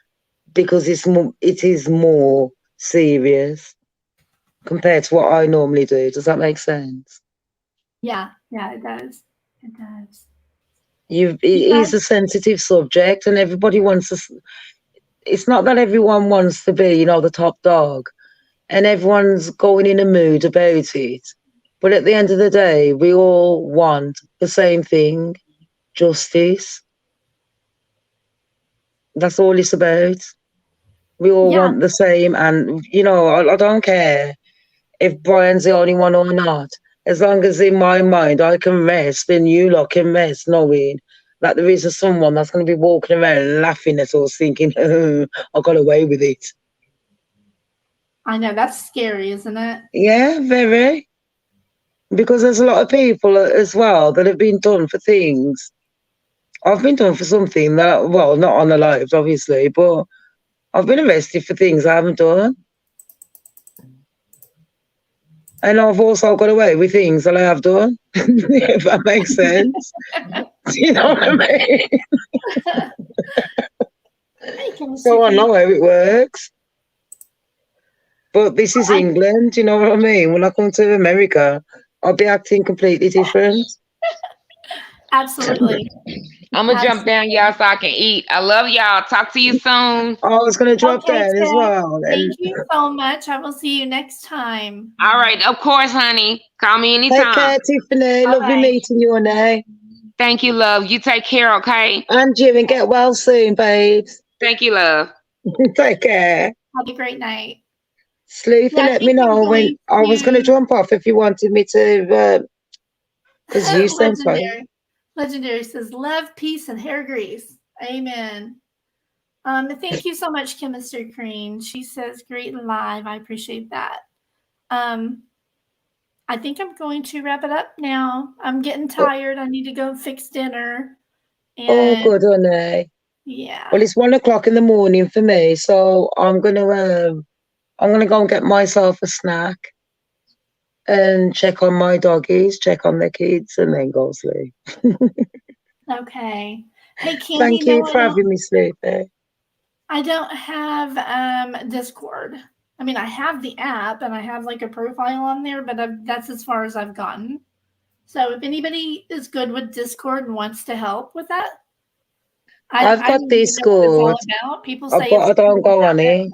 because it is more serious compared to what I normally do. Does that make sense? Yeah, it does. It does. It is a sensitive subject, and everybody wants to. It's not that everyone wants to be, the top dog, and everyone's going in a mood about it. But at the end of the day, we all want the same thing, justice. That's all it's about. We all want the same, and I don't care if Brian's the only one or not. As long as in my mind I can rest and you lot can rest, knowing that there is someone that's going to be walking around laughing at us, thinking, "Oh, I got away with it." I know, that's scary, isn't it? Yeah, very. Because there's a lot of people as well that have been done for things. I've been done for something that, well, not on the lives, obviously, but I've been arrested for things I haven't done. And I've also got away with things that I have done, if that makes sense. You know what I mean? So I know how it works. But this is England, you know what I mean? When I come to America, I'll be acting completely different. Absolutely. I'm going to jump down, y'all, so I can eat. I love y'all. Talk to you soon. I was going to drop down as Steph, well. Thank you so much. I will see you next time. All right. Of course, honey. Call me anytime. Take care, Tiffany. Lovely meeting you, honey. Thank you, love. You take care, okay? And you, and get well soon, babes. Thank you, love. Take care. Have a great night. Sleuthin, let me know when I was going to jump off if you wanted me to, because you said so. Legendary says, love, peace, and hair grease. Amen. Thank you so much, Chemistry Queen. She says, great and live. I appreciate that. I think I'm going to wrap it up now. I'm getting tired. I need to go fix dinner. Oh, good, honey. Yeah. Well, it's 1 o'clock in the morning for me, so I'm gonna go and get myself a snack and check on my doggies, check on the kids, and then go sleep. Okay. Hey, Candy. Thank you for having me, Sleuthin. I don't have Discord. I mean, I have the app and I have like a profile on there, but that's as far as I've gotten. So if anybody is good with Discord and wants to help with that, I've got Discord. People say I don't go on it.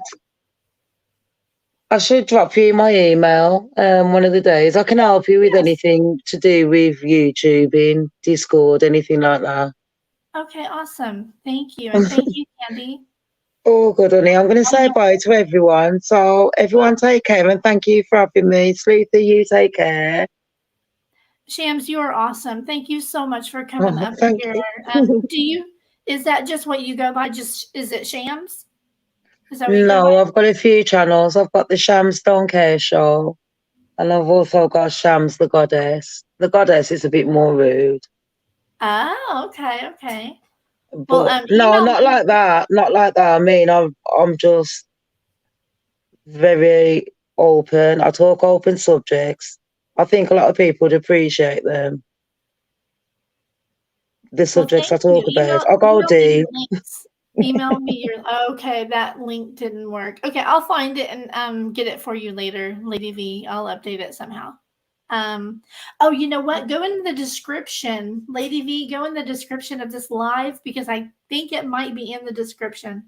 I should drop you my email one of the days. I can help you with anything to do with YouTubing, Discord, anything like that. Okay, awesome. Thank you. And thank you, Candy. Oh, good, honey. I'm going to say bye to everyone. So everyone take care and thank you for having me. Sleuthin, you take care. Shams, you are awesome. Thank you so much for coming up here. Is that just what you go by? Is it Shams? Is that what you go by? No, I've got a few channels. I've got the Shams Don't Care show. And I've also got Shams the Goddess. The Goddess is a bit more rude. Oh, okay, okay. But no, not like that. Not like that. I mean, I'm just very open. I talk open subjects. I think a lot of people would appreciate them. The subjects I talk about. I'll go deep. Email me your. Okay, that link didn't work. Okay, I'll find it and get it for you later, Lady V. I'll update it somehow. Oh, you know what? Go in the description, Lady V. Go in the description of this live because I think it might be in the description,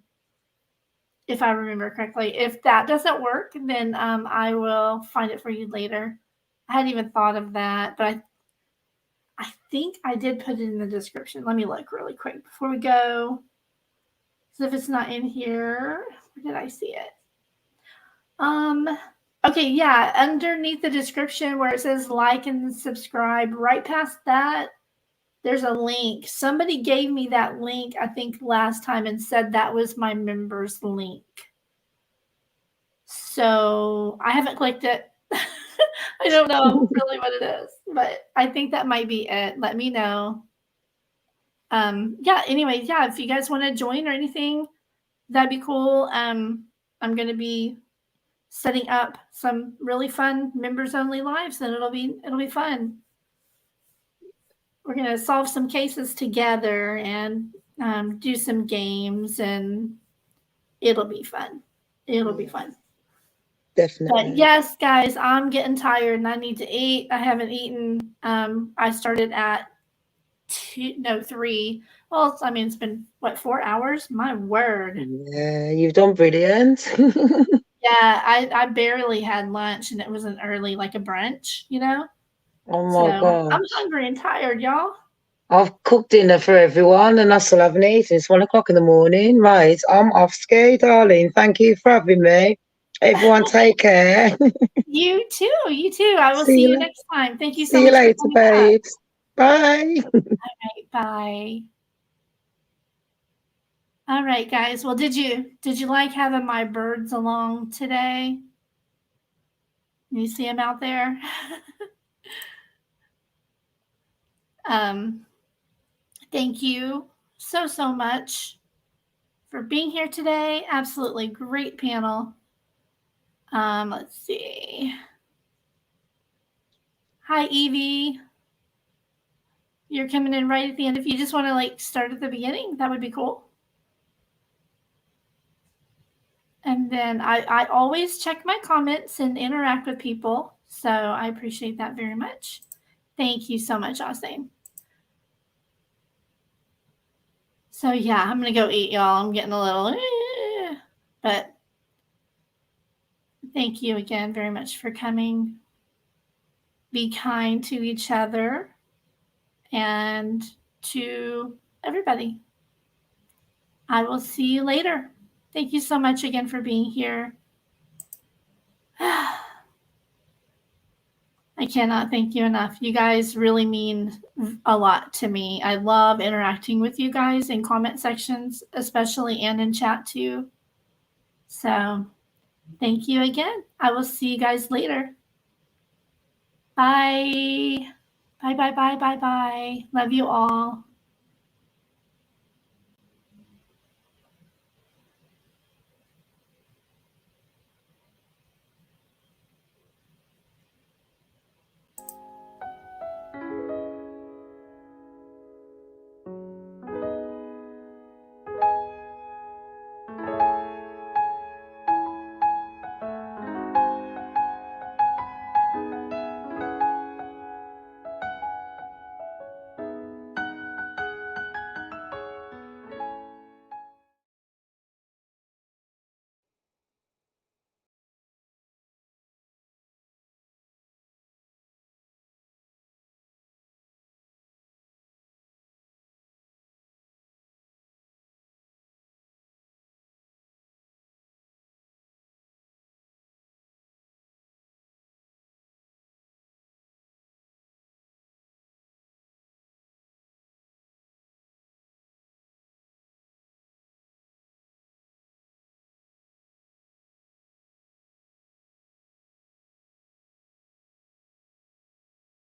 if I remember correctly. If that doesn't work, then I will find it for you later. I hadn't even thought of that, but I think I did put it in the description. Let me look really quick before we go. So if it's not in here, where did I see it? Okay, yeah, underneath the description where it says like and subscribe, right past that, there's a link. Somebody gave me that link, I think, last time and said that was my members link. So I haven't clicked it. I don't know really what it is, but I think that might be it. Let me know. Yeah, anyway, yeah, if you guys want to join or anything, that'd be cool. I'm going to be setting up some really fun members only lives, and it'll be fun. We're going to solve some cases together and do some games, and it'll be fun. It'll be fun. Definitely. But yes, guys, I'm getting tired and I need to eat. I haven't eaten. I started at 3. Well, I mean, it's been, 4 hours? My word. Yeah, you've done brilliant. Yeah, I barely had lunch, and it was an early, like a brunch, you know? Oh So my God. I'm hungry and tired, y'all. I've cooked dinner for everyone and I still haven't eaten. It's 1 o'clock in the morning. Right, I'm off ski, darling. Thank you for having me. Everyone take care. You too. You too. I will See see you you later. next time. Thank you so See you much for later, coming back. babes. Bye. All right, bye. All right, guys. Well, did you like having my birds along today? You see them out there? Thank you so much for being here today. Absolutely great panel. Let's see. Hi, Evie. You're coming in right at the end. If you just want to like start at the beginning, that would be cool. And then I always check my comments and interact with people. So I appreciate that very much. Thank you so much, Austin. So yeah, I'm going to go eat, y'all. I'm getting a little, but thank you again very much for coming. Be kind to each other and to everybody. I will see you later. Thank you so much again for being here. I cannot thank you enough. You guys really mean a lot to me. I love interacting with you guys in comment sections, especially and in chat too. So thank you again. I will see you guys later. Bye. Bye. Love you all.